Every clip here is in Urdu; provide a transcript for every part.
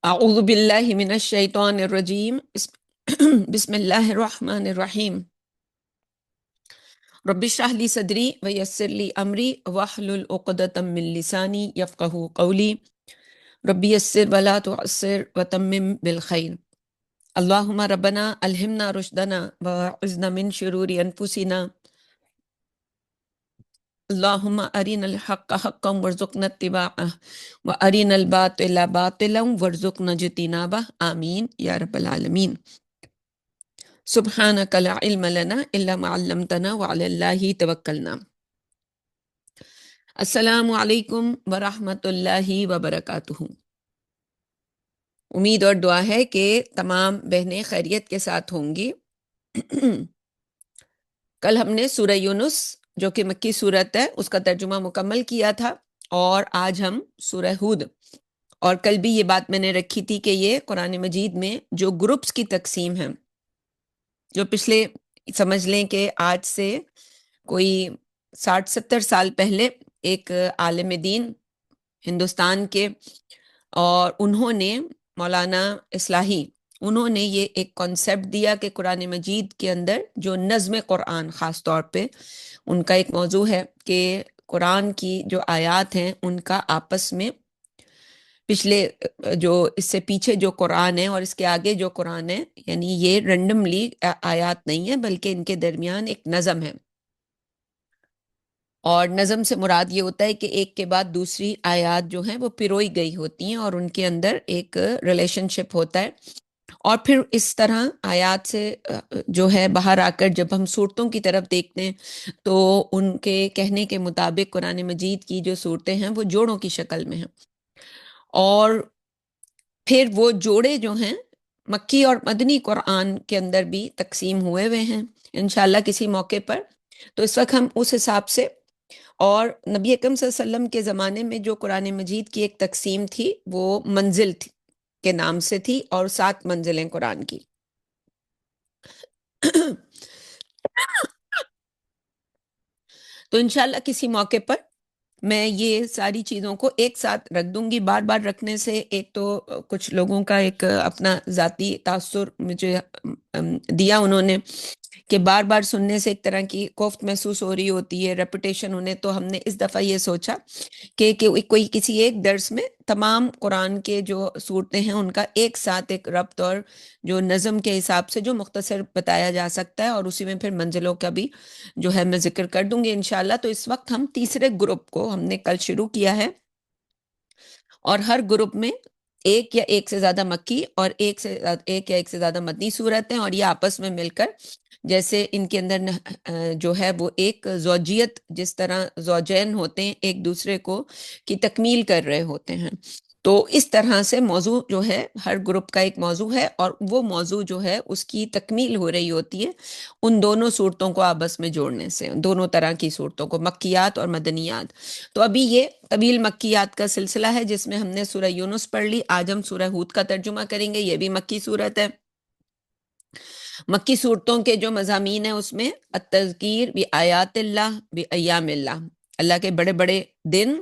اعوذ باللہ من الشیطان الرجیم بسم اللہ الرحمن الرحیم رب اشرح لی صدری ویسر لی امری واحلل عقدۃ من لسانی یفقہوا قولی رب یسر ولا تعسر وتمم بالخیر اللہم ربنا الہمنا رشدنا واعذنا من شرور انفسنا اللہم ارنا الحق حقا وارزقنا اتباعہ وارنا الباطل باطلا وارزقنا اجتنابہ آمین یا رب العالمین۔ سبحانک لا علم لنا الا ما علمتنا وعلی اللہ توکلنا۔ السلام علیکم ورحمۃ اللہ وبرکاتہ۔ امید اور دعا ہے کہ تمام بہنیں خیریت کے ساتھ ہوں گی۔ کل ہم نے سورہ یونس جو کہ مکی سورت ہے اس کا ترجمہ مکمل کیا تھا، اور آج ہم سورہ ہود، اور کل بھی یہ بات میں نے رکھی تھی کہ یہ قرآن مجید میں جو گروپس کی تقسیم ہے، جو پچھلے سمجھ لیں کہ آج سے کوئی 60-70 سال پہلے ایک عالم دین ہندوستان کے، اور انہوں نے مولانا اصلاحی، انہوں نے یہ ایک کانسیپٹ دیا کہ قرآن مجید کے اندر جو نظم قرآن خاص طور پہ ان کا ایک موضوع ہے کہ قرآن کی جو آیات ہیں ان کا آپس میں پچھلے جو اس سے پیچھے جو قرآن ہے اور اس کے آگے جو قرآن ہے، یعنی یہ رینڈملی آیات نہیں ہے بلکہ ان کے درمیان ایک نظم ہے، اور نظم سے مراد یہ ہوتا ہے کہ ایک کے بعد دوسری آیات جو ہیں وہ پروئی گئی ہوتی ہیں اور ان کے اندر ایک ریلیشن شپ ہوتا ہے، اور پھر اس طرح آیات سے جو ہے باہر آ کر جب ہم صورتوں کی طرف دیکھتے ہیں تو ان کے کہنے کے مطابق قرآن مجید کی جو صورتیں ہیں وہ جوڑوں کی شکل میں ہیں، اور پھر وہ جوڑے جو ہیں مکی اور مدنی قرآن کے اندر بھی تقسیم ہوئے ہیں انشاءاللہ کسی موقع پر۔ تو اس وقت ہم اس حساب سے، اور نبی اکرم صلی اللہ علیہ وسلم کے زمانے میں جو قرآن مجید کی ایک تقسیم تھی وہ منزل کے نام سے تھی، اور 7 منزلیں قرآن کی۔ تو انشاءاللہ کسی موقع پر میں یہ ساری چیزوں کو ایک ساتھ رکھ دوں گی۔ بار بار رکھنے سے ایک تو کچھ لوگوں کا ایک اپنا ذاتی تاثر مجھے دیا انہوں نے کہ بار بار سننے سے ایک طرح کی کوفت محسوس ہو رہی ہوتی ہے، ریپیٹیشن ہونے، تو ہم نے اس دفعہ یہ سوچا کہ کوئی کسی ایک درس میں تمام قرآن کے جو صورتیں ہیں ان کا ایک ساتھ ایک ربط اور جو نظم کے حساب سے جو مختصر بتایا جا سکتا ہے، اور اسی میں پھر منزلوں کا بھی جو ہے میں ذکر کر دوں گی انشاءاللہ۔ تو اس وقت ہم تیسرے گروپ کو ہم نے کل شروع کیا ہے، اور ہر گروپ میں ایک یا ایک سے زیادہ مکی اور ایک یا ایک سے زیادہ مدنی صورت ہیں، اور یہ آپس میں مل کر جیسے ان کے اندر جو ہے وہ ایک زوجیت، جس طرح زوجین ہوتے ہیں ایک دوسرے کو کی تکمیل کر رہے ہوتے ہیں، تو اس طرح سے موضوع جو ہے ہر گروپ کا ایک موضوع ہے، اور وہ موضوع جو ہے اس کی تکمیل ہو رہی ہوتی ہے ان دونوں صورتوں کو آپس میں جوڑنے سے، دونوں طرح کی صورتوں کو، مکیات اور مدنیات۔ تو ابھی یہ طویل مکیات کا سلسلہ ہے جس میں ہم نے سورہ یونس پڑھ لی، آج ہم سورہ ہود کا ترجمہ کریں گے، یہ بھی مکی صورت ہے۔ مکی صورتوں کے جو مضامین ہیں اس میں التذکیر بآیات اللہ بایام اللہ، اللہ کے بڑے بڑے دن،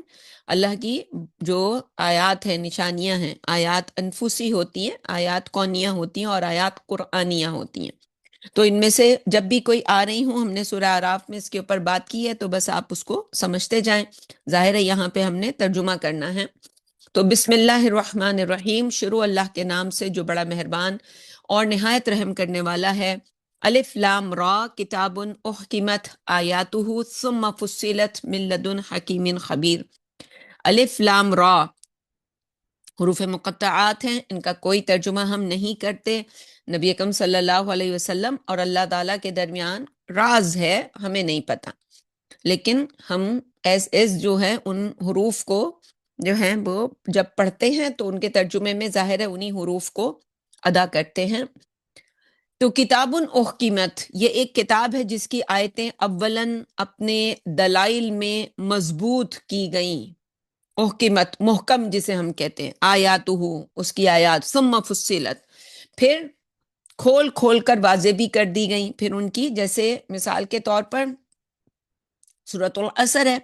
اللہ کی جو آیات ہیں، نشانیاں ہیں، آیات انفسی ہوتی ہیں، آیات کونیہ ہوتی ہیں، اور آیات قرآنیہ ہوتی ہیں۔ تو ان میں سے جب بھی کوئی آ رہی ہوں، ہم نے سورہ اعراف میں اس کے اوپر بات کی ہے تو بس آپ اس کو سمجھتے جائیں، ظاہر ہے یہاں پہ ہم نے ترجمہ کرنا ہے۔ تو بسم اللہ الرحمن الرحیم، شروع اللہ کے نام سے جو بڑا مہربان اور نہایت رحم کرنے والا ہے۔ الف لام را، کتاب احکمت آیاتہ ثم فصلت من لدن حکیم خبیر۔ الف لام را حروف مقطعات ہیں، ان کا کوئی ترجمہ ہم نہیں کرتے۔ نبی اکرم صلی اللہ علیہ وسلم اور اللہ تعالیٰ کے درمیان راز ہے، ہمیں نہیں پتہ، لیکن ہم ایز جو ہے ان حروف کو جو ہیں وہ جب پڑھتے ہیں تو ان کے ترجمے میں ظاہر ہے انہی حروف کو ادا کرتے ہیں۔ تو کتاب احکمت، یہ ایک کتاب ہے جس کی آیتیں اولاً اپنے دلائل میں مضبوط کی گئیں، احکمت محکم جسے ہم کہتے ہیں، آیاتہ اس کی آیات، ثم فصلت پھر کھول کھول کر واضح بھی کر دی گئیں، پھر ان کی جیسے مثال کے طور پر سورۃ العصر ہے،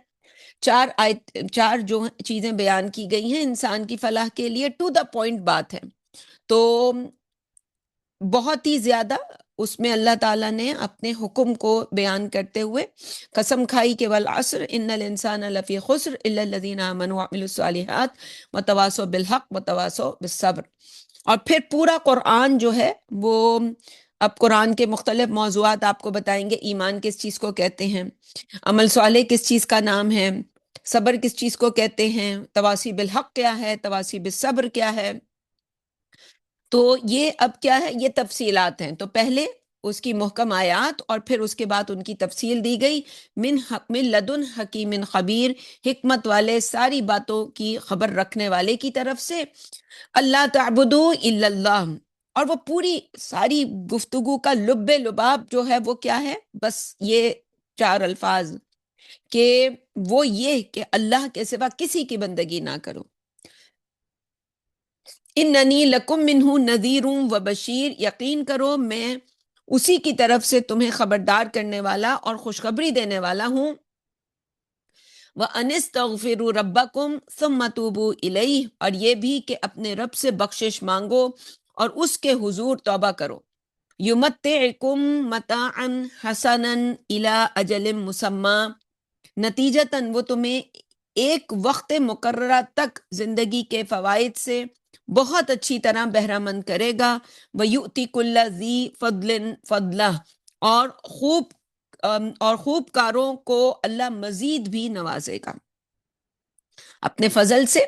چار جو چیزیں بیان کی گئی ہیں انسان کی فلاح کے لیے، ٹو دا پوائنٹ بات ہے. تو بہت ہی زیادہ اس میں اللہ تعالیٰ نے اپنے حکم کو بیان کرتے ہوئے قسم کھائی کہ والعصر ان الانسان لفی خسر الا الذین آمنوا وعملوا الصالحات وتواصوا بالحق وتواصوا بالصبر. اور پھر پورا قرآن جو ہے وہ، اب قرآن کے مختلف موضوعات آپ کو بتائیں گے. ایمان کس چیز کو کہتے ہیں، عمل صالح کس چیز کا نام ہے، صبر کس چیز کو کہتے ہیں، تواصی بالحق کیا ہے، تواصی بالصبر کیا ہے. تو یہ اب کیا ہے، یہ تفصیلات ہیں. تو پہلے اس کی محکم آیات اور پھر اس کے بعد ان کی تفصیل دی گئی. من لدن حکیم خبیر، حکمت والے ساری باتوں کی خبر رکھنے والے کی طرف سے. اللہ تعبدو الا اللہ، اور وہ پوری ساری گفتگو کا لب لباب جو ہے وہ کیا ہے، بس یہ چار الفاظ کہ وہ یہ کہ اللہ کے سوا کسی کی بندگی نہ کرو. اننی لکم منہ نذیر و بشیر، یقین کرو میں اسی کی طرف سے تمہیں خبردار کرنے والا اور خوشخبری دینے والا ہوں. وَأَنِ اسْتَغْفِرُوا رَبَّكُمْ ثُمَّ تُوبُوا إِلَيْهِ، اور یہ بھی کہ اپنے رب سے بخشش مانگو اور اس کے حضور توبہ کرو. يُمَتِّعْكُمْ مَتَاعًا حَسَنًا إِلَىٰ أَجَلٍ مُّسَمًّى، نتیجتاً وہ تمہیں ایک وقت مقررہ تک زندگی کے فوائد سے بہت اچھی طرح بہرہ مند کرے گا. وَيُؤْتِ كُلَّ ذِي فَضْلٍ فَضْلَهُ، اور خوب کاروں کو اللہ مزید بھی نوازے گا اپنے فضل سے،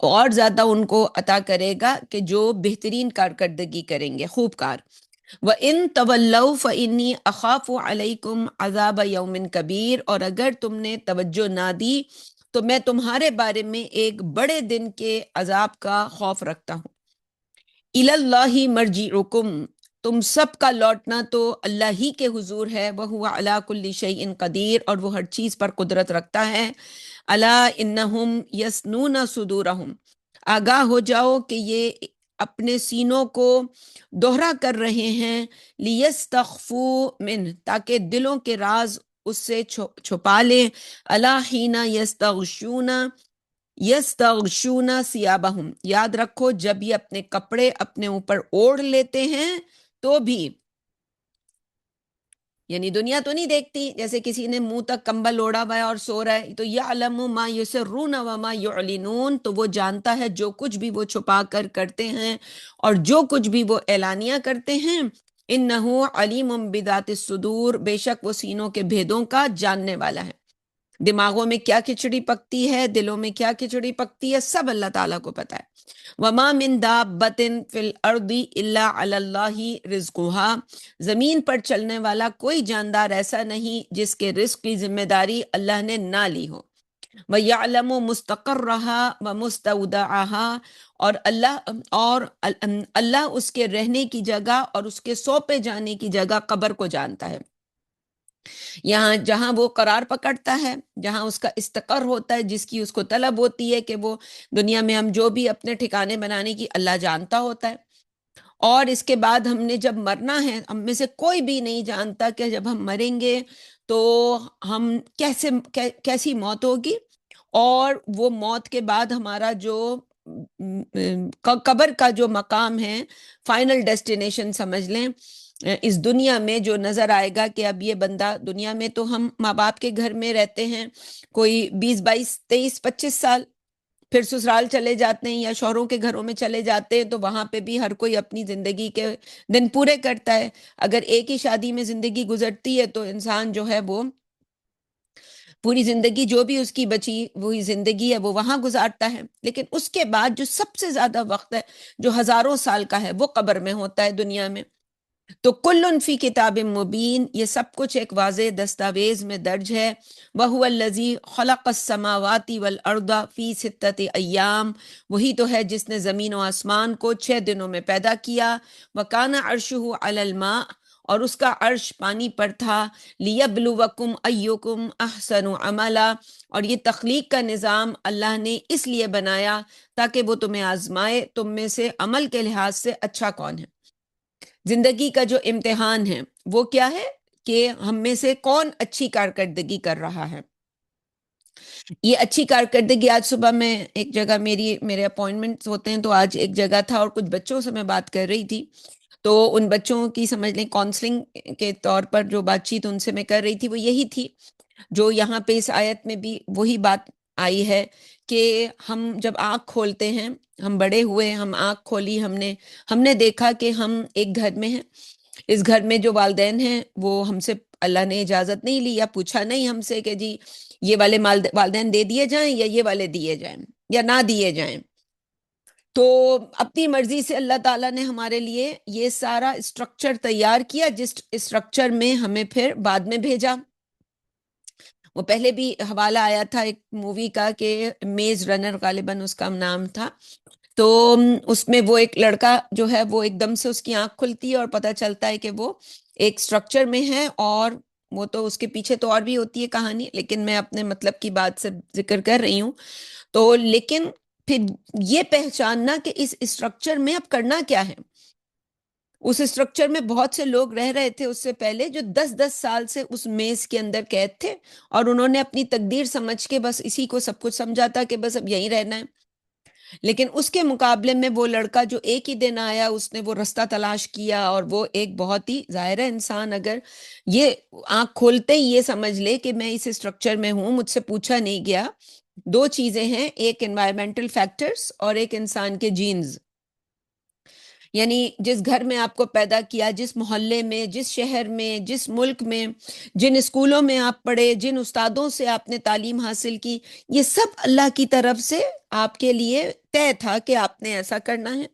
اور زیادہ ان کو عطا کرے گا کہ جو بہترین کارکردگی کریں گے، خوب کار. وَإِن تَوَلَّوْا فَإِنِّي أَخَافُ عَلَيْكُمْ عَذَابَ يَوْمٍ كَبِيرٍ، اور اگر تم نے توجہ نہ دی تو میں تمہارے بارے میں ایک بڑے دن کے عذاب کا خوف رکھتا ہوں. اِلَى اللَّهِ مَرْجِعُكُمْ، تم سب کا لوٹنا تو اللہ ہی کے حضور ہے. وَهُوَ عَلَى كُلِّ شَيْءٍ قدیر، اور وہ ہر چیز پر قدرت رکھتا ہے. الا انہم یسنون صدورہم، آگاہ ہو جاؤ کہ یہ اپنے سینوں کو دوہرا کر رہے ہیں. لیستخفوا من، تاکہ دلوں کے راز اس سے چھپا لیں. الا حین یستغشون ثیابہم، یاد رکھو جب یہ اپنے کپڑے اپنے اوپر اوڑھ لیتے ہیں تو بھی، یعنی دنیا تو نہیں دیکھتی، جیسے کسی نے منہ تک کمبل اوڑھا ہوا ہے اور سو رہا ہے، تو یعلم ما یسرون وما یعلنون، تو وہ جانتا ہے جو کچھ بھی وہ چھپا کر کرتے ہیں اور جو کچھ بھی وہ اعلانیہ کرتے ہیں. انہ علیم بذات الصدور، بے شک وہ سینوں کے بھیدوں کا جاننے والا ہے. دماغوں میں کیا کھچڑی پکتی ہے، دلوں میں کیا کھچڑی پکتی ہے، سب اللہ تعالیٰ کو پتہ ہے. وما من دابۃ فی الارض الا علی اللہ رزقها، زمین پر چلنے والا کوئی جاندار ایسا نہیں جس کے رزق کی ذمہ داری اللہ نے نہ لی ہو. وَيَعْلَمُ مُسْتَقَرَّهَا وَمُسْتَوْدَعَهَا، اور اللہ اس کے رہنے کی جگہ اور اس کے سونپے جانے کی جگہ قبر کو جانتا ہے. یہاں جہاں وہ قرار پکڑتا ہے، جہاں اس کا استقر ہوتا ہے، جس کی اس کو طلب ہوتی ہے کہ وہ دنیا میں ہم جو بھی اپنے ٹھکانے بنانے کی، اللہ جانتا ہوتا ہے. اور اس کے بعد ہم نے جب مرنا ہے، ہم میں سے کوئی بھی نہیں جانتا کہ جب ہم مریں گے تو ہم کیسی موت ہوگی، اور وہ موت کے بعد ہمارا جو قبر کا جو مقام ہے، فائنل ڈیسٹینیشن سمجھ لیں. اس دنیا میں جو نظر آئے گا کہ اب یہ بندہ، دنیا میں تو ہم ماں باپ کے گھر میں رہتے ہیں کوئی 20 22 23 25 سال، پھر سسرال چلے جاتے ہیں یا شوہروں کے گھروں میں چلے جاتے ہیں، تو وہاں پہ بھی ہر کوئی اپنی زندگی کے دن پورے کرتا ہے. اگر ایک ہی شادی میں زندگی گزرتی ہے تو انسان جو ہے وہ پوری زندگی جو بھی اس کی بچی وہی زندگی ہے وہ وہاں گزارتا ہے. لیکن اس کے بعد جو سب سے زیادہ وقت ہے، جو ہزاروں سال کا ہے، وہ قبر میں ہوتا ہے دنیا میں. تو کل فی کتاب مبین، یہ سب کچھ ایک واضح دستاویز میں درج ہے. وَهُوَ الَّذِي خَلَقَ السَّمَاوَاتِ وَالْأَرْضَ فِي 6 أَيَّامٍ، وہی تو ہے جس نے زمین و آسمان کو 6 دنوں میں پیدا کیا. وَكَانَ عَرْشُهُ عَلَى الْمَاءِ، اور اس کا عرش پانی پر تھا. لِيَبْلُوَكُمْ أَيُّكُمْ أَحْسَنُ عَمَلًا، اور یہ تخلیق کا نظام اللہ نے اس لیے بنایا تاکہ وہ تمہیں آزمائے تم میں سے عمل کے لحاظ سے اچھا کون ہے. زندگی کا جو امتحان ہے وہ کیا ہے کہ ہم میں سے کون اچھی کارکردگی کر رہا ہے. یہ اچھی کارکردگی، آج صبح میں ایک جگہ میرے اپوائنٹمنٹس ہوتے ہیں، تو آج ایک جگہ تھا اور کچھ بچوں سے میں بات کر رہی تھی، تو ان بچوں کی سمجھ لیں کاؤنسلنگ کے طور پر جو بات چیت ان سے میں کر رہی تھی وہ یہی تھی، جو یہاں پہ اس آیت میں بھی وہی بات آئی ہے کہ ہم جب آنکھ کھولتے ہیں، ہم بڑے ہوئے، ہم آنکھ کھولی، ہم نے دیکھا کہ ہم ایک گھر میں ہیں، اس گھر میں جو والدین ہیں وہ ہم سے اللہ نے اجازت نہیں لی یا پوچھا نہیں ہم سے کہ جی یہ والے والدین دے دیے جائیں یا یہ والے دیے جائیں یا نہ دیے جائیں، تو اپنی مرضی سے اللہ تعالیٰ نے ہمارے لیے یہ سارا اسٹرکچر تیار کیا، جس اسٹرکچر میں ہمیں پھر بعد میں بھیجا۔ وہ پہلے بھی حوالہ آیا تھا ایک مووی کا کہ میز رنر غالباً اس کا نام تھا، تو اس میں وہ ایک لڑکا جو ہے وہ ایک دم سے اس کی آنکھ کھلتی ہے اور پتہ چلتا ہے کہ وہ ایک سٹرکچر میں ہے، اور وہ تو اس کے پیچھے تو اور بھی ہوتی ہے کہانی، لیکن میں اپنے مطلب کی بات سے ذکر کر رہی ہوں۔ تو لیکن پھر یہ پہچاننا کہ اس اسٹرکچر میں اب کرنا کیا ہے، اس اسٹرکچر میں بہت سے لوگ رہ رہے تھے اس سے پہلے جو 10 10 سال سے اس میز کے اندر قید تھے، اور انہوں نے اپنی تقدیر سمجھ کے بس اسی کو سب کچھ سمجھا تھا کہ بس اب یہیں رہنا ہے، لیکن اس کے مقابلے میں وہ لڑکا جو ایک ہی دن آیا، اس نے وہ رستہ تلاش کیا، اور وہ ایک بہت ہی ظاہر ہے انسان اگر یہ آنکھ کھولتے ہی یہ سمجھ لے کہ میں اس اسٹرکچر میں ہوں، مجھ سے پوچھا نہیں گیا، دو چیزیں ہیں، ایک انوائرمنٹل فیکٹرز اور ایک انسان کے جینز، یعنی جس گھر میں آپ کو پیدا کیا، جس محلے میں، جس شہر میں، جس ملک میں، جن اسکولوں میں آپ پڑھے، جن استادوں سے آپ نے تعلیم حاصل کی، یہ سب اللہ کی طرف سے آپ کے لیے طے تھا کہ آپ نے ایسا کرنا ہے۔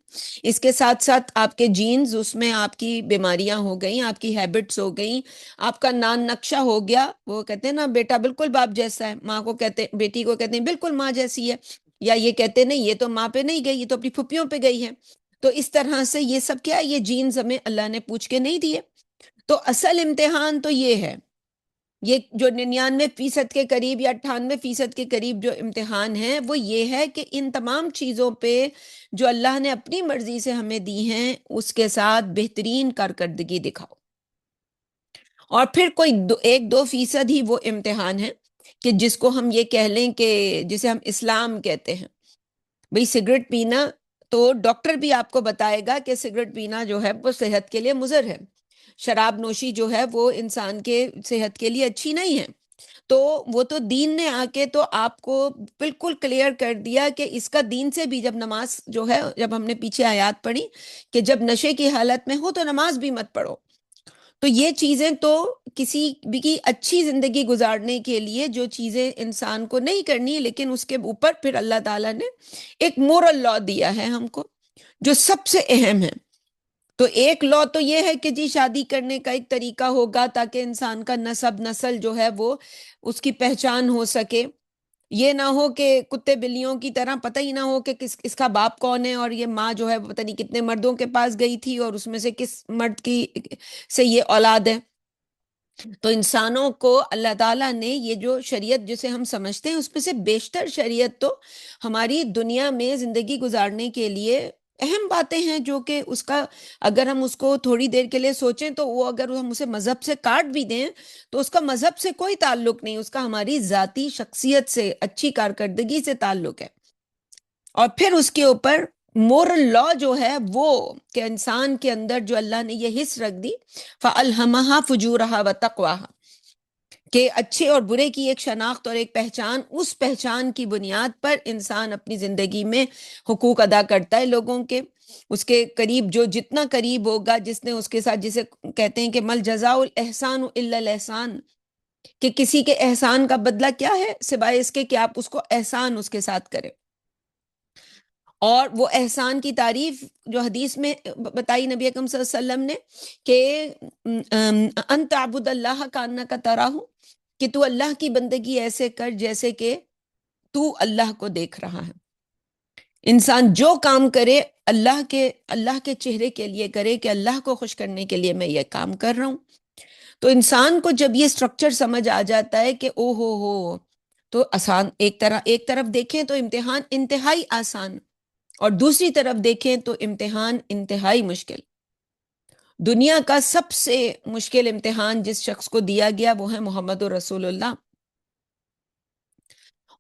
اس کے ساتھ ساتھ آپ کے جینز، اس میں آپ کی بیماریاں ہو گئیں، آپ کی ہیبٹس ہو گئیں، آپ کا نان نقشہ ہو گیا، وہ کہتے ہیں نا بیٹا بالکل باپ جیسا ہے، ماں کو کہتے، بیٹی کو کہتے ہیں بالکل ماں جیسی ہے، یا یہ کہتے نہیں یہ تو ماں پہ نہیں گئی، یہ تو اپنی پھپھیوں پہ گئی ہے۔ تو اس طرح سے یہ سب کیا، یہ جینز ہمیں اللہ نے پوچھ کے نہیں دیے۔ تو اصل امتحان تو یہ ہے، یہ جو 99% کے قریب یا 98% کے قریب جو امتحان ہے وہ یہ ہے کہ ان تمام چیزوں پہ جو اللہ نے اپنی مرضی سے ہمیں دی ہیں اس کے ساتھ بہترین کارکردگی دکھاؤ، اور پھر کوئی 1 2% ہی وہ امتحان ہے کہ جس کو ہم یہ کہہ لیں کہ جسے ہم اسلام کہتے ہیں، بھئی سگریٹ پینا، تو ڈاکٹر بھی آپ کو بتائے گا کہ سگریٹ پینا جو ہے وہ صحت کے لیے مضر ہے، شراب نوشی جو ہے وہ انسان کے صحت کے لیے اچھی نہیں ہے، تو وہ تو دین نے آ کے تو آپ کو بالکل کلیئر کر دیا کہ اس کا دین سے بھی، جب نماز جو ہے، جب ہم نے پیچھے آیات پڑھی کہ جب نشے کی حالت میں ہو تو نماز بھی مت پڑھو، تو یہ چیزیں تو کسی بھی کی اچھی زندگی گزارنے کے لیے جو چیزیں انسان کو نہیں کرنی، لیکن اس کے اوپر پھر اللہ تعالیٰ نے ایک مورل لا دیا ہے ہم کو جو سب سے اہم ہے۔ تو ایک لا تو یہ ہے کہ جی شادی کرنے کا ایک طریقہ ہوگا تاکہ انسان کا نسل جو ہے وہ اس کی پہچان ہو سکے، یہ نہ ہو کہ کتے بلیوں کی طرح پتہ ہی نہ ہو کہ اس کا باپ کون ہے، اور یہ ماں جو ہے پتہ نہیں کتنے مردوں کے پاس گئی تھی اور اس میں سے کس مرد کی سے یہ اولاد ہے۔ تو انسانوں کو اللہ تعالیٰ نے یہ جو شریعت جسے ہم سمجھتے ہیں اس میں سے بیشتر شریعت تو ہماری دنیا میں زندگی گزارنے کے لیے اہم باتیں ہیں، جو کہ اس کا اگر ہم اس کو تھوڑی دیر کے لیے سوچیں تو وہ اگر ہم اسے مذہب سے کاٹ بھی دیں تو اس کا مذہب سے کوئی تعلق نہیں، اس کا ہماری ذاتی شخصیت سے، اچھی کارکردگی سے تعلق ہے۔ اور پھر اس کے اوپر مورل لا جو ہے وہ کہ انسان کے اندر جو اللہ نے یہ حص رکھ دی، فَأَلْهَمَهَا فُجُورَهَا وَتَقْوَاهَا، کہ اچھے اور برے کی ایک شناخت اور ایک پہچان، اس پہچان کی بنیاد پر انسان اپنی زندگی میں حقوق ادا کرتا ہے لوگوں کے، اس کے قریب جو جتنا قریب ہوگا، جس نے اس کے ساتھ، جسے کہتے ہیں کہ مل جزاء الاحسان الا الاحسان، کہ کسی کے احسان کا بدلہ کیا ہے سوائے اس کے کہ آپ اس کو احسان اس کے ساتھ کریں، اور وہ احسان کی تعریف جو حدیث میں بتائی نبی اکرم صلی اللہ علیہ وسلم نے کہ ان تعبد اللہ کانک تراہ، کہ تو اللہ کی بندگی ایسے کر جیسے کہ تو اللہ کو دیکھ رہا ہے۔ انسان جو کام کرے اللہ کے چہرے کے لیے کرے کہ اللہ کو خوش کرنے کے لیے میں یہ کام کر رہا ہوں۔ تو انسان کو جب یہ سٹرکچر سمجھ آ جاتا ہے کہ او ہو، تو آسان، ایک طرف دیکھیں تو امتحان انتہائی آسان، اور دوسری طرف دیکھیں تو امتحان انتہائی مشکل۔ دنیا کا سب سے مشکل امتحان جس شخص کو دیا گیا وہ ہے محمد رسول اللہ،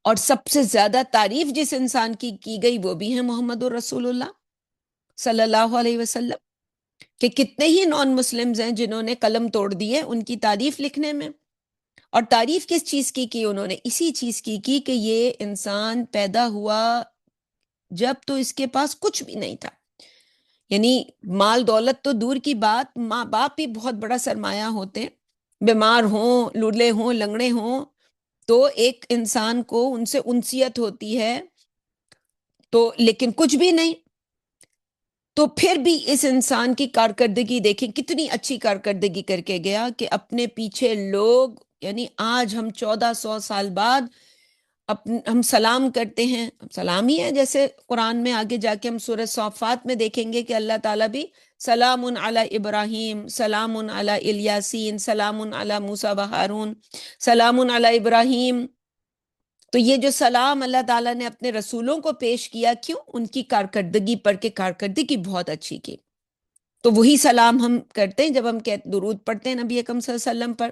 اور سب سے زیادہ تعریف جس انسان کی گئی وہ بھی ہے محمد الرسول اللہ صلی اللہ علیہ وسلم، کہ کتنے ہی نان مسلمز ہیں جنہوں نے قلم توڑ دیے ان کی تعریف لکھنے میں. اور تعریف کس چیز کی انہوں نے؟ اسی چیز کی کہ یہ انسان پیدا ہوا جب تو اس کے پاس کچھ بھی نہیں تھا. یعنی مال دولت تو دور کی بات، ماں باپ بھی بہت بڑا سرمایہ ہوتے ہیں، بیمار ہوں، لولے ہوں، لنگڑے ہوں، تو ایک انسان کو ان سے انسیت ہوتی ہے، تو لیکن کچھ بھی نہیں. تو پھر بھی اس انسان کی کارکردگی دیکھیں کتنی اچھی کارکردگی کر کے گیا کہ اپنے پیچھے لوگ، یعنی آج ہم 1400 سال بعد ہم سلام کرتے ہیں، سلام ہی ہے. جیسے قرآن میں آگے جا کے ہم سورہ صافات میں دیکھیں گے کہ اللہ تعالیٰ بھی سلام علی ابراہیم، سلام علی الیاسین، سلام علی موسیٰ و ہارون، سلام علی ابراہیم. تو یہ جو سلام اللہ تعالیٰ نے اپنے رسولوں کو پیش کیا، کیوں؟ ان کی کارکردگی پر کے کارکردگی بہت اچھی کی. تو وہی سلام ہم کرتے ہیں جب ہم درود پڑھتے ہیں نبی اکرم صلی اللہ علیہ وسلم پر.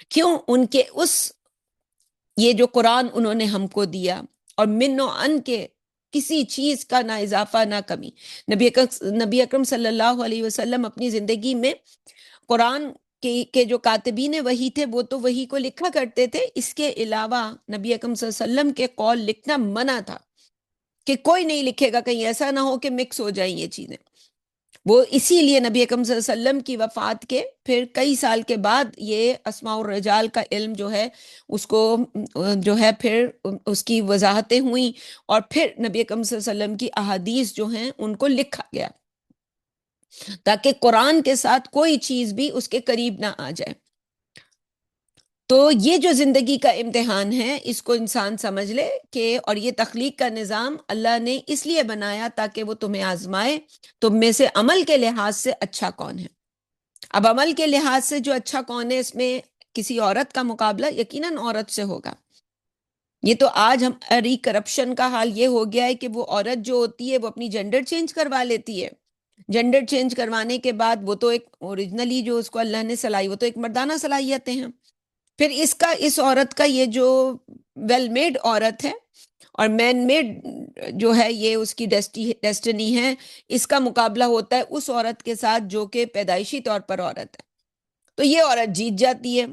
کیوں؟ ان کے اس یہ جو قرآن انہوں نے ہم کو دیا، اور من و ان کے کسی چیز کا نہ اضافہ نہ کمی. نبی اکرم صلی اللہ علیہ وسلم اپنی زندگی میں قرآن کے جو کاتبین وحی تھے وہ تو وحی کو لکھا کرتے تھے، اس کے علاوہ نبی اکرم صلی اللہ علیہ وسلم کے قول لکھنا منع تھا کہ کوئی نہیں لکھے گا، کہیں ایسا نہ ہو کہ مکس ہو جائیں یہ چیزیں. وہ اسی لیے نبی اکرم صلی اللہ علیہ وسلم کی وفات کے پھر کئی سال کے بعد یہ اسماء الرجال کا علم جو ہے اس کو جو ہے پھر اس کی وضاحتیں ہوئیں، اور پھر نبی اکرم صلی اللہ علیہ وسلم کی احادیث جو ہیں ان کو لکھا گیا تاکہ قرآن کے ساتھ کوئی چیز بھی اس کے قریب نہ آ جائے. تو یہ جو زندگی کا امتحان ہے اس کو انسان سمجھ لے کہ، اور یہ تخلیق کا نظام اللہ نے اس لیے بنایا تاکہ وہ تمہیں آزمائے تم میں سے عمل کے لحاظ سے اچھا کون ہے. اب عمل کے لحاظ سے جو اچھا کون ہے، اس میں کسی عورت کا مقابلہ یقیناً عورت سے ہوگا. یہ تو آج ہماری کرپشن کا حال یہ ہو گیا ہے کہ وہ عورت جو ہوتی ہے وہ اپنی جینڈر چینج کروا لیتی ہے. جینڈر چینج کروانے کے بعد وہ تو ایک اوریجنلی جو اس کو اللہ نے صلاحی، وہ تو ایک مردانہ صلاحیتیں ہیں. پھر اس عورت کا یہ جو ویل میڈ عورت ہے اور مین میڈ جو ہے یہ اس کی ڈیسٹنی ہے، اس کا مقابلہ ہوتا ہے اس عورت کے ساتھ جو کہ پیدائشی طور پر عورت ہے. تو یہ عورت جیت جاتی ہے،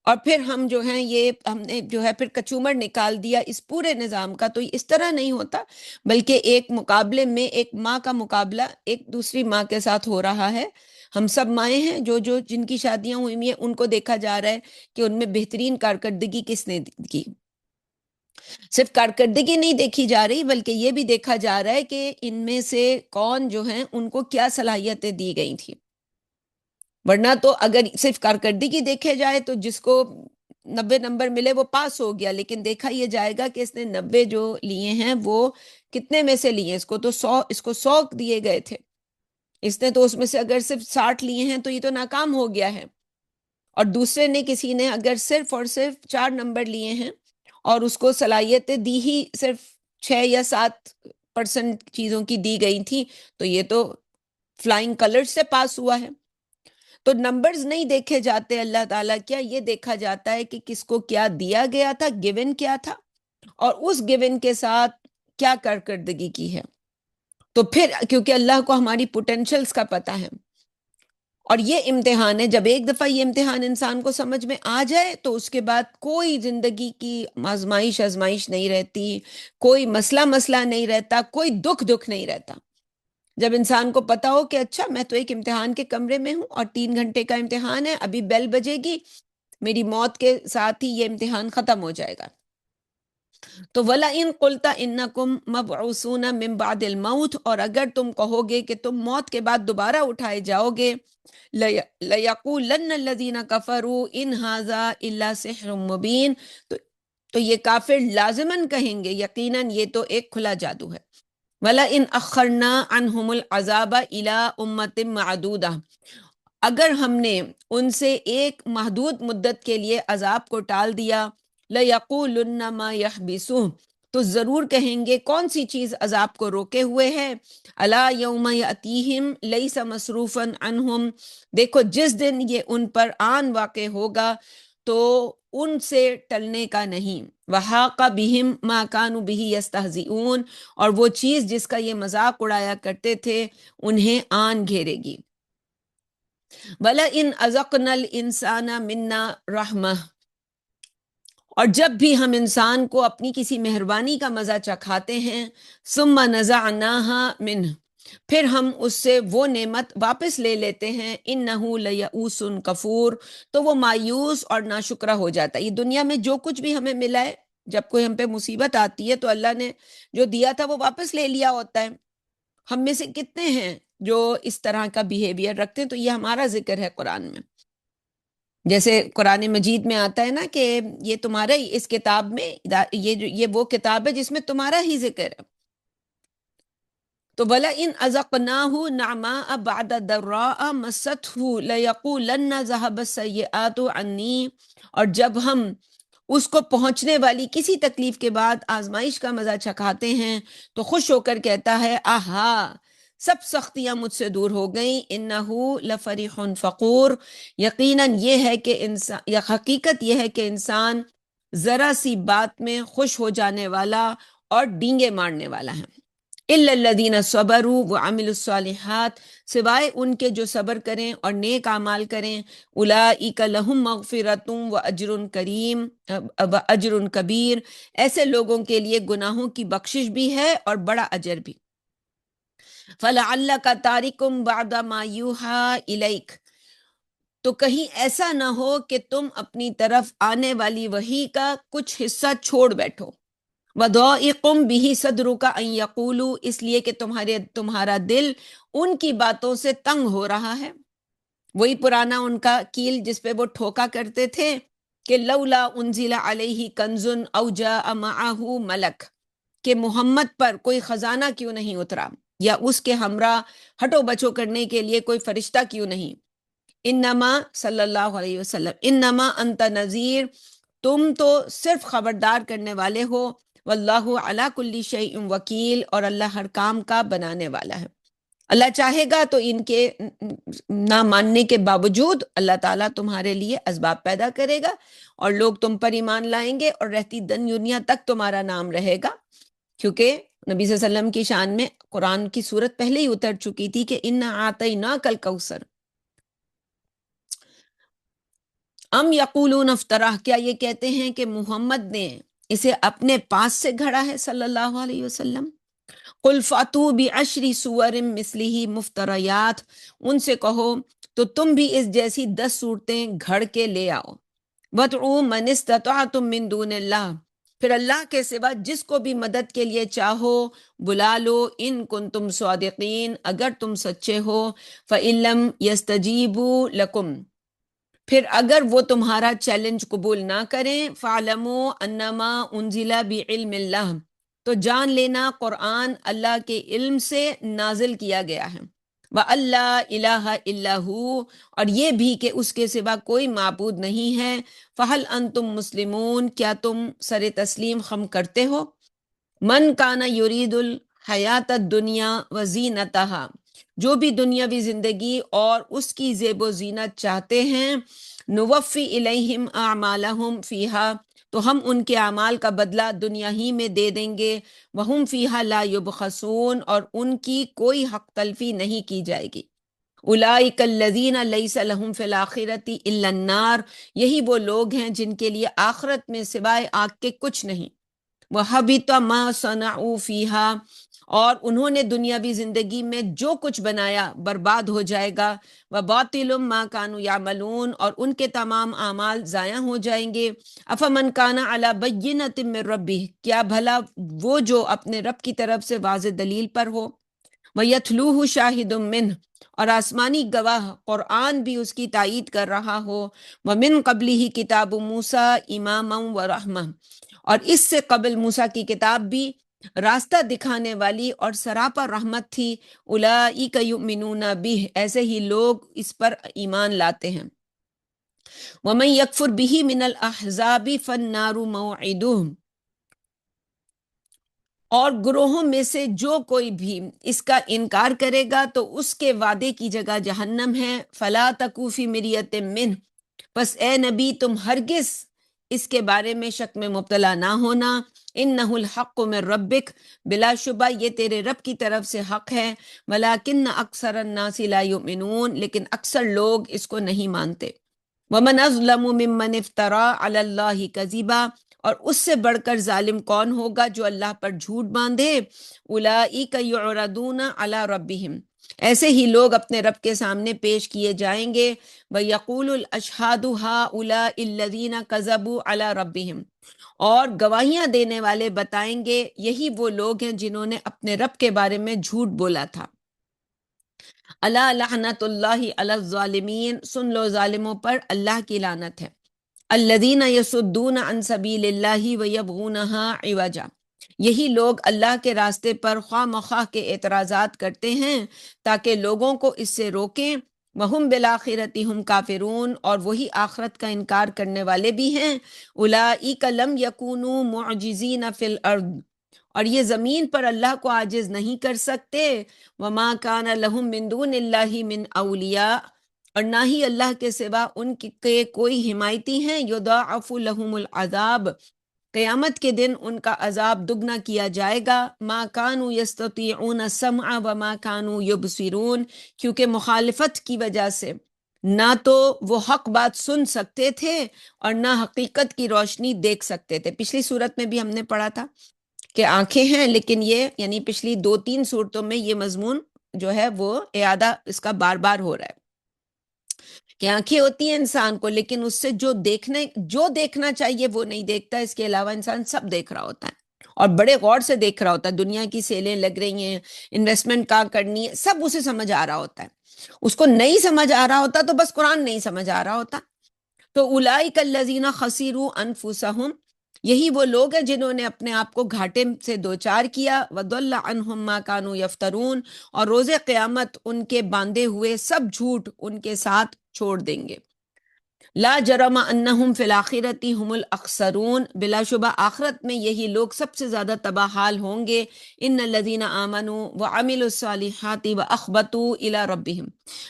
اور پھر ہم جو ہیں یہ ہم نے جو ہے پھر کچومر نکال دیا اس پورے نظام کا. تو اس طرح نہیں ہوتا، بلکہ ایک مقابلے میں ایک ماں کا مقابلہ ایک دوسری ماں کے ساتھ ہو رہا ہے. ہم سب مائیں ہیں، جو جن کی شادیاں ہوئی ہیں ان کو دیکھا جا رہا ہے کہ ان میں بہترین کارکردگی کس نے کی. صرف کارکردگی نہیں دیکھی جا رہی بلکہ یہ بھی دیکھا جا رہا ہے کہ ان میں سے کون جو ہیں ان کو کیا صلاحیتیں دی گئی تھی. ورنہ تو اگر صرف کارکردگی دیکھے جائے تو جس کو 90 نمبر ملے وہ پاس ہو گیا، لیکن دیکھا یہ جائے گا کہ اس نے 90 جو لیے ہیں وہ کتنے میں سے لیے. اس کو تو 100 دیے گئے تھے، اس نے تو اس میں سے اگر صرف 60 لیے ہیں تو یہ تو ناکام ہو گیا ہے. اور دوسرے نے کسی نے اگر صرف اور صرف 4 نمبر لیے ہیں اور اس کو صلاحیتیں دی ہی صرف 6 یا 7% چیزوں کی دی گئی تھی، تو یہ تو فلائنگ کلرز سے پاس ہوا ہے. تو نمبرز نہیں دیکھے جاتے اللہ تعالیٰ کیا، یہ دیکھا جاتا ہے کہ کس کو کیا دیا گیا تھا، گیون کیا تھا، اور اس گیون کے ساتھ کیا کارکردگی کی ہے. تو پھر کیونکہ اللہ کو ہماری پوٹینشلز کا پتہ ہے، اور یہ امتحان ہے. جب ایک دفعہ یہ امتحان انسان کو سمجھ میں آ جائے تو اس کے بعد کوئی زندگی کی آزمائش نہیں رہتی، کوئی مسئلہ نہیں رہتا، کوئی دکھ نہیں رہتا. جب انسان کو پتا ہو کہ اچھا میں تو ایک امتحان کے کمرے میں ہوں اور 3 گھنٹے کا امتحان ہے، ابھی بیل بجے گی، میری موت کے ساتھ ہی یہ امتحان ختم ہو جائے گا. تو وَلَئِن قُلْتَ إِنَّكُمْ مَبْعُوثُونَ مِن بَعْدِ الْمَوْتِ، اور اگر تم کہو گے کہ تم موت کے بعد دوبارہ اٹھائے جاؤ گے، لَيَقُولَنَّ الَّذِينَ كَفَرُوا إِنْ هَذَا إِلَّا سِحْرٌ مُبِينٌ، تو یہ کافر لازماً کہیں گے یقیناً یہ تو ایک کھلا جادو ہے. وَلَئِنْ أَخَّرْنَا عَنْهُمُ الْعَذَابَ إِلَىٰ أُمَّةٍ مَّعْدُودَةٍ، اگر ہم نے ان سے ایک محدود مدت کے لیے عذاب کو ٹال دیا، لَيَقُولُنَّ مَا يَحْبِسُهُ، تو ضرور کہیں گے کون سی چیز عذاب کو روکے ہوئے ہے. أَلَا يَوْمَ يَأْتِيهِمْ لَيْسَ مَصْرُوفًا عَنْهُمْ، دیکھو جس دن یہ ان پر آن واقع ہوگا تو ان سے ٹلنے کا نہیں۔ وحاق بہم ما کانوا بہ یستہزئون، اور وہ چیز جس کا یہ مذاق اڑایا کرتے تھے انہیں آن گھیرے گی۔ وَلَئِنْ أَذَقْنَا الْإِنسَانَ مِنَّا رَحْمَةً، اور جب بھی ہم انسان کو اپنی کسی مہربانی کا مزہ چکھاتے ہیں، ثم نزعناها منہ، پھر ہم اس سے وہ نعمت واپس لے لیتے ہیں، انہ لیئوس کفور، تو وہ مایوس اور ناشکرہ ہو جاتا ہے۔ یہ دنیا میں جو کچھ بھی ہمیں ملا ہے، جب کوئی ہم پہ مصیبت آتی ہے تو اللہ نے جو دیا تھا وہ واپس لے لیا ہوتا ہے۔ ہم میں سے کتنے ہیں جو اس طرح کا بیہیویئر رکھتے ہیں؟ تو یہ ہمارا ذکر ہے قرآن میں، جیسے قرآن مجید میں آتا ہے نا کہ یہ تمہارا ہی اس کتاب میں، یہ وہ کتاب ہے جس میں تمہارا ہی ذکر ہے۔ تو وَلَئِنْ أَذَقْنَاهُ نَعْمَاءَ بَعْدَ ضَرَّاءَ مَسَّتْهُ لَيَقُولَنَّ ذَهَبَ السَّيِّئَاتُ عَنِّي، اور جب ہم اس کو پہنچنے والی کسی تکلیف کے بعد آزمائش کا مزہ چکھاتے ہیں تو خوش ہو کر کہتا ہے آہا، سب سختیاں مجھ سے دور ہو گئیں، انہو لفریح فخور، یقیناً یہ ہے کہ انسان، یا حقیقت یہ ہے کہ انسان ذرا سی بات میں خوش ہو جانے والا اور ڈینگے مارنے والا ہے۔ الا الذین صبروا وعملوا الصالحات، سوائے ان کے جو صبر کریں اور نیک اعمال کریں، اولئک لہم مغفرۃ واجر کریم واجر کبیر، ایسے لوگوں کے لیے گناہوں کی بخشش بھی ہے اور بڑا اجر بھی۔ فلعلک تارک بعد ما یوحی الیک، تو کہیں ایسا نہ ہو کہ تم اپنی طرف آنے والی وحی کا کچھ حصہ چھوڑ بیٹھو۔ وَضَائِقٌ بِهِ صَدْرُكَ أَن يَقُولُوا، اس لیے کہ تمہارا دل ان کی باتوں سے تنگ ہو رہا ہے۔ وہی پرانا ان کا کیل جس پہ وہ ٹھوکا کرتے تھے کہ لولا انزل علیہ کنز او جاء معہ ملک، کہ محمد پر کوئی خزانہ کیوں نہیں اترا، یا اس کے ہمراہ ہٹو بچو کرنے کے لیے کوئی فرشتہ کیوں نہیں۔ انما صلی اللہ علیہ وسلم، انما انت نذیر، تم تو صرف خبردار کرنے والے ہو، واللہ علی کل شیء وکیل، اور اللہ ہر کام کا بنانے والا ہے۔ اللہ چاہے گا تو ان کے نہ ماننے کے باوجود اللہ تعالیٰ تمہارے لیے اسباب پیدا کرے گا، اور لوگ تم پر ایمان لائیں گے، اور رہتی دنیا تک تمہارا نام رہے گا، کیونکہ نبی صلی اللہ علیہ وسلم کی شان میں قرآن کی صورت پہلے ہی اتر چکی تھی کہ انا اعطیناک الکوثر۔ ام یقولون افطرہ، کیا یہ کہتے ہیں کہ محمد نے اسے اپنے پاس سے گھڑا ہے صلی اللہ علیہ وسلم۔ قل فاتو بعشر سور مثلہ مفتریات، ان سے کہو تو تم بھی اس جیسی 10 صورتیں گھڑ کے لے آؤ۔ وادعوا من استطعتم من دون اللہ، پھر اللہ کے سوا جس کو بھی مدد کے لیے چاہو بلا لو، ان کنتم صادقین، اگر تم سچے ہو۔ فإن لم یستجیبوا لکم، پھر اگر وہ تمہارا چیلنج قبول نہ کریں، فَاعْلَمُوا أَنَّمَا أُنزِلَ بِعِلْمِ اللَّهِ، تو جان لینا قرآن اللہ کے علم سے نازل کیا گیا ہے۔ وَأَلَّا إِلَٰهَ إِلَّا هُوَ، اور یہ بھی کہ اس کے سوا کوئی معبود نہیں ہے۔ فَهَلْ أَنْتُمْ مُسْلِمُونَ، کیا تم سر تسلیم خم کرتے ہو؟ من کان یرید الحیات الدنیا وزینتها، جو بھی دنیاوی زندگی اور اس کی زیب و زینت چاہتے ہیں، نوفی الیہم اعمالہم فیہا، تو ہم ان کے اعمال کا بدلہ دنیا ہی میں دے دیں گے، وہم فیہا لا یبخسون، اور ان کی کوئی حق تلفی نہیں کی جائے گی۔ اولئک الذین لیس لہم فی الآخرۃ الا النار، یہی وہ لوگ ہیں جن کے لیے آخرت میں سوائے آگ کے کچھ نہیں۔ وَحَبِطَ مَا صَنَعُوا فِيهَا، اور انہوں نے دنیاوی زندگی میں جو کچھ بنایا برباد ہو جائے گا۔ وَبَاطِلٌ مَا كَانُوا يَعْمَلُونَ، اور ان کے تمام اعمال ضائع ہو جائیں گے۔ أَفَمَنْ كَانَ عَلَى بَيِّنَةٍ مِّن رَبِّهِ، کیا بھلا وہ جو اپنے رب کی طرف سے واضح دلیل پر ہو۔ وَيَتْلُوهُ شَاهِدٌ مِّنْهُ، اور آسمانی گواہ قرآن بھی اس کی تائید کر رہا ہو۔ وَمِن قَبْلِهِ کتاب موسیٰ إِمَامًا وَرَحْمَةً، اور اس سے قبل موسیٰ کی کتاب بھی راستہ دکھانے والی اور سراپا رحمت تھی۔ اولئک یؤمنون بہ، ایسے ہی لوگ اس پر ایمان لاتے ہیں۔ ومن یکفر بہ من الاحزاب فالنار موعدہ، اور گروہوں میں سے جو کوئی بھی اس کا انکار کرے گا تو اس کے وعدے کی جگہ جہنم ہے۔ فلا تکو فی مریۃ منہ، بس اے نبی تم ہرگز اس کے بارے میں شک میں مبتلا نہ ہونا، انہ الحق من ربک، بلا شبہ یہ تیرے رب کی طرف سے حق ہے، ولیکن اکثر الناس لا یؤمنون، لیکن اکثر لوگ اس کو نہیں مانتے۔ ومن اظلم ممن افترا علی اللہ کذبا، اور اس سے بڑھ کر ظالم کون ہوگا جو اللہ پر جھوٹ باندھے۔ اولئک یعرضون علی ربہم، ایسے ہی لوگ اپنے رب کے سامنے پیش کیے جائیں گے۔ وَيَقُولُ الْأَشْهَادُ هَٰؤُلَاءِ الَّذِينَ كَذَبُوا عَلَىٰ رَبِّهِمْ، اور گواہیاں دینے والے بتائیں گے یہی وہ لوگ ہیں جنہوں نے اپنے رب کے بارے میں جھوٹ بولا تھا۔ الا لعنت اللہ علی الظالمین، سن لو ظالموں پر اللہ کی لعنت ہے۔ الذین یصدون عن سبیل اللہ ویبغونها عوجا، یہی لوگ اللہ کے راستے پر خواہ مخواہ کے اعتراضات کرتے ہیں تاکہ لوگوں کو اس سے روکیں۔ وہم بالآخرۃ ہم کافرون، اور وہی آخرت کا انکار کرنے والے بھی ہیں۔ اولئک لم یکونوا معجزین فی الارض، اور یہ زمین پر اللہ کو عاجز نہیں کر سکتے۔ وما کان لہم من دون اللہ من اولیاء، اور نہ ہی اللہ کے سوا ان کے کوئی حمایتی ہیں۔ یضاعف لہم العذاب، قیامت کے دن ان کا عذاب دگنا کیا جائے گا۔ ما کانوا یستطیعون السمع وما کانوا یبصرون، کیونکہ مخالفت کی وجہ سے نہ تو وہ حق بات سن سکتے تھے اور نہ حقیقت کی روشنی دیکھ سکتے تھے۔ پچھلی صورت میں بھی ہم نے پڑھا تھا کہ آنکھیں ہیں، لیکن یہ یعنی پچھلی 2-3 صورتوں میں یہ مضمون جو ہے وہ اعادہ اس کا بار بار ہو رہا ہے کہ آنکھیں ہوتی ہیں انسان کو، لیکن اس سے جو دیکھنا چاہیے وہ نہیں دیکھتا، اس کے علاوہ انسان سب دیکھ رہا ہوتا ہے اور بڑے غور سے دیکھ رہا ہوتا ہے۔ دنیا کی سیلیں لگ رہی ہیں، انویسٹمنٹ کہاں کرنی ہے، سب اسے سمجھ آ رہا ہوتا ہے۔ اس کو نہیں سمجھ آ رہا ہوتا تو بس قرآن نہیں سمجھ آ رہا ہوتا۔ تو اولئک الذین خسروا انفسہم، یہی وہ لوگ ہیں جنہوں نے اپنے آپ کو گھاٹے سے دوچار کیا۔ وضل عنہم ما کانوا یفترون، اور روز قیامت ان کے باندھے ہوئے سب جھوٹ ان کے ساتھ چھوڑ دیں گے۔ لا جرم انہم فی الاخرۃ هم الاخسرون، بلا شبہ آخرت میں یہی لوگ سب سے زیادہ تباہ حال ہوں گے۔ ان الذین آمنوا وعملوا الصالحات واخبتوا الی ربہم،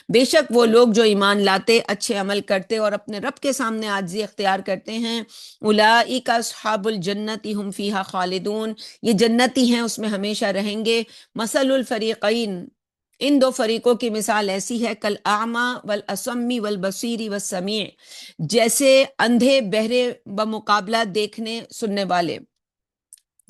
بے شک وہ لوگ جو ایمان لاتے، اچھے عمل کرتے اور اپنے رب کے سامنے عاجزی اختیار کرتے ہیں۔ اولئک اصحاب الجنۃ هم فیہا خالدون، یہ جنتی ہیں، اس میں ہمیشہ رہیں گے۔ مثل الفریقین، ان دو فریقوں کی مثال ایسی ہے، کل اعمیٰ والاصم والبصیر والسمیع، جیسے اندھے بہرے بمقابلہ دیکھنے سننے والے،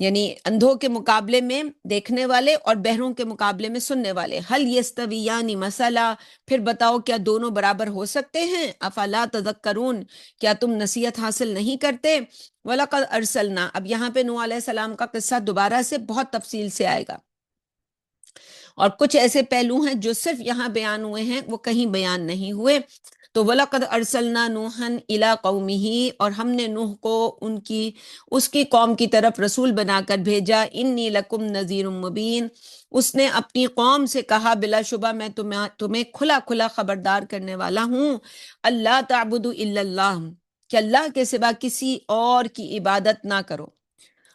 یعنی اندھوں کے مقابلے میں دیکھنے والے اور بہروں کے مقابلے میں سننے والے۔ حل یستویان مثلا، پھر بتاؤ کیا دونوں برابر ہو سکتے ہیں؟ افلا تذکرون، کیا تم نصیحت حاصل نہیں کرتے؟ وَلَقَدْ أَرْسَلْنَا، اب یہاں پہ نوح علیہ السلام کا قصہ دوبارہ سے بہت تفصیل سے آئے گا، اور کچھ ایسے پہلو ہیں جو صرف یہاں بیان ہوئے ہیں، وہ کہیں بیان نہیں ہوئے۔ تو وَلَقَدْ أَرْسَلْنَا نُوحًا إِلَىٰ قَوْمِهِ، اور ہم نے نوح کو اس کی قوم کی طرف رسول بنا کر بھیجا۔ إِنِّي لَكُمْ نَذِيرٌ مُّبِينٌ، اس نے اپنی قوم سے کہا بلا شبہ میں تمہیں کھلا کھلا خبردار کرنے والا ہوں۔ اللہ تعبدوا إِلَّا اللَّهُ، کہ اللہ کے سوا کسی اور کی عبادت نہ کرو۔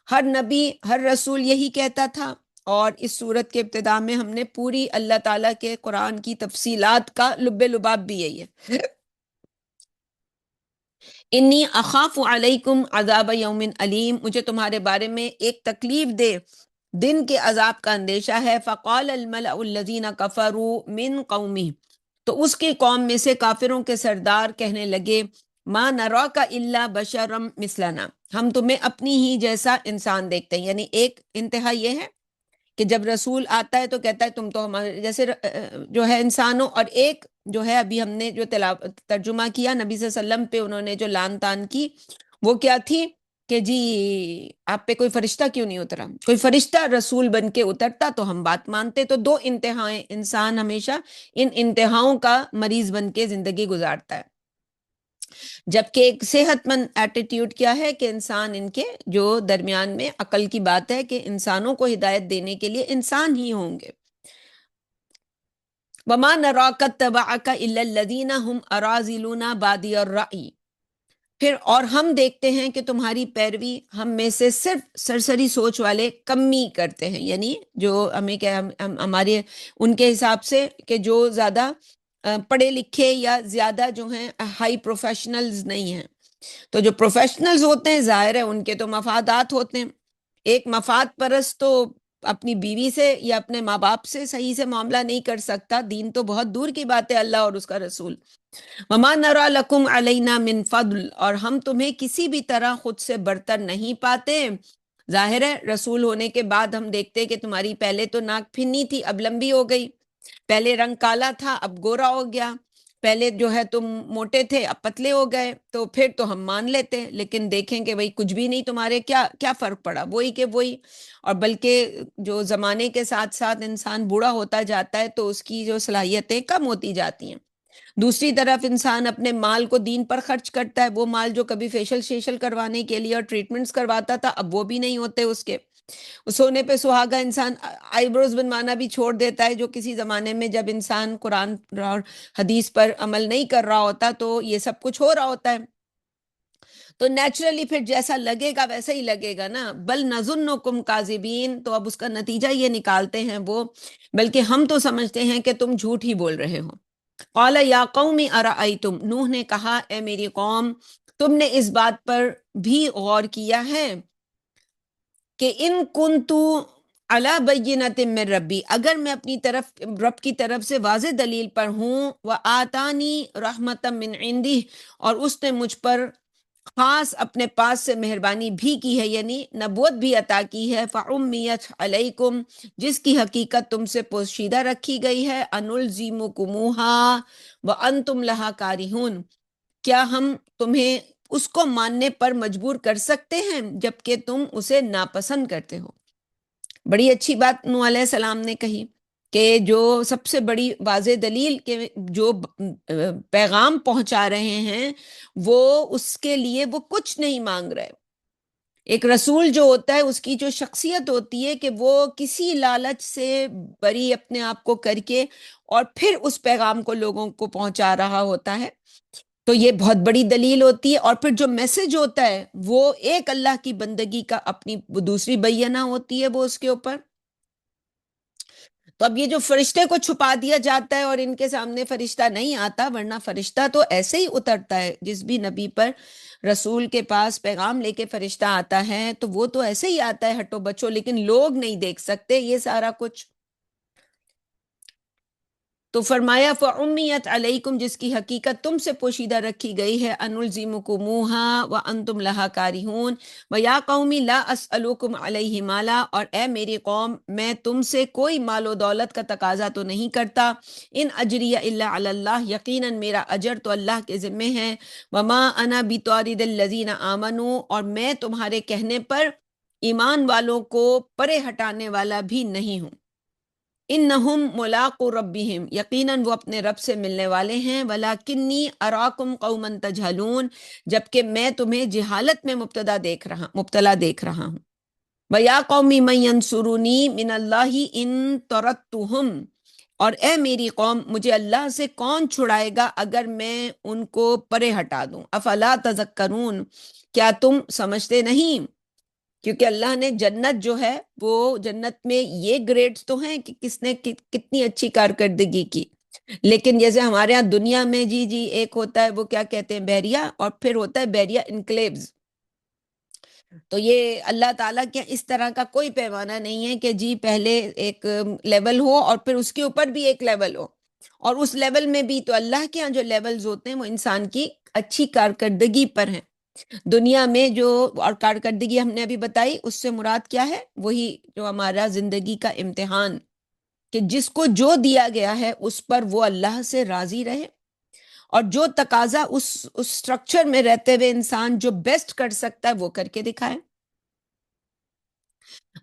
ہر نبی ہر رسول یہی کہتا تھا، اور اس صورت کے ابتداء میں ہم نے پوری اللہ تعالیٰ کے قرآن کی تفصیلات کا لب لباب بھی یہی ہے۔ انی اخاف علیکم عذاب یوم علیم، مجھے تمہارے بارے میں ایک تکلیف دہ دن کے عذاب کا اندیشہ ہے۔ فقال الملأ الذین کفروا من قومہ، تو اس کی قوم میں سے کافروں کے سردار کہنے لگے، ما نراک الا بشرا مثلنا، ہم تمہیں اپنی ہی جیسا انسان دیکھتے ہیں۔ یعنی ایک انتہا یہ ہے کہ جب رسول آتا ہے تو کہتا ہے تم تو ہمارے جیسے جو ہے انسانوں، اور ایک جو ہے ابھی ہم نے جو ترجمہ کیا نبی صلی اللہ علیہ وسلم پہ انہوں نے جو لان تان کی، وہ کیا تھی کہ جی آپ پہ کوئی فرشتہ کیوں نہیں اترا، کوئی فرشتہ رسول بن کے اترتا تو ہم بات مانتے۔ تو دو انتہائیں، انسان ہمیشہ ان انتہاؤں کا مریض بن کے زندگی گزارتا ہے، جبکہ ایک صحت مند ایٹیٹیوڈ کیا ہے کہ انسان ان کے جو درمیان میں عقل کی بات ہے کہ انسانوں کو ہدایت دینے کے لیے انسان ہی ہوں گے۔ وَمَا نَرَاكَ اتَّبَعَكَ إِلَّا الَّذِينَ هُمْ أَرَاذِلُونَا بَادِيَ الرَّأْيِ، پھر اور ہم دیکھتے ہیں کہ تمہاری پیروی ہم میں سے صرف سرسری سوچ والے کمی کرتے ہیں، یعنی جو ہمیں ہمارے ان کے حساب سے کہ جو زیادہ پڑھے لکھے یا زیادہ جو ہیں ہائی پروفیشنلز نہیں ہیں. تو جو پروفیشنلز ہوتے ہیں ظاہر ہے ان کے تو مفادات ہوتے ہیں. ایک مفاد پرست تو اپنی بیوی سے یا اپنے ماں باپ سے صحیح سے معاملہ نہیں کر سکتا. دین تو بہت دور کی بات ہے، اللہ اور اس کا رسول. وما نرا لکم علینا من فضل، اور ہم تمہیں کسی بھی طرح خود سے برتر نہیں پاتے. ظاہر ہے رسول ہونے کے بعد ہم دیکھتے کہ تمہاری پہلے تو ناک پھنی تھی، اب لمبی ہو گئی. پہلے رنگ کالا تھا، اب گورا ہو گیا. پہلے جو ہے تم موٹے تھے، اب پتلے ہو گئے. تو پھر تو ہم مان لیتے، لیکن دیکھیں کہ بھئی کچھ بھی نہیں، تمہارے کیا کیا فرق پڑا، وہی کہ وہی. اور بلکہ جو زمانے کے ساتھ ساتھ انسان بوڑھا ہوتا جاتا ہے تو اس کی جو صلاحیتیں کم ہوتی جاتی ہیں. دوسری طرف انسان اپنے مال کو دین پر خرچ کرتا ہے. وہ مال جو کبھی فیشل شیشل کروانے کے لیے اور ٹریٹمنٹس کرواتا تھا، اب وہ بھی نہیں ہوتے اس کے. سونے پہ سہاگا انسان آئی بروز بنوانا بھی چھوڑ دیتا ہے، جو کسی زمانے میں جب انسان قرآن اور حدیث پر عمل نہیں کر رہا ہوتا تو یہ سب کچھ ہو رہا ہوتا ہے. تو نیچرلی پھر جیسا لگے گا ویسا ہی لگے گا نا. بل نظنکم کاذبین، تو اب اس کا نتیجہ یہ نکالتے ہیں وہ، بلکہ ہم تو سمجھتے ہیں کہ تم جھوٹ ہی بول رہے ہو. قال یا قوم ارأیتم، نوح نے کہا اے میری قوم، تم نے اس بات پر بھی غور کیا ہے کہ ان کنتو علی بینۃ من ربی، اگر میں اپنی طرف رب کی طرف سے واضح دلیل پر ہوں، وآتانی رحمۃ من عندہ، اور اس نے مجھ پر خاص اپنے پاس سے مہربانی بھی کی ہے، یعنی نبوت بھی عطا کی ہے. فعمیت علیکم، جس کی حقیقت تم سے پوشیدہ رکھی گئی ہے. انلزمکموہا وانتم لہا کارہون، کیا ہم تمہیں اس کو ماننے پر مجبور کر سکتے ہیں جبکہ تم اسے ناپسند کرتے ہو. بڑی اچھی بات نوح علیہ السلام نے کہی کہ جو سب سے بڑی واضح دلیل کے جو پیغام پہنچا رہے ہیں وہ اس کے لیے وہ کچھ نہیں مانگ رہے. ایک رسول جو ہوتا ہے اس کی جو شخصیت ہوتی ہے کہ وہ کسی لالچ سے بری اپنے آپ کو کر کے اور پھر اس پیغام کو لوگوں کو پہنچا رہا ہوتا ہے. تو یہ بہت بڑی دلیل ہوتی ہے. اور پھر جو میسج ہوتا ہے وہ ایک اللہ کی بندگی کا اپنی دوسری بیانہ ہوتی ہے وہ اس کے اوپر. تو اب یہ جو فرشتے کو چھپا دیا جاتا ہے اور ان کے سامنے فرشتہ نہیں آتا، ورنہ فرشتہ تو ایسے ہی اترتا ہے. جس بھی نبی پر رسول کے پاس پیغام لے کے فرشتہ آتا ہے تو وہ تو ایسے ہی آتا ہے ہٹو بچو، لیکن لوگ نہیں دیکھ سکتے یہ سارا کچھ. تو فرمایا فعمیت علیکم، جس کی حقیقت تم سے پوشیدہ رکھی گئی ہے. انلزمکموہا وانتم لہا کارہون. ویا قومی لا اسألوکم علیہ مالا، اور اے میری قوم میں تم سے کوئی مال و دولت کا تقاضا تو نہیں کرتا. ان اجری الا علی اللہ، یقیناً میرا اجر تو اللہ کے ذمے ہے. وما انا بطارد الذین آمنوا، اور میں تمہارے کہنے پر ایمان والوں کو پرے ہٹانے والا بھی نہیں ہوں. انہم ملاقو ربہم، یقیناً وہ اپنے رب سے ملنے والے ہیں. ولیکنی اراکم قوما تجہلون، جبکہ میں تمہیں جہالت میں مبتلا دیکھ رہا ہوں. ویا قومی من ینصرونی من اللہ ان طردتہم، اور اے میری قوم مجھے اللہ سے کون چھڑائے گا اگر میں ان کو پرے ہٹا دوں. افلا تذکرون، کیا تم سمجھتے نہیں؟ کیونکہ اللہ نے جنت جو ہے وہ جنت میں یہ گریڈز تو ہیں کہ کس نے کتنی اچھی کارکردگی کی. لیکن جیسے ہمارے ہاں دنیا میں جی ایک ہوتا ہے وہ کیا کہتے ہیں بحریہ، اور پھر ہوتا ہے بحریہ انکلیوز. تو یہ اللہ تعالیٰ کے اس طرح کا کوئی پیمانہ نہیں ہے کہ جی پہلے ایک لیول ہو اور پھر اس کے اوپر بھی ایک لیول ہو. اور اس لیول میں بھی تو اللہ کے ہاں جو لیولز ہوتے ہیں وہ انسان کی اچھی کارکردگی پر ہیں. دنیا میں جو اور کارکردگی ہم نے ابھی بتائی، اس سے مراد کیا ہے؟ وہی جو ہمارا زندگی کا امتحان، کہ جس کو جو دیا گیا ہے اس پر وہ اللہ سے راضی رہے، اور جو تقاضا اس سٹرکچر میں رہتے ہوئے انسان جو بیسٹ کر سکتا ہے وہ کر کے دکھائے.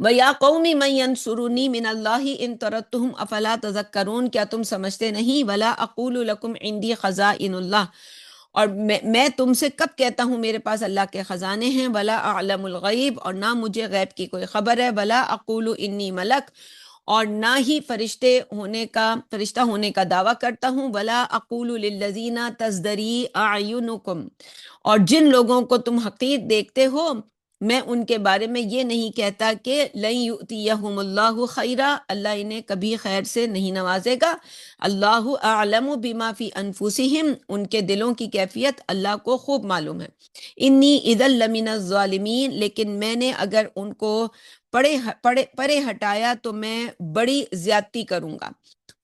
وَيَا قَوْمِ مَن يَنصُرُنِي مِنَ اللَّهِ إِن طَرَدتُّهُمْ أَفَلَا تَذَكَّرُونَ، کیا تم سمجھتے نہیں؟ وَلَا أَقُولُ لَكُمْ عِندِي خَزَائِنُ اللَّهِ، اور میں تم سے کب کہتا ہوں میرے پاس اللہ کے خزانے ہیں. وَلَا أَعْلَمُ الْغَيْبَ، اور نہ مجھے غیب کی کوئی خبر ہے. وَلَا أَقُولُ إِنِّي مَلَكٌ، اور نہ ہی فرشتہ ہونے کا دعویٰ کرتا ہوں. وَلَا أَقُولُ لِلَّذِينَ تَزْدَرِي أَعْيُنُكُمْ، اور جن لوگوں کو تم حقیر دیکھتے ہو میں ان کے بارے میں یہ نہیں کہتا کہ لن یؤتیہم اللہ خیرا، اللہ انہیں کبھی خیر سے نہیں نوازے گا، اللہ اعلم بما فی انفسہم، ان کے دلوں کی کیفیت اللہ کو خوب معلوم ہے، انی اذا لمن الظالمین، لیکن میں نے اگر ان کو پرے ہٹایا تو میں بڑی زیادتی کروں گا۔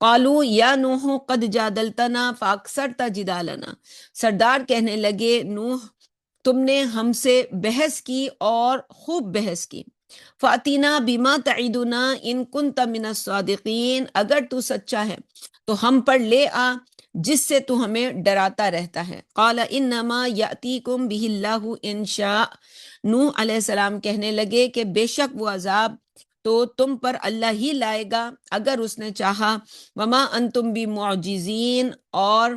قالوا یا نوح قد جادلتنا فاکثرت جدالنا، سردار کہنے لگے نوح تم نے ہم سے بحث کی اور خوب بحث کی، فاتینا بما تعدنا ان کنت من الصادقین، اگر تو سچا ہے تو ہم پر لے آ جس سے تو ہمیں ڈراتا رہتا ہے۔ قال انما یاتیکم بہ اللہ ان شاء، نوح علیہ السلام کہنے لگے کہ بے شک وہ عذاب تو تم پر اللہ ہی لائے گا اگر اس نے چاہا، وما انتم بمعجزین، اور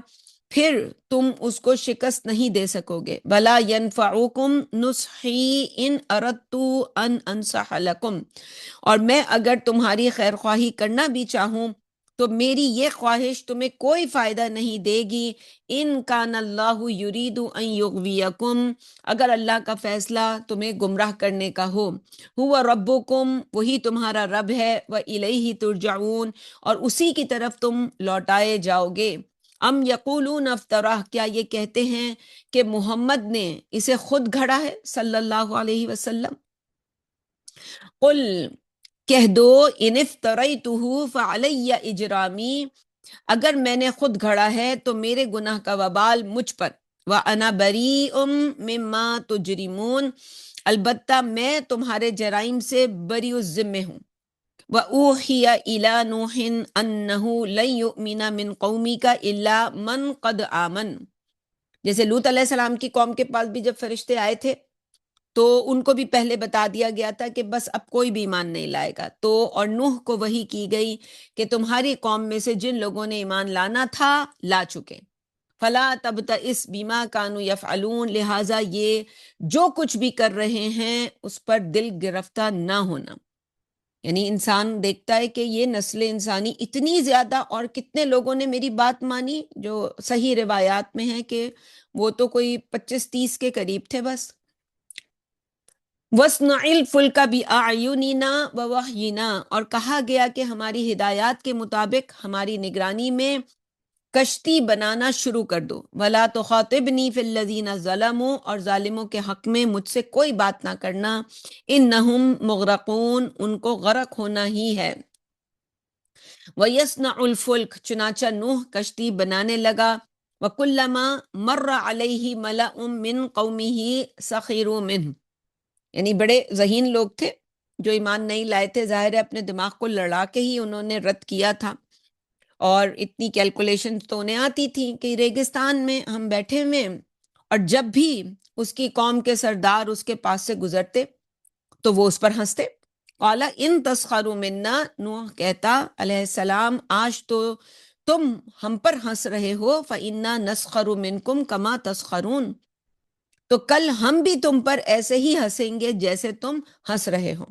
پھر تم اس کو شکست نہیں دے سکو گے، بلا ینفعکم نصحی ان اردت ان انصح لکم، اور میں اگر تمہاری خیر خواہی کرنا بھی چاہوں تو میری یہ خواہش تمہیں کوئی فائدہ نہیں دے گی، ان کان اللہ یرید ان یغویکم، اگر اللہ کا فیصلہ تمہیں گمراہ کرنے کا ہو، ہوا ربکم، وہی تمہارا رب ہے، وإلیہ ترجعون، اور اسی کی طرف تم لوٹائے جاؤ گے۔ ام یقولون افطرہ، کیا یہ کہتے ہیں کہ محمد نے اسے خود گھڑا ہے صلی اللہ علیہ وسلم؟ قل، کہہ دو، ان افتریتہ فعلی اجرامی، اگر میں نے خود گھڑا ہے تو میرے گناہ کا وبال مجھ پر، وانا بریء مما تجرمون، البتہ میں تمہارے جرائم سے بری الذمہ ہوں۔ وَأُوحِيَ إِلَى نُوحٍ أَنَّهُ لَن يُؤْمِنَ مِن قَوْمِكَ إِلَّا مَن قَدْ آمَن، جیسے لوط علیہ السلام کی قوم کے پاس بھی جب فرشتے آئے تھے تو ان کو بھی پہلے بتا دیا گیا تھا کہ بس اب کوئی بھی ایمان نہیں لائے گا، تو اور نوح کو وحی کی گئی کہ تمہاری قوم میں سے جن لوگوں نے ایمان لانا تھا لا چکے، فلا تبتئس بما كانوا يفعلون، لہٰذا یہ جو کچھ بھی کر رہے ہیں اس پر دل گرفتہ نہ ہونا۔ یعنی انسان دیکھتا ہے کہ یہ نسل انسانی اتنی زیادہ، اور کتنے لوگوں نے میری بات مانی، جو صحیح روایات میں ہے کہ وہ تو کوئی 25-30 کے قریب تھے بس۔ وَاصْنَعِ الْفُلْكَ بِأَعْيُنِنَا وَوَحْيِنَا، اور کہا گیا کہ ہماری ہدایات کے مطابق ہماری نگرانی میں کشتی بنانا شروع کر دو، وَلَا تُخَاطِبْنِي فِي الَّذِينَ ظَلَمُوا، اور ظالموں کے حق میں مجھ سے کوئی بات نہ کرنا، إِنَّهُمْ مُغْرَقُونَ، ان کو غرق ہونا ہی ہے۔ وَيَصْنَعُ الْفُلْكَ، چنانچہ نوح کشتی بنانے لگا، وَكُلَّمَا مَرَّ عَلَيْهِ مَلَأٌ مِّن قَوْمِهِ سَخِرُوا مِنْهُ، یعنی بڑے ذہین لوگ تھے جو ایمان نہیں لائے تھے، ظاہر ہے اپنے دماغ کو لڑا کے ہی انہوں نے رد کیا تھا، اور اتنی کیلکولیشن تو انہیں آتی تھی کہ ریگستان میں ہم بیٹھے ہوئے ہیں، اور جب بھی اس کی قوم کے سردار اس کے پاس سے گزرتے تو وہ اس پر ہنستے۔ قال ان تسخروا منا، نوح کہتا علیہ السلام آج تو تم ہم پر ہنس رہے ہو، فإنا نسخر منکم کما تسخرون، تو کل ہم بھی تم پر ایسے ہی ہنسیں گے جیسے تم ہنس رہے ہو۔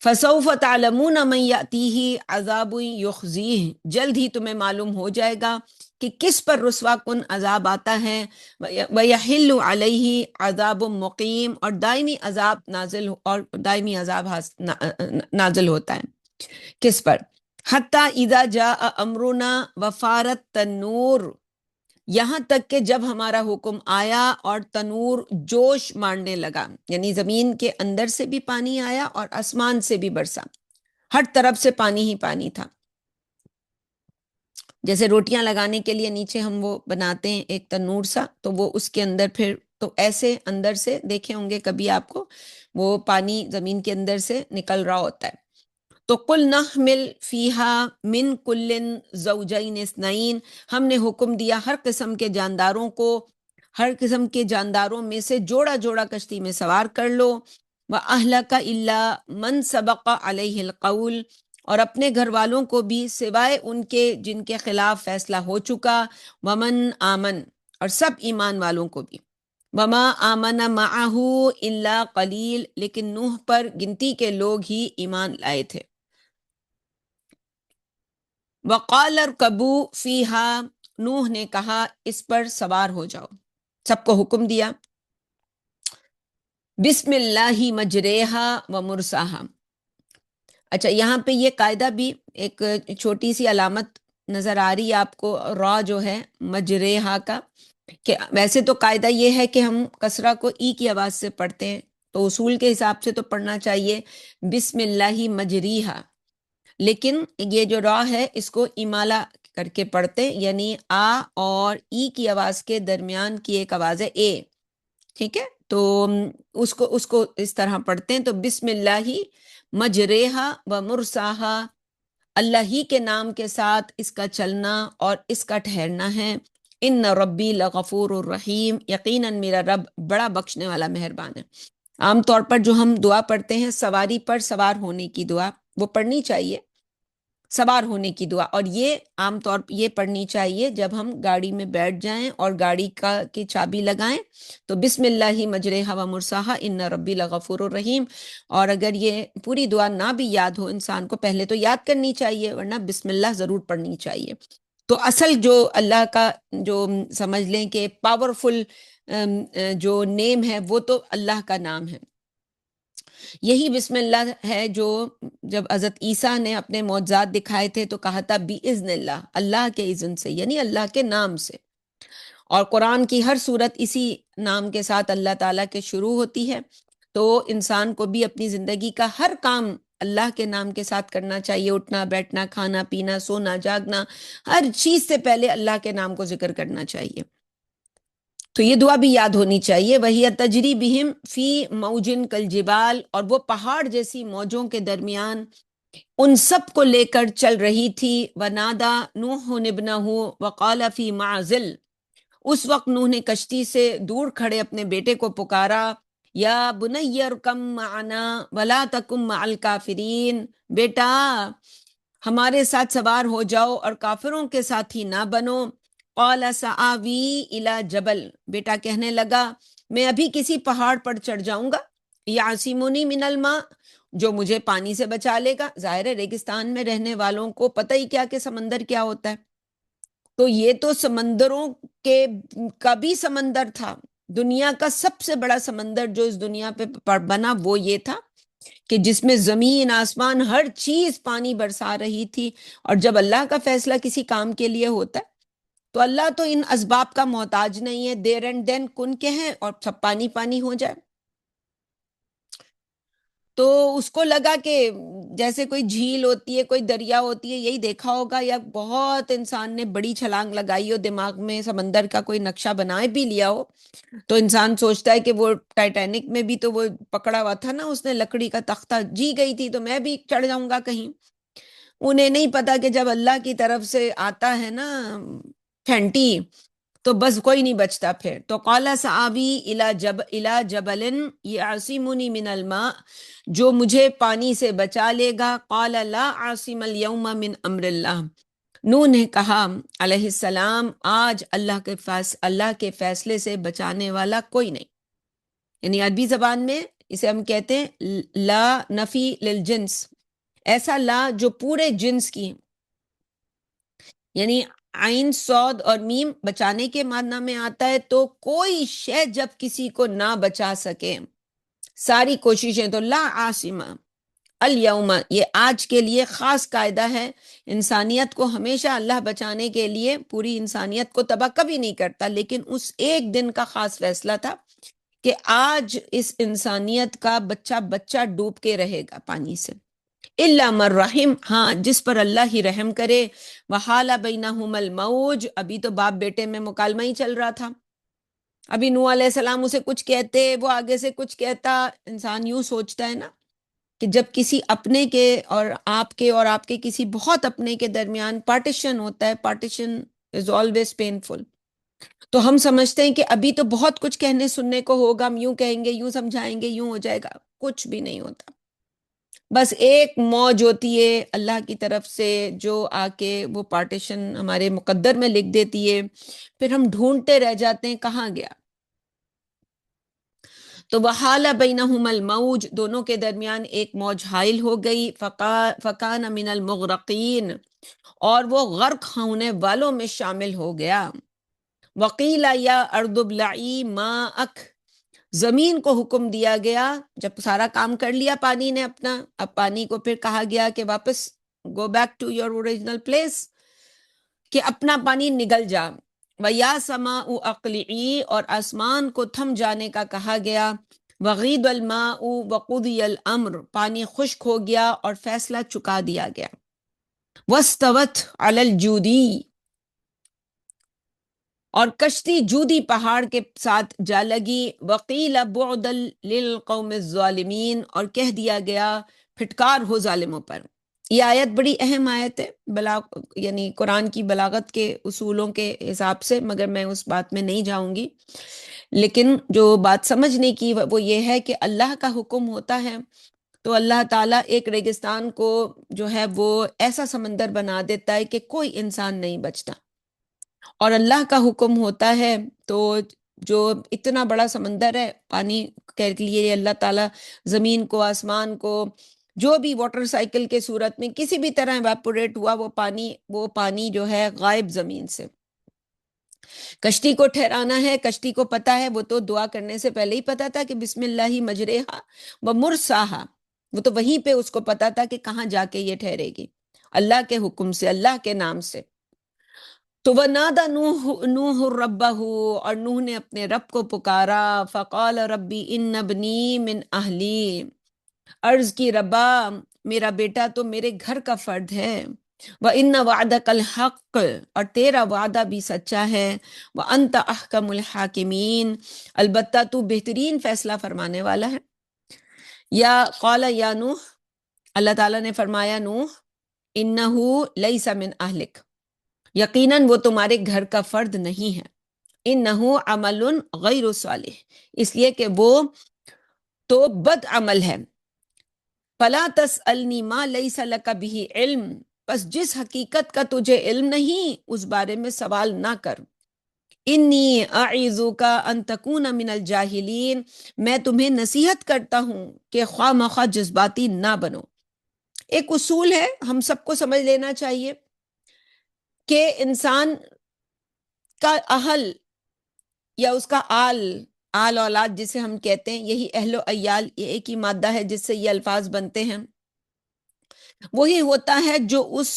فَسَوْفَ تَعْلَمُونَ مَن يَأْتِيهِ عَذَابٌ يُخْزِيهِ، جلد ہی تمہیں معلوم ہو جائے گا کہ کس پر رسوا کن عذاب آتا ہے، وَيَحِلُّ عَلَيْهِ عَذَابٌ مُقِيمٌ، اور دائمی عذاب نازل ہوتا ہے کس پر؟ حَتَّى إِذَا جَاءَ أَمْرُنَا وَفَارَتِ النُّورُ، یہاں تک کہ جب ہمارا حکم آیا اور تنور جوش مارنے لگا، یعنی زمین کے اندر سے بھی پانی آیا اور آسمان سے بھی برسا، ہر طرف سے پانی ہی پانی تھا۔ جیسے روٹیاں لگانے کے لیے نیچے ہم وہ بناتے ہیں ایک تنور سا، تو وہ اس کے اندر پھر تو ایسے اندر سے دیکھے ہوں گے کبھی آپ کو، وہ پانی زمین کے اندر سے نکل رہا ہوتا ہے۔ تو قل نحمل فیہا من کل زوجین اثنین، ہم نے حکم دیا ہر قسم کے جانداروں کو، ہر قسم کے جانداروں میں سے جوڑا جوڑا کشتی میں سوار کر لو، وَأَهْلَكَ إِلَّا مَنْ سَبَقَ عَلَيْهِ الْقَوْلُ، اور اپنے گھر والوں کو بھی سوائے ان کے جن کے خلاف فیصلہ ہو چکا، وَمَنْ آمن، اور سب ایمان والوں کو بھی، وَمَا آمَنَ مَعَهُ إِلَّا قَلِيلٌ، لیکن نوح پر گنتی کے لوگ ہی ایمان لائے تھے۔ وقال ارکبوا فیہا، نوح نے کہا اس پر سوار ہو جاؤ، سب کو حکم دیا بسم اللہ مجریہا و مرساہا. اچھا، یہاں پہ یہ قاعدہ بھی ایک چھوٹی سی علامت نظر آ رہی ہے آپ کو، را جو ہے مجریہا کا، کہ ویسے تو قاعدہ یہ ہے کہ ہم کسرہ کو ای کی آواز سے پڑھتے ہیں، تو اصول کے حساب سے تو پڑھنا چاہیے بسم اللہ مجریہا، لیکن یہ جو را ہے اس کو امالہ کر کے پڑھتے ہیں، یعنی آ اور ای کی آواز کے درمیان کی ایک آواز ہے اے. ٹھیک ہے، تو اس کو اس طرح پڑھتے ہیں. تو بسم اللہ مجریہا و مرساہا، اللہ ہی کے نام کے ساتھ اس کا چلنا اور اس کا ٹھہرنا ہے. ان ربی لغفور الرحیم، یقیناً میرا رب بڑا بخشنے والا مہربان ہے. عام طور پر جو ہم دعا پڑھتے ہیں سواری پر سوار ہونے کی دعا، وہ پڑھنی چاہیے، سوار ہونے کی دعا، اور یہ عام طور پر یہ پڑھنی چاہیے جب ہم گاڑی میں بیٹھ جائیں اور گاڑی کی چابی لگائیں تو بسم اللہ مجریہا و مرساہا ان ربی لغفور الرحیم. اور اگر یہ پوری دعا نہ بھی یاد ہو انسان کو، پہلے تو یاد کرنی چاہیے، ورنہ بسم اللہ ضرور پڑھنی چاہیے. تو اصل جو اللہ کا جو سمجھ لیں کہ پاورفل جو نیم ہے وہ تو اللہ کا نام ہے. یہی بسم اللہ ہے جو جب حضرت عیسیٰ نے اپنے معجزات دکھائے تھے تو کہا تھا بِإِذْنِ اللہ، اللہ کے اذن سے، یعنی اللہ کے نام سے. اور قرآن کی ہر صورت اسی نام کے ساتھ اللہ تعالیٰ کے شروع ہوتی ہے. تو انسان کو بھی اپنی زندگی کا ہر کام اللہ کے نام کے ساتھ کرنا چاہیے. اٹھنا بیٹھنا کھانا پینا سونا جاگنا، ہر چیز سے پہلے اللہ کے نام کو ذکر کرنا چاہیے. تو یہ دعا بھی یاد ہونی چاہیے. وَهِيَ تَجْرِي بِهِمْ فِي مَوْجٍ كَالْجِبَالِ، اور وہ پہاڑ جیسی موجوں کے درمیان ان سب کو لے کر چل رہی تھی. وَنَادَى نُوحٌ ابْنَهُ وَقَالَ فِي مَعْزِلٍ، اس وقت نوح نے کشتی سے دور کھڑے اپنے بیٹے کو پکارا، یا بنی ارکم معنا ولا تکم مع الکافرین، بیٹا ہمارے ساتھ سوار ہو جاؤ اور کافروں کے ساتھ ہی نہ بنو. قال سآوی الی جبل، بیٹا کہنے لگا میں ابھی کسی پہاڑ پر چڑھ جاؤں گا، یعصمنی من الماء، جو مجھے پانی سے بچا لے گا. ظاہر ہے ریگستان میں رہنے والوں کو پتہ ہی کیا کہ سمندر کیا ہوتا ہے. تو یہ تو سمندروں کے کا بھی سمندر تھا. دنیا کا سب سے بڑا سمندر جو اس دنیا پہ بنا وہ یہ تھا کہ جس میں زمین آسمان ہر چیز پانی برسا رہی تھی. اور جب اللہ کا فیصلہ کسی کام کے لیے ہوتا ہے تو اللہ تو ان اسباب کا محتاج نہیں ہے، دیر اینڈ دین کن کے ہیں اور سب پانی پانی ہو جائے. تو اس کو لگا کہ جیسے کوئی جھیل ہوتی ہے کوئی دریا ہوتی ہے، یہی دیکھا ہوگا، یا بہت انسان نے بڑی چھلانگ لگائی ہو، دماغ میں سمندر کا کوئی نقشہ بنائے بھی لیا ہو، تو انسان سوچتا ہے کہ وہ ٹائٹینک میں بھی تو وہ پکڑا ہوا تھا نا اس نے لکڑی کا تختہ، جی گئی تھی تو میں بھی چڑھ جاؤں گا کہیں. انہیں نہیں پتا کہ جب اللہ کی طرف سے آتا ہے نا پھینٹی تو بس کوئی نہیں بچتا پھر. تو قال سآوی الی جبل یعصمنی من الماء، جو مجھے پانی سے بچا لے گا. قال لا عاصم اليوم من امر اللہ، نوح نے کہا علیہ السلام آج اللہ کے فیصلے سے بچانے والا کوئی نہیں. یعنی عربی زبان میں اسے ہم کہتے ہیں لا نفی للجنس، ایسا لا جو پورے جنس کی، یعنی عین صاد اور میم بچانے کے معنی میں آتا ہے. تو کوئی شے جب کسی کو نہ بچا سکے، ساری کوششیں، تو لا عاصمہ الیوم، یہ آج کے لیے خاص قاعدہ ہے. انسانیت کو ہمیشہ اللہ بچانے کے لیے پوری انسانیت کو تباہ کبھی نہیں کرتا، لیکن اس ایک دن کا خاص فیصلہ تھا کہ آج اس انسانیت کا بچہ بچہ ڈوب کے رہے گا پانی سے. الا من رحم، ہاں جس پر اللہ ہی رحم کرے. وحال بینہم الموج، ابھی تو باپ بیٹے میں مکالمہ ہی چل رہا تھا. ابھی نوح علیہ السلام اسے کچھ کہتے، وہ آگے سے کچھ کہتا. انسان یوں سوچتا ہے نا کہ جب کسی اپنے کے اور آپ کے کسی بہت اپنے کے درمیان پارٹیشن ہوتا ہے، پارٹیشن از آلویز پینفل، تو ہم سمجھتے ہیں کہ ابھی تو بہت کچھ کہنے سننے کو ہوگا، ہم یوں کہیں گے یوں سمجھائیں گے یوں ہو جائے گا. کچھ بھی نہیں ہوتا، بس ایک موج ہوتی ہے اللہ کی طرف سے جو آ کے وہ پارٹیشن ہمارے مقدر میں لکھ دیتی ہے، پھر ہم ڈھونڈتے رہ جاتے ہیں کہاں گیا. تو وحال بینہم الموج، دونوں کے درمیان ایک موج حائل ہو گئی. فکان من المغرقین، اور وہ غرق ہونے والوں میں شامل ہو گیا. وقیل یا ارض ابلعی ماءک، زمین کو حکم دیا گیا، جب سارا کام کر لیا پانی نے اپنا، اب پانی کو پھر کہا گیا کہ واپس go back to your original place, کہ اپنا پانی نگل جا۔ وَيَا سَمَاءُ أَقْلِعِي، اور آسمان کو تھم جانے کا کہا گیا۔ وَغِيضَ الْمَاءُ وَقُضِيَ الْأَمْرُ، پانی خشک ہو گیا اور فیصلہ چکا دیا گیا۔ وَاسْتَوَتْ عَلَى الْجُودِي، اور کشتی جودی پہاڑ کے ساتھ جا لگی۔ وَقِيلَ بُعْدًا لِلْقَوْمِ الظَّالِمِينَ، اور کہہ دیا گیا پھٹکار ہو ظالموں پر۔ یہ آیت بڑی اہم آیت ہے یعنی قرآن کی بلاغت کے اصولوں کے حساب سے، مگر میں اس بات میں نہیں جاؤں گی، لیکن جو بات سمجھنے کی وہ یہ ہے کہ اللہ کا حکم ہوتا ہے تو اللہ تعالیٰ ایک ریگستان کو جو ہے وہ ایسا سمندر بنا دیتا ہے کہ کوئی انسان نہیں بچتا، اور اللہ کا حکم ہوتا ہے تو جو اتنا بڑا سمندر ہے پانی کے لیے اللہ تعالیٰ زمین کو، آسمان کو، جو بھی واٹر سائیکل کے صورت میں کسی بھی طرح ایواپوریٹ ہوا وہ پانی جو ہے غائب زمین سے۔ کشتی کو ٹھہرانا ہے، کشتی کو پتا ہے، وہ تو دعا کرنے سے پہلے ہی پتا تھا کہ بسم اللہ مجریہا و مرساہا، وہ تو وہیں پہ اس کو پتا تھا کہ کہاں جا کے یہ ٹھہرے گی، اللہ کے حکم سے، اللہ کے نام سے۔ تو وَنَادَى نوح ربہ، اور نوح نے اپنے رب کو پکارا۔ فقال ربی ان ابنی من اہلی، عرض کی ربا میرا بیٹا تو میرے گھر کا فرد ہے۔ وَإِنَّ وَعْدَكَ الْحَقُّ، اور تیرا وعدہ بھی سچا ہے۔ وَأَنْتَ أَحْكَمُ الْحَاكِمِينَ، البتہ تو بہترین فیصلہ فرمانے والا ہے۔ یا نوح، اللہ تعالیٰ نے فرمایا نوح، اِنَّهُ لَيْسَ مِنْ أَهْلِكَ، یقیناً وہ تمہارے گھر کا فرد نہیں ہے۔ اِنَّهُ عَمَلٌ غَيْرُ صالح، اس لیے کہ وہ تو بد عمل ہے۔ فَلَا تَسْأَلْنِي مَا لَيْسَ لَكَ بِهِ عِلْم، بس جس حقیقت کا تجھے علم نہیں اس بارے میں سوال نہ کر۔ انی اعیذک ان تکون من الجاہلین، میں تمہیں نصیحت کرتا ہوں کہ خواہ مخواہ جذباتی نہ بنو۔ ایک اصول ہے، ہم سب کو سمجھ لینا چاہیے کہ انسان کا اہل یا اس کا آل اولاد جسے ہم کہتے ہیں، یہی اہل و عیال، یہ ایک ہی مادہ ہے جس سے یہ الفاظ بنتے ہیں، وہی ہوتا ہے جو اس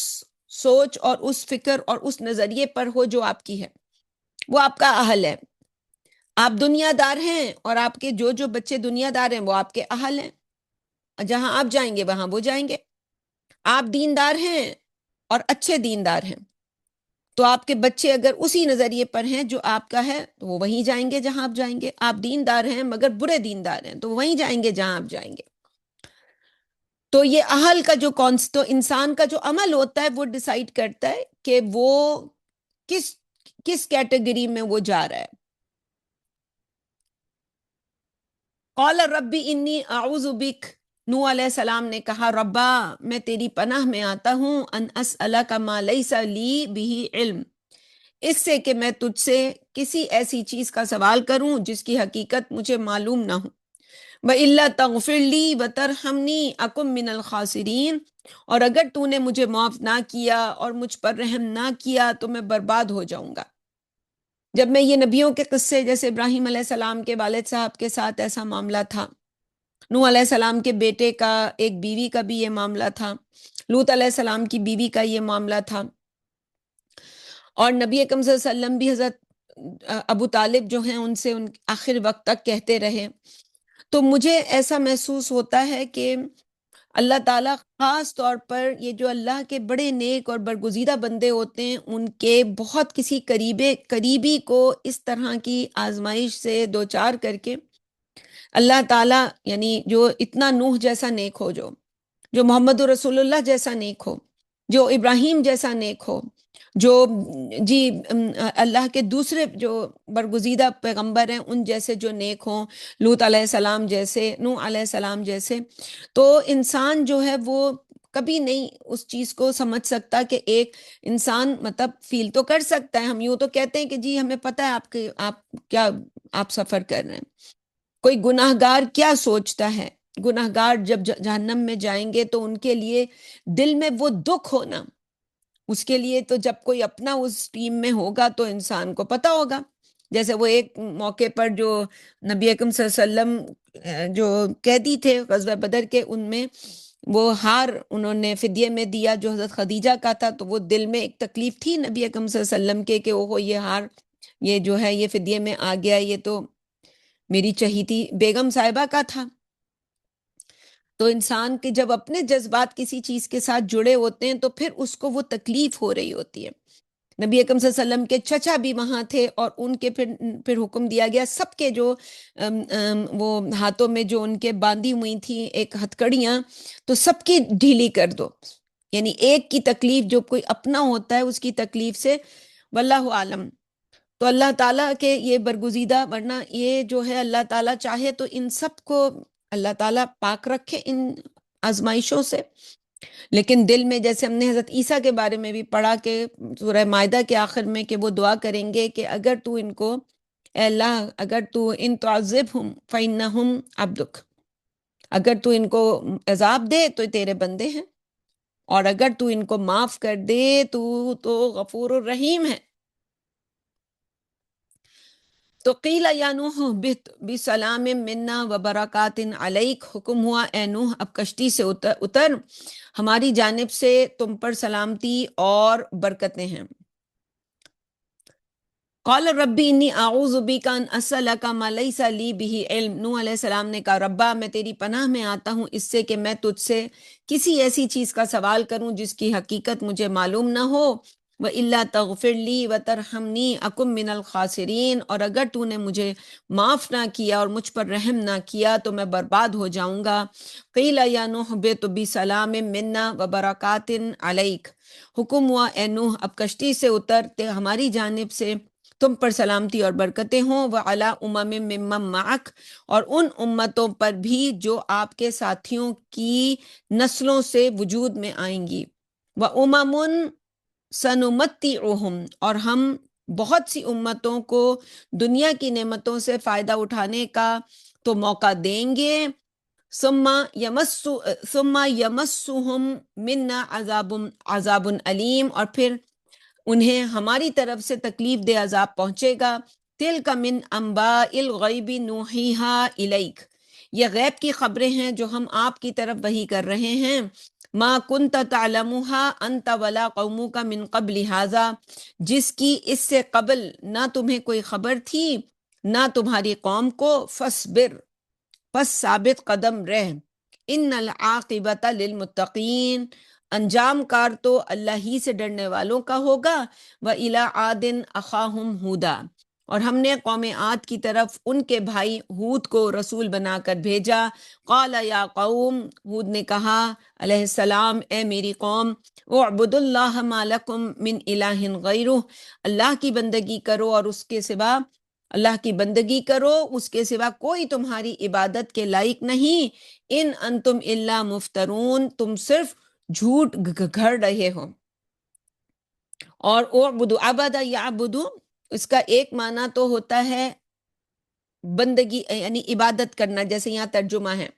سوچ اور اس فکر اور اس نظریے پر ہو جو آپ کی ہے، وہ آپ کا اہل ہے۔ آپ دنیا دار ہیں اور آپ کے جو بچے دنیا دار ہیں وہ آپ کے اہل ہیں، جہاں آپ جائیں گے وہاں وہ جائیں گے۔ آپ دیندار ہیں اور اچھے دیندار ہیں تو آپ کے بچے اگر اسی نظریے پر ہیں جو آپ کا ہے تو وہ وہیں جائیں گے جہاں آپ جائیں گے۔ آپ دیندار ہیں مگر برے دیندار ہیں تو وہیں جائیں گے جہاں آپ جائیں گے۔ تو یہ اہل کا جو تو انسان کا جو عمل ہوتا ہے وہ ڈیسائیڈ کرتا ہے کہ وہ کس کیٹیگری میں وہ جا رہا ہے۔ قال ربی انی اعوذ بک، نوح علیہ السلام نے کہا ربا میں تیری پناہ میں آتا ہوں، ان اسألک ما لیس لی بہ علم، اس سے کہ میں تجھ سے کسی ایسی چیز کا سوال کروں جس کی حقیقت مجھے معلوم نہ ہو۔ وَإِلَّا تَغْفِرْ لِي وَتَرْحَمْنِي أَكُن مِّنَ الْخَاسِرِينَ، اور اگر تو نے مجھے معاف نہ کیا اور مجھ پر رحم نہ کیا تو میں برباد ہو جاؤں گا۔ جب میں یہ نبیوں کے قصے، جیسے ابراہیم علیہ السلام کے والد صاحب کے ساتھ ایسا معاملہ تھا، نوح علیہ السلام کے بیٹے کا، ایک بیوی کا بھی یہ معاملہ تھا، لوط علیہ السلام کی بیوی کا یہ معاملہ تھا، اور نبی اکرم صلی اللہ علیہ وسلم بھی حضرت ابو طالب جو ہیں ان سے آخر وقت تک کہتے رہے، تو مجھے ایسا محسوس ہوتا ہے کہ اللہ تعالیٰ خاص طور پر یہ جو اللہ کے بڑے نیک اور برگزیدہ بندے ہوتے ہیں ان کے بہت کسی قریبی کو اس طرح کی آزمائش سے دوچار کر کے اللہ تعالیٰ، یعنی جو اتنا نوح جیسا نیک ہو، جو محمد رسول اللہ جیسا نیک ہو، جو ابراہیم جیسا نیک ہو، جو اللہ کے دوسرے جو برگزیدہ پیغمبر ہیں ان جیسے جو نیک ہوں، لوط علیہ السلام جیسے، نوح علیہ السلام جیسے، تو انسان جو ہے وہ کبھی نہیں اس چیز کو سمجھ سکتا کہ ایک انسان مطلب فیل تو کر سکتا ہے، ہم یوں تو کہتے ہیں کہ جی ہمیں پتہ ہے آپ سفر کر رہے ہیں، کوئی گناہ گار کیا سوچتا ہے، گناہ گار جب جہنم میں جائیں گے تو ان کے لیے دل میں وہ دکھ ہونا، اس کے لیے تو جب کوئی اپنا اس ٹیم میں ہوگا تو انسان کو پتا ہوگا جیسے وہ ایک موقع پر جو نبی اکرم صلی اللہ علیہ وسلم جو قیدی تھے غزوہ بدر کے، ان میں وہ ہار انہوں نے فدیے میں دیا جو حضرت خدیجہ کا تھا، تو وہ دل میں ایک تکلیف تھی نبی اکرم صلی اللہ علیہ وسلم کے کہ اوہو یہ ہار، یہ جو ہے یہ فدیے میں آ گیا، یہ تو میری چہیتی بیگم صاحبہ کا تھا۔ تو انسان کے جب اپنے جذبات کسی چیز کے ساتھ جڑے ہوتے ہیں تو پھر اس کو وہ تکلیف ہو رہی ہوتی ہے۔ نبی اکرم صلی اللہ علیہ وسلم کے چچا بھی وہاں تھے، اور ان کے پھر حکم دیا گیا سب کے جو وہ ہاتھوں میں جو ان کے باندھی ہوئی تھی ایک ہتھکڑیاں، تو سب کی ڈھیلی کر دو، یعنی ایک کی تکلیف جو کوئی اپنا ہوتا ہے اس کی تکلیف سے واللہ عالم۔ تو اللہ تعالیٰ کے یہ برگزیدہ، ورنہ یہ جو ہے اللہ تعالیٰ چاہے تو ان سب کو اللہ تعالیٰ پاک رکھے ان آزمائشوں سے، لیکن دل میں جیسے ہم نے حضرت عیسیٰ کے بارے میں بھی پڑھا کہ سورہ مائدہ کے آخر میں کہ وہ دعا کریں گے کہ اگر تو ان کو، اے اللہ اگر تو ان تعذبہم فإنہم عبدک، اگر تو ان کو عذاب دے تو تیرے بندے ہیں، اور اگر تو ان کو معاف کر دے تو غفور الرحیم ہے۔ تو قیل یا نوح اہبط بسلام منا وبرکات علیک، حکم ہوا اے نوح اب کشتی سے اتر، ہماری جانب سے تم پر سلامتی اور برکتیں ہیں۔ قال ربی انی اعوذ بک ان اسألک ما لیس لی بہ علم، نوح علیہ السلام نے کہا ربا میں تیری پناہ میں آتا ہوں اس سے کہ میں تجھ سے کسی ایسی چیز کا سوال کروں جس کی حقیقت مجھے معلوم نہ ہو، وَإِلَّا تَغْفِرْ لِي وَتَرْحَمْنِي أَكُن مِّنَ الْخَاسِرِينَ، اور اگر تو نے مجھے معاف نہ کیا اور مجھ پر رحم نہ کیا تو میں برباد ہو جاؤں گا۔ قِيلَ يَا نُوحُ اهْبِطْ بِسَلَامٍ مِّنَّا وَبَرَكَاتٍ عَلَيْكَ، حکم ہوا اے نوح اب کشتی سے اتر، ہماری جانب سے تم پر سلامتی اور برکتیں ہوں، وَعَلَىٰ أُمَمٍ مِّمَّن مَّعَكَ، اور ان امتوں پر بھی جو آپ کے ساتھیوں کی نسلوں سے وجود میں آئیں گی، وَأُمَمٌ سَنُمَتِّعُهُمْ، اور ہم بہت سی امتوں کو دنیا کی نعمتوں سے فائدہ اٹھانے کا تو موقع دیں گے، ثم یمسہم منا عذاب علیم، اور پھر انہیں ہماری طرف سے تکلیف دہ عذاب پہنچے گا۔ تلک من انباء الغیب نوحیہا الیک، یہ غیب کی خبریں ہیں جو ہم آپ کی طرف وحی کر رہے ہیں۔ ما کنت تعلمها انت ولا قومک من قبل ھذا، جس کی اس سے قبل نہ تمہیں کوئی خبر تھی نہ تمہاری قوم کو، فاصبر، پس ثابت قدم رہ، ان العاقبۃ للمتقین، انجام کار تو اللہ ہی سے ڈرنے والوں کا ہوگا۔ وَإِلَىٰ عَادٍ أَخَاهُمْ هُودًا، اور ہم نے قوم عاد کی طرف ان کے بھائی ہود کو رسول بنا کر بھیجا۔ قال یا قوم، ہود نے کہا علیہ السلام اے میری قوم، اعبدوا اللہ ما لکم من الہ غیرہ، اللہ کی بندگی کرو اور اس کے سوا، اللہ کی بندگی کرو اس کے سوا کوئی تمہاری عبادت کے لائق نہیں، ان انتم الا مفترون، تم صرف جھوٹ گھڑ رہے ہو۔ اور اعبدو عبد یعبدو، اس کا ایک معنی تو ہوتا ہے بندگی یعنی عبادت کرنا، جیسے یہاں ترجمہ ہے،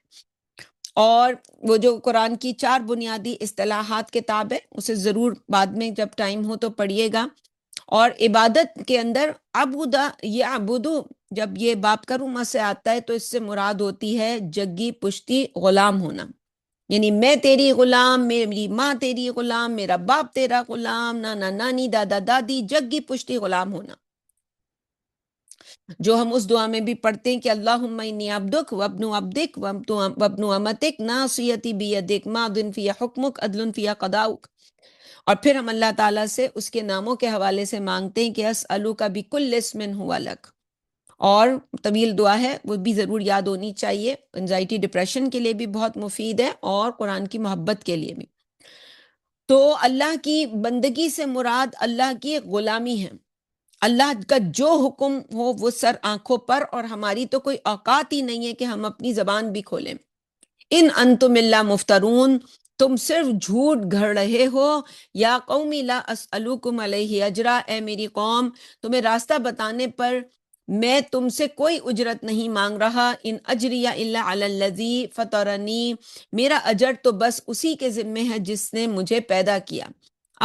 اور وہ جو قرآن کی 4 بنیادی اصطلاحات کتاب ہے اسے ضرور بعد میں جب ٹائم ہو تو پڑھیے گا۔ اور عبادت کے اندر عبدا یعبدو، جب یہ باپ کا رومہ سے آتا ہے تو اس سے مراد ہوتی ہے جگی پشتی غلام ہونا، یعنی میں تیری غلام، میری ماں تیری غلام، میرا باپ تیرا غلام، نانا نانی دادا دادی، جگی پشتی غلام ہونا، جو ہم اس دعا میں بھی پڑھتے ہیں کہ اللہم انی عبدک وابن عبدک وابن امتک ناصیتی بیدک ماض فی حکمک عدل فی قضاؤک، اور پھر ہم اللہ تعالیٰ سے اس کے ناموں کے حوالے سے مانگتے ہیں کہ اسألوک بکل اسم ہوا لک، اور طویل دعا ہے وہ بھی ضرور یاد ہونی چاہیے، انزائٹی ڈپریشن کے لیے بھی بہت مفید ہے اور قرآن کی محبت کے لیے بھی۔ تو اللہ کی بندگی سے مراد اللہ کی غلامی ہے، اللہ کا جو حکم ہو وہ سر آنکھوں پر، اور ہماری تو کوئی اوقات ہی نہیں ہے کہ ہم اپنی زبان بھی کھولیں۔ ان انتم الا مفترون، تم صرف جھوٹ گھڑ رہے ہو۔ یا قومی لا اسألوکم علیہ اجرا، اے میری قوم تمہیں راستہ بتانے پر میں تم سے کوئی اجرت نہیں مانگ رہا، ان اجریہ الا علی الذی فطرنی، میرا اجر تو بس اسی کے ذمے ہے جس نے مجھے پیدا کیا۔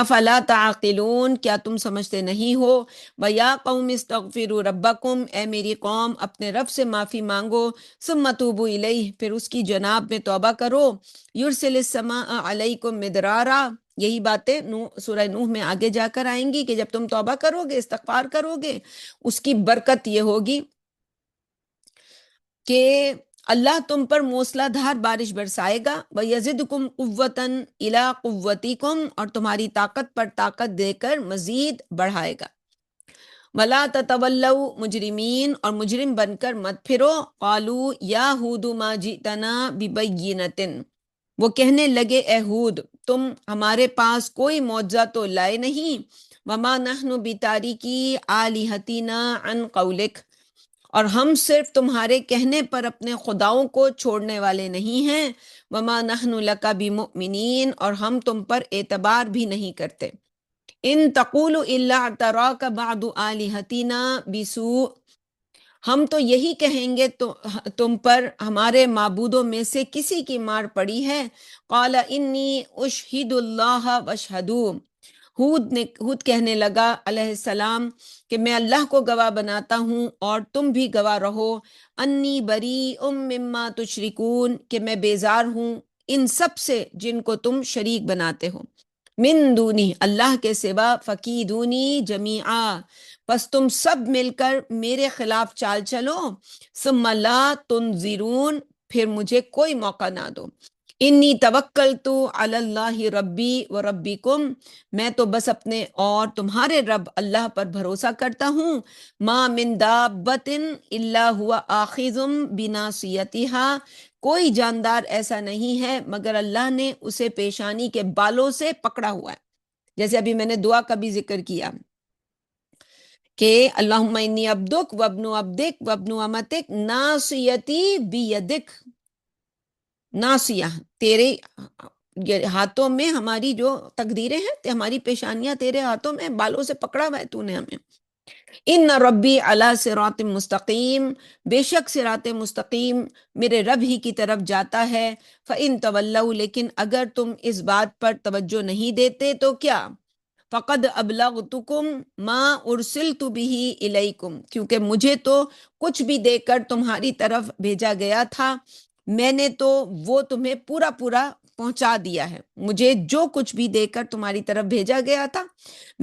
افلا تعقلون، کیا تم سمجھتے نہیں ہو؟ وَيَا قَوْمِ اسْتَغْفِرُوا رَبَّكُمْ، اے میری قوم اپنے رب سے معافی مانگو، ثُمَّ تُوبُوا إِلَيْهِ، پھر اس کی جناب میں توبہ کرو، يُرْسِلِ السَّمَاءَ عَلَيْكُمْ مِدْرَارًا، یہی باتیں سورہ نوح میں آگے جا کر آئیں گی کہ جب تم توبہ کرو گے، استغفار کرو گے، اس کی برکت یہ ہوگی کہ اللہ تم پر موسلا دھار بارش برسائے گا، وَيَزِدْكُمْ قُوَّةً إِلَىٰ قُوَّتِكُمْ، اور تمہاری طاقت پر طاقت دے کر مزید بڑھائے گا، وَلَا تَتَوَلَّوْا مُجْرِمِينَ، اور مجرم بن کر مت پھرو، قَالُوا يَا هُودُ مَا جِئْتَنَا بِبَيِّنَةٍ، وہ کہنے لگے اے ہود تم ہمارے پاس کوئی معجزہ تو لائے نہیں، وَمَا نَحْنُ بِتَارِكِي آلِهَتِنَا عَنْ قَوْلِكَ، اور ہم صرف تمہارے کہنے پر اپنے خداؤں کو چھوڑنے والے نہیں ہیں، وَمَا نَحْنُ لَكَ بِمُؤْمِنِينَ، اور ہم تم پر اعتبار بھی نہیں کرتے، ان تقول الا اعتراک بعض آلہتنا بسوء، ہم تو یہی کہیں گے تو تم پر ہمارے معبودوں میں سے کسی کی مار پڑی ہے، قال انی اشہد اللہ واشہدوا، ہود کہنے لگا علیہ السلام کہ میں اللہ کو گواہ بناتا ہوں اور تم بھی گواہ رہو، انی بریء مما تشرکون، کہ میں بیزار ہوں ان سب سے جن کو تم شریک بناتے ہو، من دونی، اللہ کے سوا، فکیدونی جمیعا، پس تم سب مل کر میرے خلاف چال چلو، ثم لا تنظرون، پھر مجھے کوئی موقع نہ دو، انی توکلت علی اللہ ربی و ربکم، میں تو بس اپنے اور تمہارے رب اللہ پر بھروسہ کرتا ہوں، ما من دابۃ الا هو آخذ بناصیتها، کوئی جاندار ایسا نہیں ہے مگر اللہ نے اسے پیشانی کے بالوں سے پکڑا ہوا ہے، جیسے ابھی میں نے دعا کا بھی ذکر کیا کہ اللہم انی عبدک وابن عبدک وابن امتک ناصیتی بیدک، ناصیہ تیرے ہاتھوں میں ہماری جو تقدیریں ہیں، ہماری پیشانیاں تیرے ہاتھوں میں، بالوں سے پکڑا ہوا ہے تو نے ہمیں، ان ربی علی صراط مستقیم، بے شک صراط مستقیم میرے رب ہی کی طرف جاتا ہے، فَإِن تَوَلَّوْا، لیکن اگر تم اس بات پر توجہ نہیں دیتے تو کیا، فقد ابلغتکم ما ارسلت به الیکم، کیونکہ مجھے تو کچھ بھی دے کر تمہاری طرف بھیجا گیا تھا، میں نے تو وہ تمہیں پورا پورا پہنچا دیا ہے، مجھے جو کچھ بھی دے کر تمہاری طرف بھیجا گیا تھا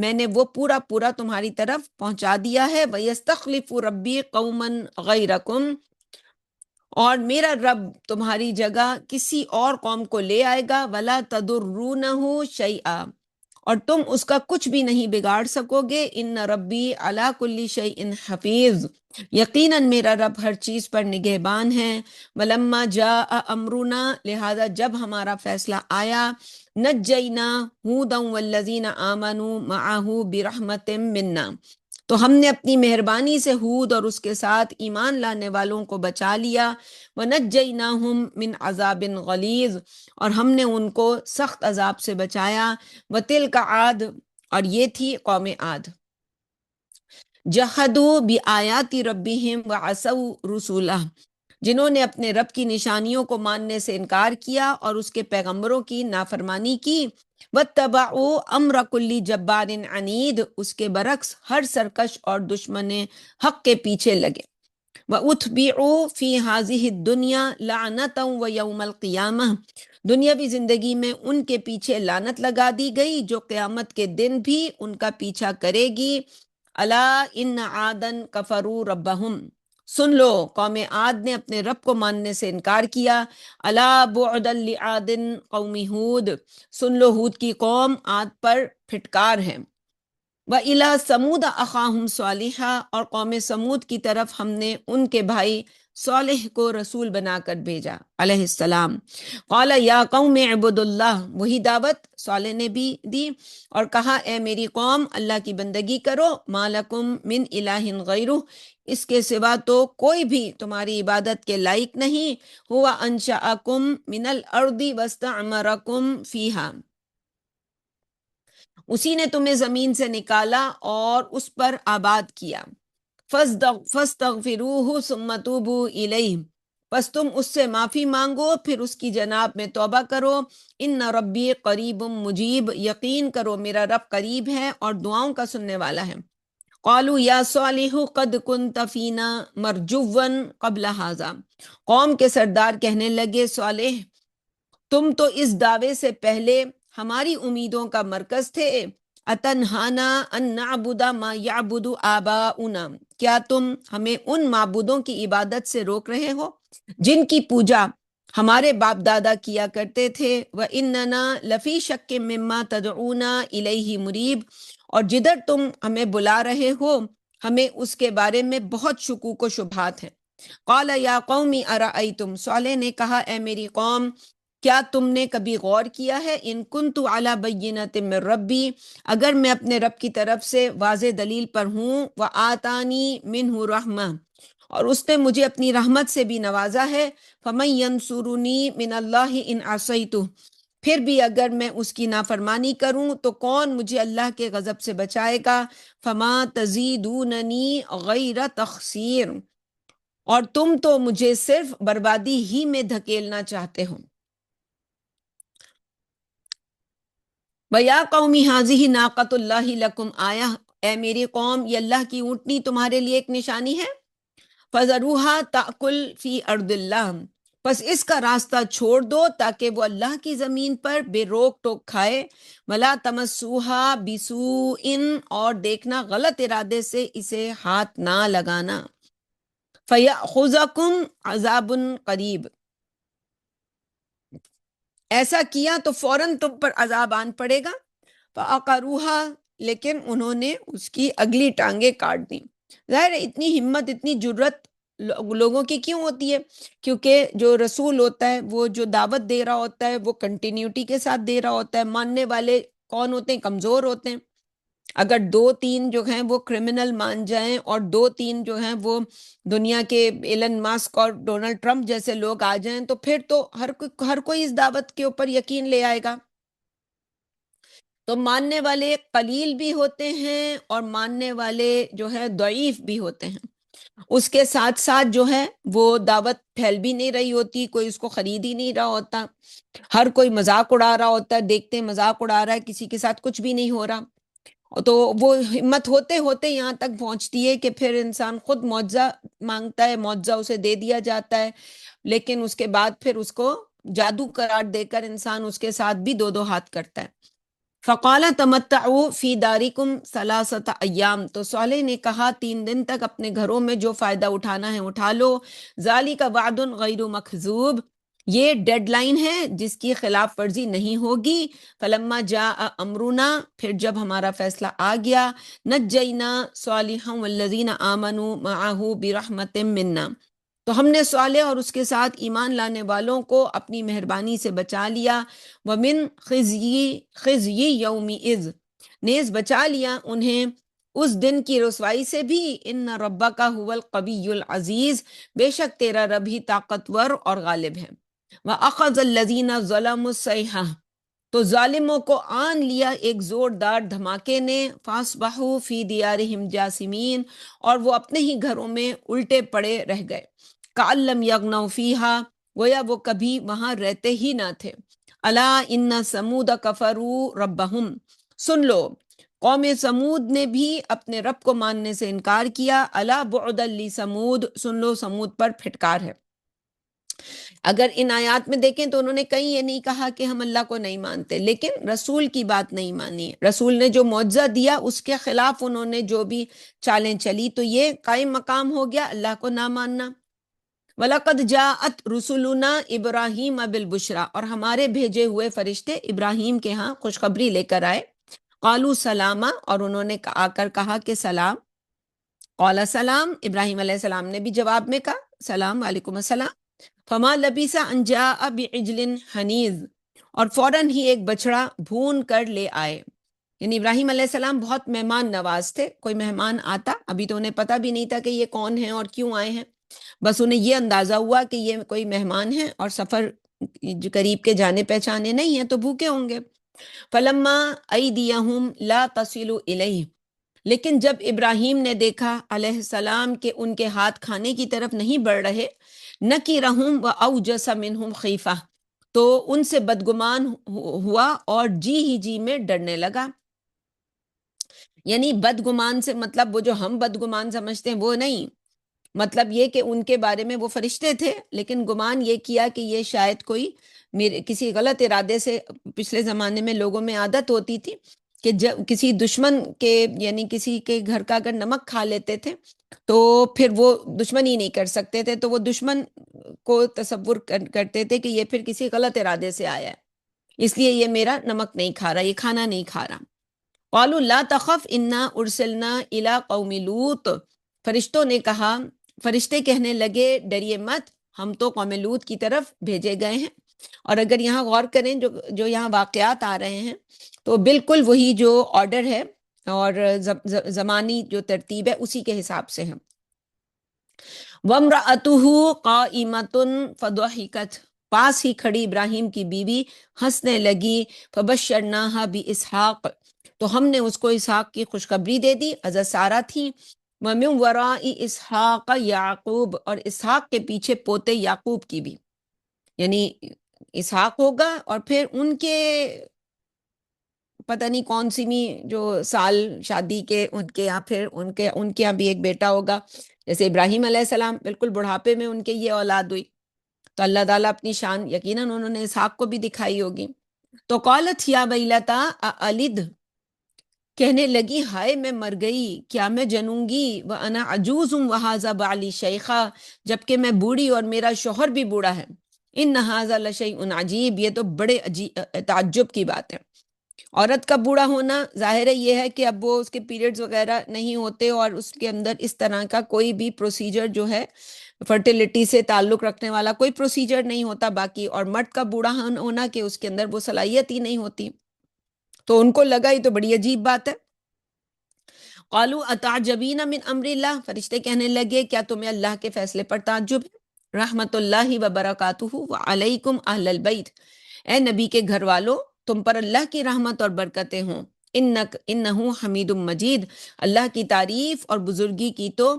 میں نے وہ پورا پورا تمہاری طرف پہنچا دیا ہے، وَيَسْتَخْلِفُ رَبِّي قَوْمًا غَيْرَكُمْ، اور میرا رب تمہاری جگہ کسی اور قوم کو لے آئے گا، وَلَا تَضُرُّونَهُ شَيْئًا، اور تم اس کا کچھ بھی نہیں بگاڑ سکو گے، ان ربی علی کل شیء حفیظ، یقیناً میرا رب ہر چیز پر نگہبان ہے، ولما جاء امرنا، لہذا جب ہمارا فیصلہ آیا، نجینا ہودا والذین آمنوا معه برحمت منا، تو ہم نے اپنی مہربانی سے ہود اور اس کے ساتھ ایمان لانے والوں کو بچا لیا، وَنَجَّيْنَاهُمْ مِنْ عَذَابٍ غَلِيظٍ، اور ہم نے ان کو سخت عذاب سے بچایا، وَتِلْكَ عَاد، اور یہ تھی قوم عاد، جَحَدُوا بِآيَاتِ رَبِّهِمْ وَعَصَوْا رُسُلَهُ، جنہوں نے اپنے رب کی نشانیوں کو ماننے سے انکار کیا اور اس کے پیغمبروں کی نافرمانی کی، وَاتَّبَعُوا أَمْرَ كُلِّ جَبَّارٍ عَنِيدٍ، اس کے برعکس ہر سرکش اور دشمن حق کے پیچھے لگے، وَأُتْبِعُوا فِي هَذِهِ الدُّنْيَا لَعْنَةً وَيَوْمَ الْقِيَامَةِ، دنیاوی زندگی میں ان کے پیچھے لعنت لگا دی گئی جو قیامت کے دن بھی ان کا پیچھا کرے گی، الا ان عادن کفروا ربہم، سن لو قوم عاد نے اپنے رب کو ماننے سے انکار کیا، الا بعدا لعاد قوم ہود، سن لو ہود کی قوم عاد پر پھٹکار ہے، وَإِلَىٰ ثَمُودَ أَخَاهُمْ صَالِحًا، اور قوم سمود کی طرف ہم نے ان کے بھائی صالح کو رسول بنا کر بھیجا علیہ السلام، قال یا قوم اعبدوا اللہ، وہی دعوت صالح نے بھی دی اور کہا اے میری قوم اللہ کی بندگی کرو، ما لکم من الہ غیرہ، اس کے سوا تو کوئی بھی تمہاری عبادت کے لائق نہیں، ہوا انشأکم من الارض واستعمرکم فیہا، اسی نے تمہیں زمین سے نکالا اور اس پر آباد کیا، فاستغفروہ ثم توبوا الیہ، بس تم اس سے معافی مانگو، پھر اس کی جناب میں توبہ کرو۔ ان ربی قریب مجیب، یقین کرو میرا رب قریب ہے اور دعاؤں کا سننے والا ہے۔ قالوا یا صالح قد كنت فینا مرجوا قبل هذا، قوم کے سردار کہنے لگے صالح تم تو اس دعوے سے پہلے ہماری امیدوں کا مرکز تھے۔ اتنہانا ان نعبد ما یعبد آباؤنا، کیا تم ہمیں ان معبودوں کی عبادت سے روک رہے ہو جن کی پوجا ہمارے باپ دادا کیا کرتے تھے؟ وَإِنَّنَا لَفِي شَكٍّ مِّمَّا تَدْعُونَا إِلَيْهِ مُرِيبٍ، اور جدھر تم ہمیں بلا رہے ہو ہمیں اس کے بارے میں بہت شکوک و شبہات ہیں۔ قال یا قوم ارأیتم، صالح نے کہا اے میری قوم کیا تم نے کبھی غور کیا ہے، ان کنت علی بینۃ من ربی، اگر میں اپنے رب کی طرف سے واضح دلیل پر ہوں، وآتانی منہ رحمہ، اور اس نے مجھے اپنی رحمت سے بھی نوازا ہے، فمن ینصرنی من اللہ ان عصیتہ، پھر بھی اگر میں اس کی نافرمانی کروں تو کون مجھے اللہ کے غضب سے بچائے گا؟ فما تزیدوننی غیر تخسیر، اور تم تو مجھے صرف بربادی ہی میں دھکیلنا چاہتے ہو۔ وَيَا قَوْمِ هَٰذِهِ نَاقَةُ اللَّهِ لَكُمْ آیَةٌ، اے میری قوم یہ اللہ کی اونٹنی تمہارے لیے ایک نشانی ہے۔ فَذَرُوهَا تَأْكُلْ فِي أَرْضِ اللَّهِ، پس اس کا راستہ چھوڑ دو تاکہ وہ اللہ کی زمین پر بے روک ٹوک کھائے۔ وَلَا تَمَسُّوهَا بِسُوءٍ، اور دیکھنا غلط ارادے سے اسے ہاتھ نہ لگانا۔ فَيَأْخُذَكُمْ عَذَابٌ قَرِيبٌ، ایسا کیا تو فوراً تم پر عذاب آن پڑے گا۔ فَعَقَرُوهَا، لیکن انہوں نے اس کی اگلی ٹانگیں کاٹ دیں۔ ظاہر ہے اتنی ہمت اتنی جرت لوگوں کی کیوں ہوتی ہے؟ کیونکہ جو رسول ہوتا ہے وہ جو دعوت دے رہا ہوتا ہے وہ کنٹینیوٹی کے ساتھ دے رہا ہوتا ہے، ماننے والے کون ہوتے ہیں؟ کمزور ہوتے ہیں۔ اگر دو تین جو ہیں وہ کرمنل مان جائیں اور دو تین جو ہیں وہ دنیا کے ایلن ماسک اور ڈونلڈ ٹرمپ جیسے لوگ آ جائیں تو پھر تو ہر کوئی اس دعوت کے اوپر یقین لے آئے گا۔ تو ماننے والے قلیل بھی ہوتے ہیں اور ماننے والے جو ہے ضعیف بھی ہوتے ہیں۔ اس کے ساتھ ساتھ جو ہے وہ دعوت پھیل بھی نہیں رہی ہوتی، کوئی اس کو خرید ہی نہیں رہا ہوتا، ہر کوئی مذاق اڑا رہا ہوتا ہے، دیکھتے ہیں مذاق اڑا رہا ہے، کسی کے ساتھ کچھ بھی نہیں ہو رہا۔ تو وہ ہمت ہوتے ہوتے یہاں تک پہنچتی ہے کہ پھر انسان خود معجزہ مانگتا ہے، معجزہ اسے دے دیا جاتا ہے، لیکن اس کے بعد پھر اس کو جادو قرار دے کر انسان اس کے ساتھ بھی دو دو ہاتھ کرتا ہے۔ فقال تمتعوا فی دارکم ثلاثۃ ایام، تو صالح نے کہا 3 دن تک اپنے گھروں میں جو فائدہ اٹھانا ہے اٹھا لو۔ ذالک وعد غیر مکذوب، یہ ڈیڈ لائن ہے جس کی خلاف ورزی نہیں ہوگی۔ فلما جاء امرنا، پھر جب ہمارا فیصلہ آ گیا، نجینا صالحا والذین آمنوا معه برحمت منا، تو ہم نے صالح اور اس کے ساتھ ایمان لانے والوں کو اپنی مہربانی سے بچا لیا۔ ومن خزی یومئذ، نیز بچا لیا انہیں اس دن کی رسوائی سے بھی۔ ان ربک هو القوی العزیز، بے شک تیرا رب ہی طاقتور اور غالب ہے۔ وَأَخَذَ الَّذِينَ ظَلَمُوا الصَّيْحَةُ، تو ظالموں کو آن لیا ایک زوردار دھماکے نے۔ فَأَصْبَحُوا فِي دِيَارِهِمْ جَاثِمِينَ، اور وہ اپنے ہی گھروں میں الٹے پڑے رہ گئے۔ كَأَن لَّمْ يَغْنَوْا فِيهَا، گویا وہ کبھی وہاں رہتے ہی نہ تھے۔ الا ان سمود کفروا ربہم، سن لو قوم سمود نے بھی اپنے رب کو ماننے سے انکار کیا۔ الا بعدا لسمود، سن لو سمود پر پھٹکار ہے۔ اگر ان آیات میں دیکھیں تو انہوں نے کہیں یہ نہیں کہا کہ ہم اللہ کو نہیں مانتے، لیکن رسول کی بات نہیں مانی، رسول نے جو معجزہ دیا اس کے خلاف انہوں نے جو بھی چالیں چلی، تو یہ قائم مقام ہو گیا اللہ کو نہ ماننا۔ وَلَقَدْ جَاءَتْ رُسُلُنَا إِبْرَاهِيمَ بِالْبُشْرَىٰ، اور ہمارے بھیجے ہوئے فرشتے ابراہیم کے ہاں خوشخبری لے کر آئے۔ قالوا سلاما، اور انہوں نے آ کر کہا کہ سلام۔ قال سلام، ابراہیم علیہ السلام نے بھی جواب میں کہا سلام، وعلیکم السلام۔ فما لبث ان جاء بعجل حنیذ، اور فوراً ہی ایک بچڑا بھون کر لے آئے۔ یعنی ابراہیم علیہ السلام بہت مہمان نواز تھے، کوئی مہمان آتا ابھی تو انہیں پتہ بھی نہیں تھا کہ یہ کون ہیں اور کیوں آئے ہیں، بس انہیں یہ اندازہ ہوا کہ یہ کوئی مہمان ہیں اور سفر قریب کے جانے پہچانے نہیں ہیں تو بھوکے ہوں گے۔ فلما ایدیہم لا تصل الیہ، لیکن جب ابراہیم نے دیکھا علیہ السلام کہ ان کے ہاتھ کھانے کی طرف نہیں بڑھ رہے، نکرہم واوجس منہم خیفہ، تو ان سے بدگمان ہوا اور جی ہی جی میں ڈرنے لگا۔ یعنی بدگمان سے مطلب وہ جو ہم بدگمان سمجھتے ہیں وہ نہیں، مطلب یہ کہ ان کے بارے میں وہ فرشتے تھے، لیکن گمان یہ کیا کہ یہ شاید کوئی میرے کسی غلط ارادے سے، پچھلے زمانے میں لوگوں میں عادت ہوتی تھی کہ جب کسی دشمن کے، یعنی کسی کے گھر کا اگر نمک کھا لیتے تھے تو پھر وہ دشمن ہی نہیں کر سکتے تھے، تو وہ دشمن کو تصور کرتے تھے کہ یہ پھر کسی غلط ارادے سے آیا ہے، اس لیے یہ میرا نمک نہیں کھا رہا، یہ کھانا نہیں کھا رہا۔ قالوا لا تخف انا ارسلنا الى قوم لوط، فرشتوں نے کہا، فرشتے کہنے لگے ڈریے مت، ہم تو قوم لوط کی طرف بھیجے گئے ہیں۔ اور اگر یہاں غور کریں جو یہاں واقعات آ رہے ہیں تو بالکل وہی جو آرڈر ہے اور زمانی جو ترتیب ہے اسی کے حساب سے ہیں۔ وَامْرَأَتُهُ قَائِمَةٌ فَضَحِكَتْ، پاس ہی کھڑی ابراہیم کی بیوی ہنسنے لگی، فَبَشَّرْنَاهَا بِإِسْحَاقَ، تو ہم نے اس کو اسحاق کی خوشخبری دے دی، حضرت سارہ تھی، وَمِن وَرَاءِ إِسْحَاقَ یعقوب، اور اسحاق کے پیچھے پوتے یعقوب کی بھی، یعنی اسحاق ہوگا اور پھر ان کے پتہ نہیں کون سی جو سال شادی کے ان کے، یا پھر ان کے یہاں بھی ایک بیٹا ہوگا، جیسے ابراہیم علیہ السلام بالکل بڑھاپے میں ان کے یہ اولاد ہوئی، تو اللہ تعالیٰ اپنی شان یقیناً انہوں نے اسحاق کو بھی دکھائی ہوگی۔ تو قالت یا ویلتا الد، کہنے لگی ہائے میں مر گئی، کیا میں جنوں گی، وانا عجوز وہذا بعلی شیخا، جبکہ میں بوڑھی اور میرا شوہر بھی بوڑھا ہے، ان ھذا لشیء عجیب، یہ تو بڑے تعجب کی بات ہے۔ عورت کا بوڑھا ہونا ظاہر ہے یہ ہے کہ اب وہ اس کے پیریڈز وغیرہ نہیں ہوتے اور اس کے اندر اس طرح کا کوئی بھی پروسیجر جو ہے فرٹیلیٹی سے تعلق رکھنے والا کوئی پروسیجر نہیں ہوتا باقی، اور مرد کا بوڑھا ہونا کہ اس کے اندر وہ صلاحیت ہی نہیں ہوتی، تو ان کو لگا یہ تو بڑی عجیب بات ہے۔ قالوا اتعجبین من امر اللہ، فرشتے کہنے لگے کیا تمہیں اللہ کے فیصلے پر تعجب ہے، رحمت اللہ وبرکاتہ وعلیکم اہل البیت، اے نبی کے گھر والوں تم پر اللہ کی رحمت اور برکتیں ہوں، انہو حمید مجید، اللہ کی تعریف اور بزرگی کی تو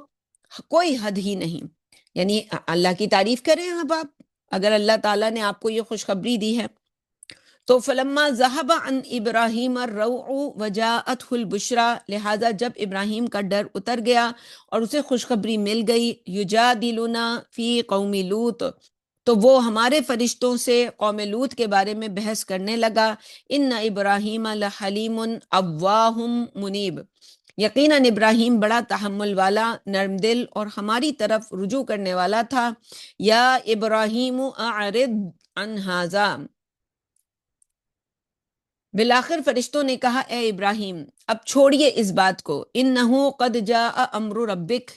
کوئی حد ہی نہیں، یعنی اللہ کی تعریف کریں اب آپ، اگر اللہ تعالیٰ نے آپ کو یہ خوشخبری دی ہے۔ تو فلما ذہب عن ابراہیم الروع وجاءته البشرا، لہذا جب ابراہیم کا ڈر اتر گیا اور اسے خوشخبری مل گئی، یجادلنا فی قوم لوط، تو وہ ہمارے فرشتوں سے قوم لوط کے بارے میں بحث کرنے لگا، ان ابراہیم لحلیم اواہ منیب، یقیناً ابراہیم بڑا تحمل والا، نرم دل اور ہماری طرف رجوع کرنے والا تھا۔ یا ابراہیم اعرض عن ھذا، بالآخر فرشتوں نے کہا اے ابراہیم اب چھوڑیے اس بات کو، انہو قد جاء امر ربک،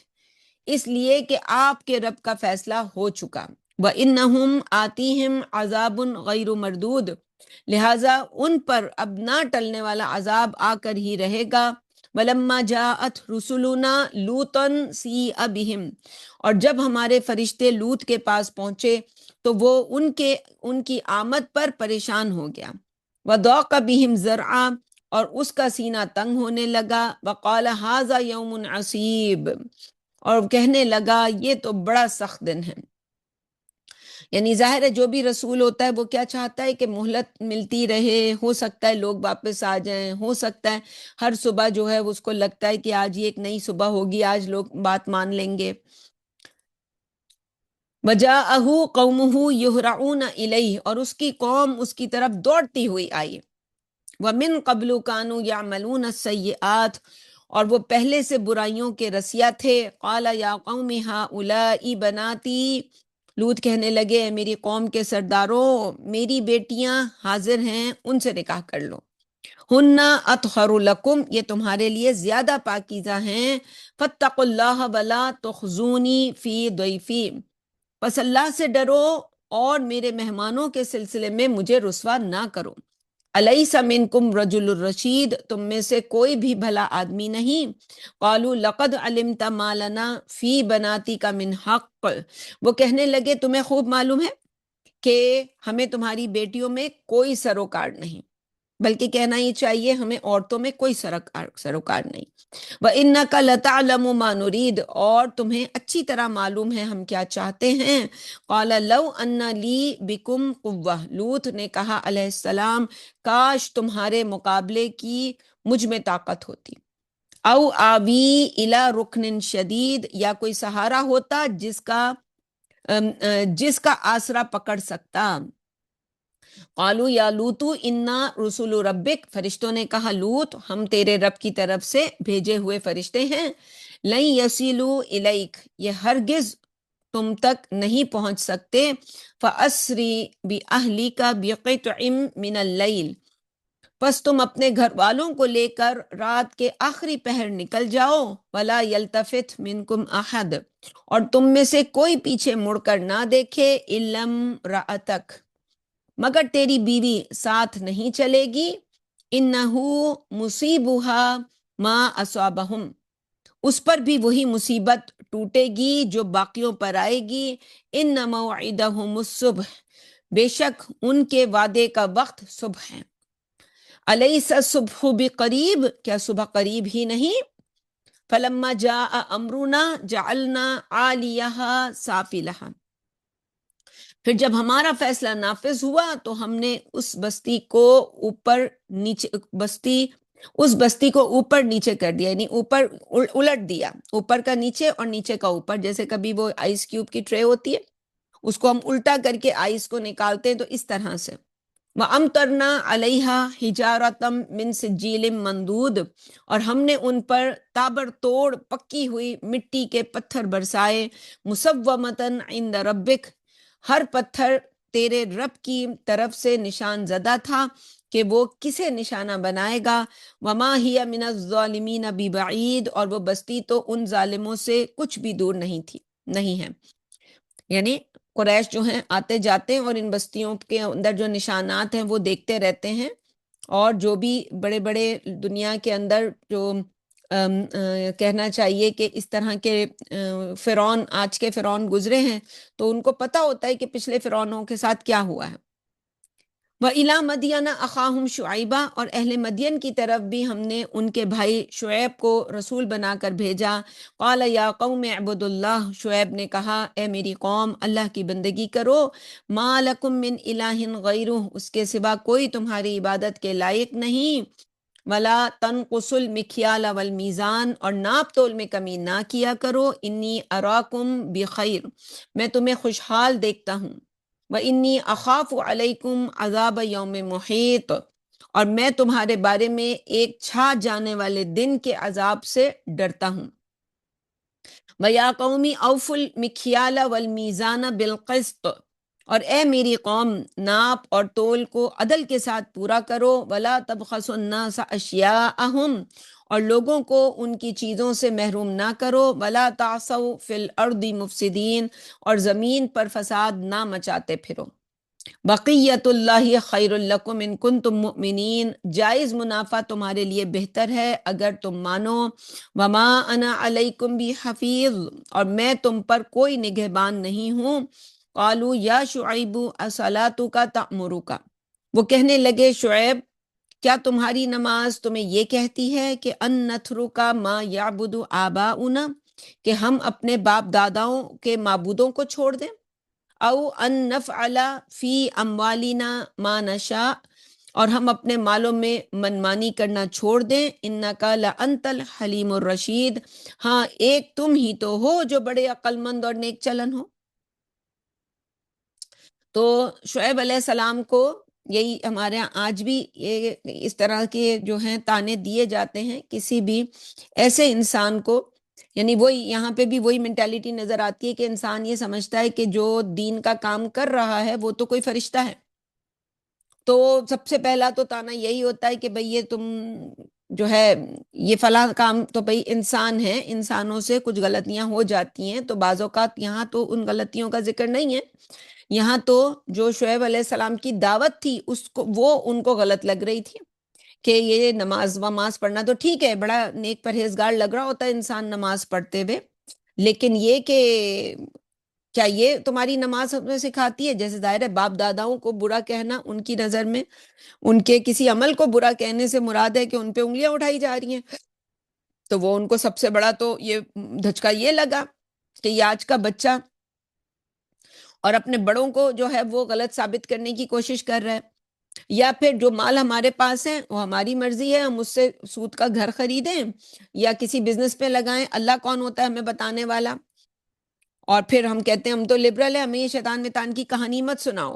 اس لیے کہ آپ کے رب کا فیصلہ ہو چکا، وَإِنَّهُمْ آتِيهِمْ عَذَابٌ غَيْرُ مردود، لہٰذا ان پر اب نہ ٹلنے والا عذاب آ کر ہی رہے گا۔ وَلَمَّا جَاءَتْ رُسُلُنَا لُوطًا سِیءَ بِهِمْ، اور جب ہمارے فرشتے لوط کے پاس پہنچے تو وہ ان کی آمد پر پریشان ہو گیا، وَضَاقَ بِهِمْ ذَرْعًا، اور اس کا سینہ تنگ ہونے لگا، وَقَالَ هَذَا يَوْمٌ عَصِیبٌ، اور کہنے لگا یہ تو بڑا سخت دن ہے۔ یعنی ظاہر ہے جو بھی رسول ہوتا ہے وہ کیا چاہتا ہے کہ مہلت ملتی رہے، ہو سکتا ہے لوگ واپس آ جائیں، ہو سکتا ہے ہر صبح جو ہے اس کو لگتا ہے کہ آج یہ ایک نئی صبح ہوگی، آج لوگ بات مان لیں گے۔ وَجَاءَهُ قَوْمُهُ يُهْرَعُونَ إِلَيْهِ، اور اس کی قوم اس کی طرف دوڑتی ہوئی آئی، وَمِن قَبْلُ كَانُوا يَعْمَلُونَ السَّيِّئَاتِ، اور وہ پہلے سے برائیوں کے رسیا تھے، قَالَ يَا قَوْمِ هَؤُلَاءِ بَنَاتِي، لوط کہنے لگے اے میری قوم کے سرداروں میری بیٹیاں حاضر ہیں، ان سے نکاح کر لو، ہن اطہر لکم، یہ تمہارے لیے زیادہ پاکیزہ ہیں، فاتقوا اللہ ولا تخزونی فی ضیفی، پس اللہ سے ڈرو اور میرے مہمانوں کے سلسلے میں مجھے رسوا نہ کرو، الیس منکم رجل الرشید، تم میں سے کوئی بھی بھلا آدمی نہیں، قالوا لقد علمت ما لنا فی بناتک من حق، وہ کہنے لگے تمہیں خوب معلوم ہے کہ ہمیں تمہاری بیٹیوں میں کوئی سروکار نہیں، بلکہ کہنا ہی چاہیے ہمیں عورتوں میں کوئی سروکار نہیں۔ وَإِنَّكَ لَتَعْلَمُ مَا نُرِيدُ، اور تمہیں اچھی طرح معلوم ہے ہم کیا چاہتے ہیں۔ قَالَ لَوْ أَنَّ لِي بِكُمْ قُوَّةً، لوط نے کہا علیہ السلام کاش تمہارے مقابلے کی مجھ میں طاقت ہوتی، او آوی الی رکن شدید، یا کوئی سہارا ہوتا جس کا آسرا پکڑ سکتا۔ قالوا یا لوتو انا رسول ربک، فرشتوں نے کہا لوط ہم تیرے رب کی طرف سے بھیجے ہوئے فرشتے ہیں۔ لن یصلوا الیک، یہ ہرگز تم تک نہیں پہنچ سکتے۔ فاسری باہلک بقطع من اللیل، پس تم اپنے گھر والوں کو لے کر رات کے آخری پہر نکل جاؤ۔ ولا یلتفت منکم احد، اور تم میں سے کوئی پیچھے مڑ کر نہ دیکھے۔ الا امرأتک، مگر تیری بیوی ساتھ نہیں چلے گی۔ انہو مصیبہا ما اصابہم، اس پر بھی وہی مصیبت ٹوٹے گی جو باقیوں پر آئے گی۔ ان موعدہم الصبح، بے شک ان کے وعدے کا وقت صبح ہے۔ الیس الصبح بقریب، کیا صبح قریب ہی نہیں؟ فلما جاء امرنا جعلنا عالیہا سافلہا، پھر جب ہمارا فیصلہ نافذ ہوا تو ہم نے اس بستی کو اوپر نیچے اوپر نیچے کر دیا، یعنی اوپر الٹ دیا، اوپر کا نیچے اور نیچے کا اوپر، جیسے کبھی وہ آئس کیوب کی ٹرے ہوتی ہے اس کو ہم الٹا کر کے آئس کو نکالتے ہیں، تو اس طرح سے۔ وَأَمْطَرْنَا عَلَيْهَا حِجَارَةً مِّن سِجِّيلٍ مَّنضُودٍ، اور ہم نے ان پر تابڑ توڑ پکی ہوئی مٹی کے پتھر برسائے۔ مُصَوَّمَةً عِندَ رَبِّكَ، ہر پتھر تیرے رب کی طرف سے نشان زدہ تھا کہ وہ کسے نشانہ بنائے گا۔ وَمَا هِيَ مِنَ الظَّالِمِينَ بِبَعِيدٍ، اور وہ بستی تو ان ظالموں سے کچھ بھی دور نہیں ہے۔ یعنی قریش جو ہیں آتے جاتے ہیں اور ان بستیوں کے اندر جو نشانات ہیں وہ دیکھتے رہتے ہیں، اور جو بھی بڑے بڑے دنیا کے اندر جو کہنا چاہیے کہ اس طرح کے فرعون، آج کے فرعون گزرے ہیں تو ان کو پتہ ہوتا ہے کہ پچھلے فرعونوں کے ساتھ کیا ہوا ہے۔ وَإِلَىٰ مَدْيَنَ أَخَاهُمْ شُعَيْبًا، اور اہل مدین کی طرف بھی ہم نے ان کے بھائی شعیب کو رسول بنا کر بھیجا۔ قَالَ يَا قَوْمِ اعْبُدُوا اللَّهَ، شعیب نے کہا اے میری قوم اللہ کی بندگی کرو۔ مَا لَكُم مِّنْ إِلَٰهٍ غَيْرُهُ، اس کے سوا کوئی تمہاری عبادت کے لائق نہیں۔ وَلَا تَنْقُصُوا الْمِكْيَالَ وَالْمِيزَانَ، اور ناپ تول میں کمی نہ کیا کرو۔ إِنِّي أَرَاكُمْ بِخَيْرٍ، میں تمہیں خوشحال دیکھتا ہوں۔ وَإِنِّي أَخَافُ عَلَيْكُمْ عَذَابَ يَوْمٍ مُحِيطٍ، اور میں تمہارے بارے میں ایک چھا جانے والے دن کے عذاب سے ڈرتا ہوں۔ وَيَا قَوْمِ أَوْفُوا الْمِكْيَالَ وَالْمِيزَانَ بِالْقِسْطِ، اور اے میری قوم ناپ اور تول کو عدل کے ساتھ پورا کرو۔ وَلَا تَبْخَسُوا النَّاسَ أَشْيَاءَهُمْ، اور لوگوں کو ان کی چیزوں سے محروم نہ کرو۔ وَلَا تَعْثَوْا فِي الْأَرْضِ مُفْسِدِينَ، اور زمین پر فساد نہ مچاتے پھرو۔ بقیت اللہ خیر لکم ان کنتم مؤمنین، جائز منافع تمہارے لیے بہتر ہے اگر تم مانو۔ وما انا علیکم بحفیظ، اور میں تم پر کوئی نگہبان نہیں ہوں۔ قالوا یا شعیب اصلاتک تأمرک، وہ کہنے لگے شعیب کیا تمہاری نماز تمہیں یہ کہتی ہے کہ ان نترک ما یعبد آباؤنا، کہ ہم اپنے باپ داداؤں کے معبودوں کو چھوڑ دیں۔ او ان نفعل فی اموالنا ما نشاء، اور ہم اپنے مالوں میں منمانی کرنا چھوڑ دیں۔ انک لانت الحلیم الرشید، ہاں ایک تم ہی تو ہو جو بڑے عقل مند اور نیک چلن ہو۔ تو شعیب علیہ السلام کو یہی ہمارے یہاں آج بھی یہ اس طرح کے جو ہیں تانے دیے جاتے ہیں کسی بھی ایسے انسان کو، یعنی وہی یہاں پہ بھی وہی مینٹیلٹی نظر آتی ہے کہ انسان یہ سمجھتا ہے کہ جو دین کا کام کر رہا ہے وہ تو کوئی فرشتہ ہے، تو سب سے پہلا تو تانا یہی ہوتا ہے کہ بھئی یہ تم جو ہے یہ فلاں کام تو بھئی انسان ہے، انسانوں سے کچھ غلطیاں ہو جاتی ہیں، تو بعض اوقات یہاں تو ان غلطیوں کا ذکر نہیں ہے، یہاں تو جو شعیب علیہ السلام کی دعوت تھی اس کو وہ ان کو غلط لگ رہی تھی کہ یہ نماز وماز پڑھنا تو ٹھیک ہے، بڑا نیک پرہیزگار لگ رہا ہوتا ہے انسان نماز پڑھتے ہوئے، لیکن یہ کہ کیا یہ تمہاری نماز ہمیں سکھاتی ہے؟ جیسے ظاہر ہے باپ داداؤں کو برا کہنا ان کی نظر میں ان کے کسی عمل کو برا کہنے سے مراد ہے کہ ان پہ انگلیاں اٹھائی جا رہی ہیں، تو وہ ان کو سب سے بڑا تو یہ دھچکا یہ لگا کہ یہ آج کا بچہ اور اپنے بڑوں کو جو ہے وہ غلط ثابت کرنے کی کوشش کر رہا ہے، یا پھر جو مال ہمارے پاس ہے وہ ہماری مرضی ہے، ہم اس سے سود کا گھر خریدیں یا کسی بزنس پہ لگائیں، اللہ کون ہوتا ہے ہمیں بتانے والا؟ اور پھر ہم کہتے ہیں ہم تو لبرل ہیں، ہمیں یہ شیطان ویطان کی کہانی مت سناؤ۔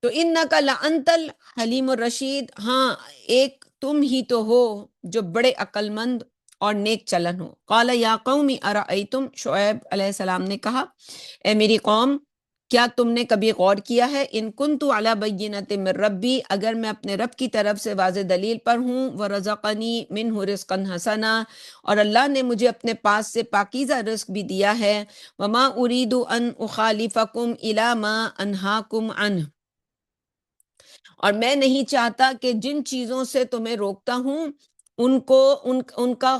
تو انک لانت الحلیم الرشید، ہاں ایک تم ہی تو ہو جو بڑے عقل مند اور نیک چلن ہو۔ قال یا قوم ارأیتم، شعیب علیہ السلام نے کہا اے میری قوم کیا تم نے کبھی غور کیا ہے، ان کنت علی بینۃ من ربی، اگر میں اپنے رب کی طرف سے واضح دلیل پر ہوں، ورزقنی منہ رزقا حسنا، اور اللہ نے مجھے اپنے پاس سے پاکیزہ رزق بھی دیا ہے، وما ارید ان اخالفکم الی ما انہاکم عنہ، اور میں نہیں چاہتا کہ جن چیزوں سے تمہیں روکتا ہوں ان کا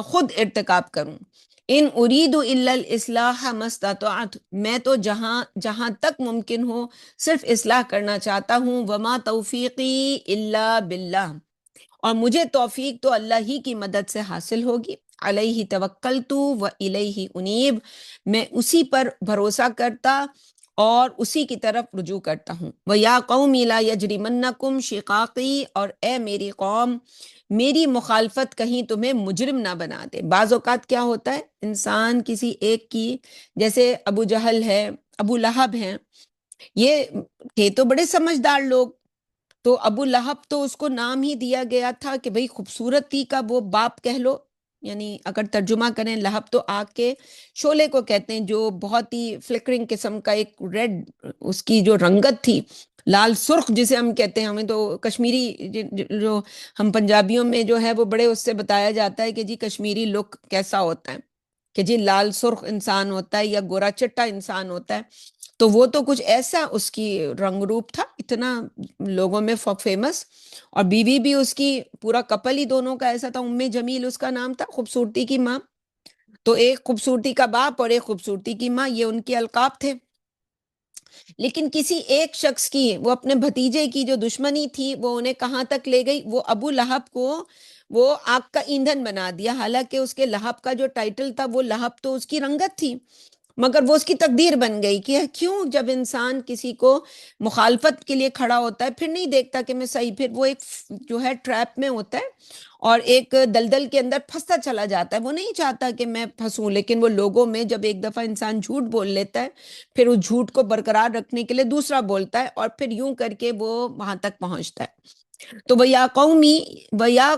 خود ارتکاب کروں۔ ان ارید الا الاصلاح ما استطعت، میں تو جہاں جہاں تک ممکن ہو صرف اصلاح کرنا چاہتا ہوں، وما توفیقی الا باللہ، اور مجھے توفیق تو اللہ ہی کی مدد سے حاصل ہوگی، علیہ توکلت و الیہ انیب، میں اسی پر بھروسہ کرتا اور اسی کی طرف رجوع کرتا ہوں۔ وَيَا قَوْمِ لَا يَجْرِمَنَّكُمْ شِقَاقِي، اور اے میری قوم میری مخالفت کہیں تمہیں مجرم نہ بنا دے۔ بعض اوقات کیا ہوتا ہے انسان کسی ایک کی، جیسے ابو جہل ہے، ابو لہب ہیں، یہ تھے تو بڑے سمجھدار لوگ، تو ابو لہب تو اس کو نام ہی دیا گیا تھا کہ بھئی خوبصورتی کا وہ باپ کہہ لو، یعنی اگر ترجمہ کریں لہب تو آگ کے شعلے کو کہتے ہیں، جو بہت ہی فلکرنگ قسم کا ایک ریڈ اس کی جو رنگت تھی، لال سرخ جسے ہم کہتے ہیں، ہمیں تو کشمیری جو ہم پنجابیوں میں جو ہے وہ بڑے اس سے بتایا جاتا ہے کہ جی کشمیری لک کیسا ہوتا ہے، کہ جی لال سرخ انسان ہوتا ہے یا گورا چٹا انسان ہوتا ہے، تو وہ تو کچھ ایسا اس کی رنگ روپ تھا، اتنا لوگوں میں فیمس، اور بیوی بھی اس کی پورا کپل ہی دونوں کا ایسا تھا، جمیل اس کا نام تھا، خوبصورتی کی ماں، تو ایک خوبصورتی کا باپ اور ایک خوبصورتی کی ماں، یہ ان کے القاب تھے۔ لیکن کسی ایک شخص کی، وہ اپنے بھتیجے کی جو دشمنی تھی وہ انہیں کہاں تک لے گئی، وہ ابو لہب کو وہ آگ کا ایندھن بنا دیا، حالانکہ اس کے لہب کا جو ٹائٹل تھا وہ لہب تو اس کی رنگت تھی، مگر وہ اس کی تقدیر بن گئی کہ کیوں جب انسان کسی کو مخالفت کے لیے کھڑا ہوتا ہے پھر نہیں دیکھتا کہ میں صحیح، پھر وہ ایک جو ہے ٹریپ میں ہوتا ہے اور ایک دلدل کے اندر پھنستا چلا جاتا ہے، وہ نہیں چاہتا کہ میں پھنسوں، لیکن وہ لوگوں میں جب ایک دفعہ انسان جھوٹ بول لیتا ہے پھر اس جھوٹ کو برقرار رکھنے کے لیے دوسرا بولتا ہے اور پھر یوں کر کے وہ وہاں تک پہنچتا ہے۔ تو وَيَا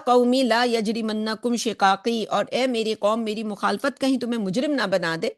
قَوْمِ لَا يَجْرِمَنَّكُمْ شِقَاقِي، اور اے میری قوم میری مخالفت کہیں تمہیں مجرم نہ بنا دے،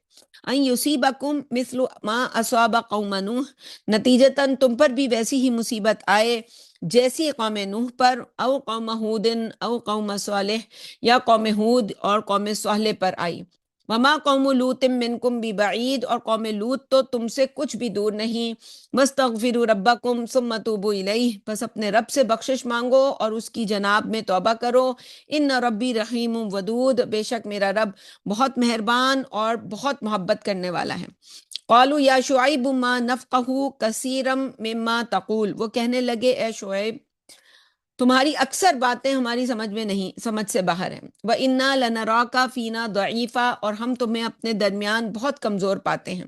ان یصیبکم مثل ما اصاب قوم نوح، نتیجتاً تم پر بھی ویسی ہی مصیبت آئے جیسی قوم نوح پر، او قوم ہود او قوم صالح، یا قوم ہود اور قوم صالح پر آئی، وما قوم لوط منکم ببعید، اور قوم لوط تو تم سے کچھ بھی دور نہیں، واستغفروا ربکم ثم توبوا الیہ، بس اپنے رب سے بخشش مانگو اور اس کی جناب میں توبہ کرو، ان ربی رحیم ودود، بے شک میرا رب بہت مہربان اور بہت محبت کرنے والا ہے۔ قالوا یا شعیب ما نفقہ کثیرا مما تقول، وہ کہنے لگے اے شعیب تمہاری اکثر باتیں ہماری سمجھ میں نہیں، سمجھ سے باہر ہیں، وَإِنَّا لَنَرَاكَ فِينَا ضَعِيفًا، اور ہم تمہیں اپنے درمیان بہت کمزور پاتے ہیں،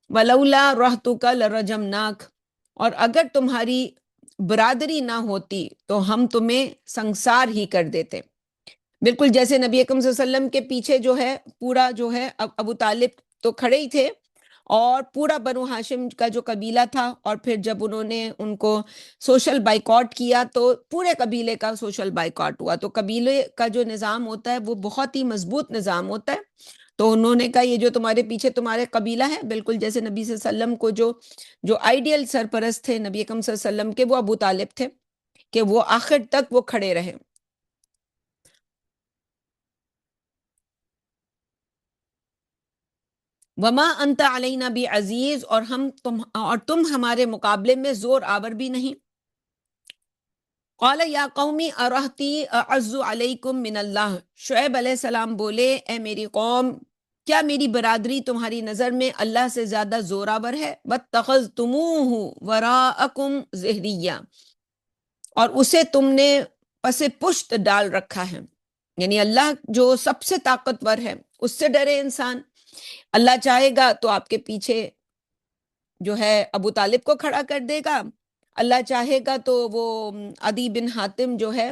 وَلَوْلَا رَحْتُكَ لَرَجَمْنَاكَ، اور اگر تمہاری برادری نہ ہوتی تو ہم تمہیں سنسار ہی کر دیتے، بالکل جیسے نبی اکرم صلی اللہ علیہ وسلم کے پیچھے جو ہے پورا جو ہے ابو طالب تو کھڑے ہی تھے، اور پورا بنو ہاشم کا جو قبیلہ تھا، اور پھر جب انہوں نے ان کو سوشل بائیکاٹ کیا تو پورے قبیلے کا سوشل بائیکاٹ ہوا، تو قبیلے کا جو نظام ہوتا ہے وہ بہت ہی مضبوط نظام ہوتا ہے، تو انہوں نے کہا یہ جو تمہارے پیچھے تمہارے قبیلہ ہے، بالکل جیسے نبی صلی اللہ علیہ وسلم کو جو آئیڈیل سرپرست تھے نبی اکرم صلی اللہ علیہ وسلم کے، وہ ابو طالب تھے کہ وہ آخر تک وہ کھڑے رہے۔ وما انت علینا بعزیز، اور تم ہمارے مقابلے میں زور آور بھی نہیں۔ قال یا قومی ارہتی اعز علیکم من اللہ، شعیب علیہ السلام بولے اے میری قوم کیا میری برادری تمہاری نظر میں اللہ سے زیادہ زوراور ہے؟ وَاتَّخَذْتُمُوهُ وَرَاءَكُمْ ظِهْرِيًّا، اور اسے تم نے پس پشت ڈال رکھا ہے. یعنی اللہ جو سب سے طاقتور ہے اس سے ڈرے انسان. اللہ چاہے گا تو آپ کے پیچھے جو ہے ابو طالب کو کھڑا کر دے گا، اللہ چاہے گا تو وہ عدی بن حاتم جو ہے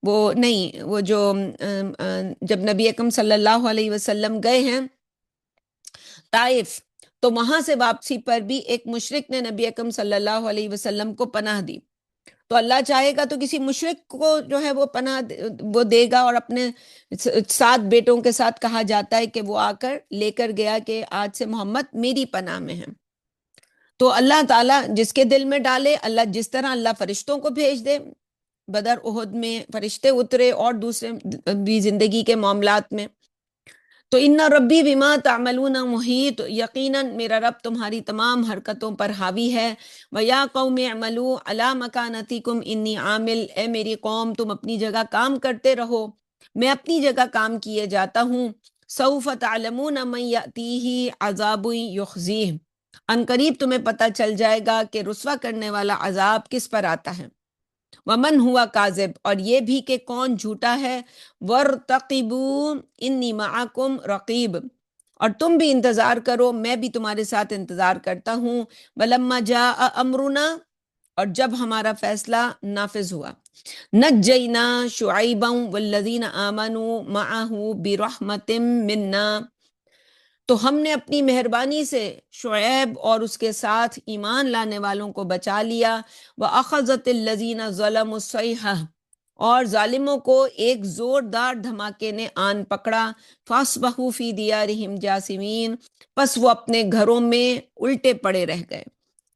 وہ نہیں، وہ جو جب نبی اکرم صلی اللہ علیہ وسلم گئے ہیں طائف، تو وہاں سے واپسی پر بھی ایک مشرک نے نبی اکرم صلی اللہ علیہ وسلم کو پناہ دی. تو اللہ چاہے گا تو کسی مشرک کو جو ہے وہ پناہ وہ دے گا. اور اپنے 7 بیٹوں کے ساتھ کہا جاتا ہے کہ وہ آ کر لے کر گیا کہ آج سے محمد میری پناہ میں ہے. تو اللہ تعالیٰ جس کے دل میں ڈالے، اللہ جس طرح اللہ فرشتوں کو بھیج دے، بدر احد میں فرشتے اترے اور دوسرے بھی زندگی کے معاملات میں. تو ان ربی بما تعملون محیط، یقیناً میرا رب تمہاری تمام حرکتوں پر حاوی ہے. وَيَا قَوْمِ اعْمَلُوا عَلَىٰ مَكَانَتِكُمْ إِنِّي عَامِلٌ، اے میری قوم تم اپنی جگہ کام کرتے رہو، میں اپنی جگہ کام کیے جاتا ہوں. سَوْفَ تَعْلَمُونَ مَن يَأْتِيهِ عَذَابٌ يُخْزِيهِ، ان قریب تمہیں پتہ چل جائے گا کہ رسوا کرنے والا عذاب کس پر آتا ہے. ومن ہوا کاذب، اور یہ بھی کہ کون جھوٹا ہے. وارتقبوا انی معکم رقیب، اور تم بھی انتظار کرو، میں بھی تمہارے ساتھ انتظار کرتا ہوں. ولما جاء امرنا، اور جب ہمارا فیصلہ نافذ ہوا. نجینا شعیبا والذین آمنوا معه برحمت منا، تو ہم نے اپنی مہربانی سے شعیب اور اس کے ساتھ ایمان لانے والوں کو بچا لیا. وَأَخَذَتِ الَّذِينَ ظَلَمُوا الصَّيْحَةُ، اور ظالموں کو ایک زوردار دھماکے نے آن پکڑا. فَأَصْبَحُوا فِي دِيَارِهِمْ جَاثِمِينَ، پس وہ اپنے گھروں میں الٹے پڑے رہ گئے.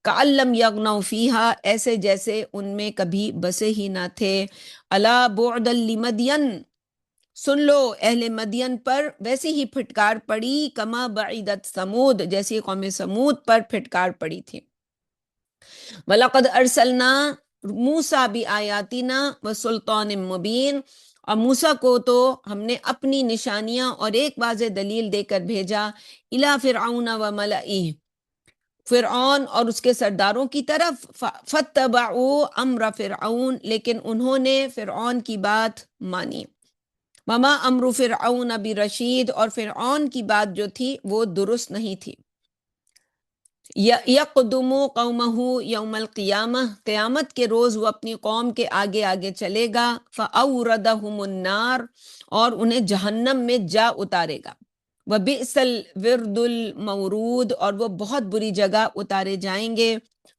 كَأَن لَّمْ يَغْنَوْا فِيهَا، ایسے جیسے ان میں کبھی بسے ہی نہ تھے. أَلَا بُعْدًا لِمَدْيَنَ، سن لو اہل مدین پر ویسی ہی پھٹکار پڑی. کما بعیدت سمود، جیسی قوم سمود پر پھٹکار پڑی تھی. وَلَقَدْ أَرْسَلْنَا مُوسَىٰ بِآيَاتِنَا وَسُلْطَانٍ مُّبِينٍ، اور موسیٰ کو تو ہم نے اپنی نشانیاں اور ایک واضح دلیل دے کر بھیجا. إِلَىٰ فِرْعَوْنَ وَمَلَئِهِ، فرعون اور اس کے سرداروں کی طرف. فَاتَّبَعُوا أَمْرَ فِرْعَوْنَ، لیکن انہوں نے فرعون کی بات مانی. وما امر فرعون برشید، اور فرعون کی بات جو تھی وہ درست نہیں تھی. یقدم قومہ یوم القیامہ، قیامت کے روز وہ اپنی قوم کے آگے آگے چلے گا. فاوردہم النار، اور انہیں جہنم میں جا اتارے گا. وبئس الورد المورود، اور وہ بہت بری جگہ اتارے جائیں گے.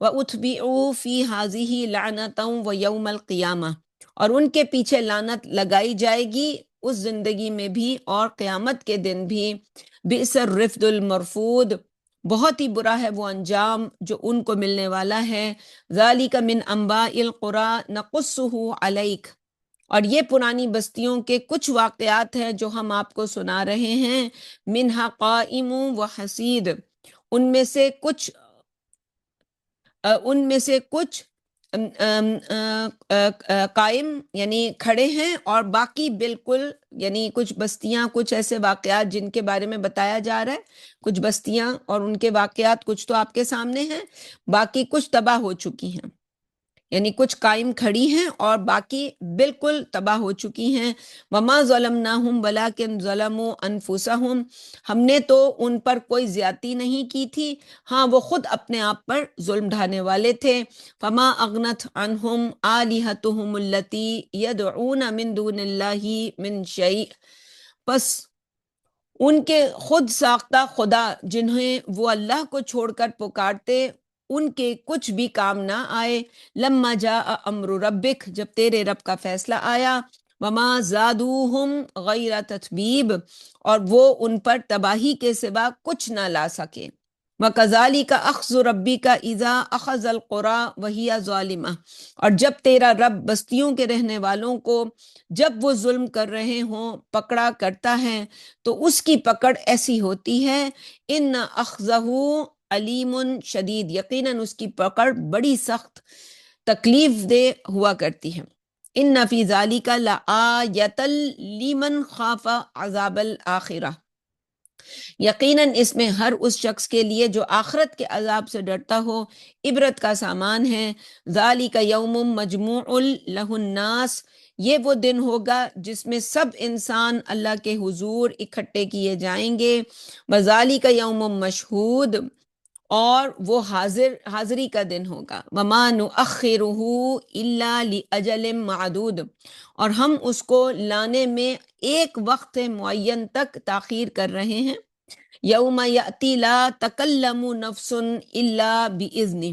واتبعوا فی ہذہ لعنۃ ویوم القیامہ، اور ان کے پیچھے لعنت لگائی جائے گی اس زندگی میں بھی اور قیامت کے دن بھی. بئس الرفد المرفود، بہت ہی برا ہے وہ انجام جو ان کو ملنے والا ہے. ذالک من انباء القری نقصہ علیک، اور یہ پرانی بستیوں کے کچھ واقعات ہیں جو ہم آپ کو سنا رہے ہیں. منہا قائم و حسید، ان میں سے کچھ قائم یعنی کھڑے ہیں، اور باقی بالکل یعنی کچھ بستیاں، کچھ ایسے واقعات جن کے بارے میں بتایا جا رہا ہے، کچھ بستیاں اور ان کے واقعات کچھ تو آپ کے سامنے ہیں، باقی کچھ تباہ ہو چکی ہیں. یعنی کچھ قائم کھڑی ہیں اور باقی بالکل تباہ ہو چکی ہیں. وما ظلمناہم ولکن ظلموا انفسہم، ہم نے تو ان پر کوئی زیادتی نہیں کی تھی، ہاں وہ خود اپنے آپ پر ظلم ڈھانے والے تھے. فما اغنت عنہم آلہتہم التی یدعون من دون اللہ من شیء، پس ان کے خود ساختہ خدا جنہیں وہ اللہ کو چھوڑ کر پکارتے، ان کے کچھ بھی کام نہ آئے. لما جاء امر ربک، جب تیرے رب کا فیصلہ آیا. وما زادوہم غیر تتبیب، اور وہ ان پر تباہی کے سوا کچھ نہ لا سکے. وَكَذَلِكَ أَخْذُ رَبِّكَ إِذَا أَخَذَ الْقُرَىٰ وَهِيَ ظَالِمَةٌ، اور جب تیرا رب بستیوں کے رہنے والوں کو جب وہ ظلم کر رہے ہوں پکڑا کرتا ہے تو اس کی پکڑ ایسی ہوتی ہے. ان اخذہ علیم شدید، یقیناً اس کی پکڑ بڑی سخت تکلیف دہ ہوا کرتی ہے. ان فی ذالک لآیۃ لمن خاف عذاب الآخرہ، یقیناً اس میں ہر اس شخص کے لیے جو آخرت کے عذاب سے ڈرتا ہو عبرت کا سامان ہے۔ ذالک یوم مجموع لہ الناس، یہ وہ دن ہوگا جس میں سب انسان اللہ کے حضور اکٹھے کیے جائیں گے۔ وذالک یوم مشہود، اور وہ حاضری کا دن ہوگا۔ وما نؤخرہ الا لاجل معدود، اور ہم اس کو لانے میں ایک وقت معین تک تاخیر کر رہے ہیں۔ یوم یأتی لا تکلم نفس الا بإذنہ،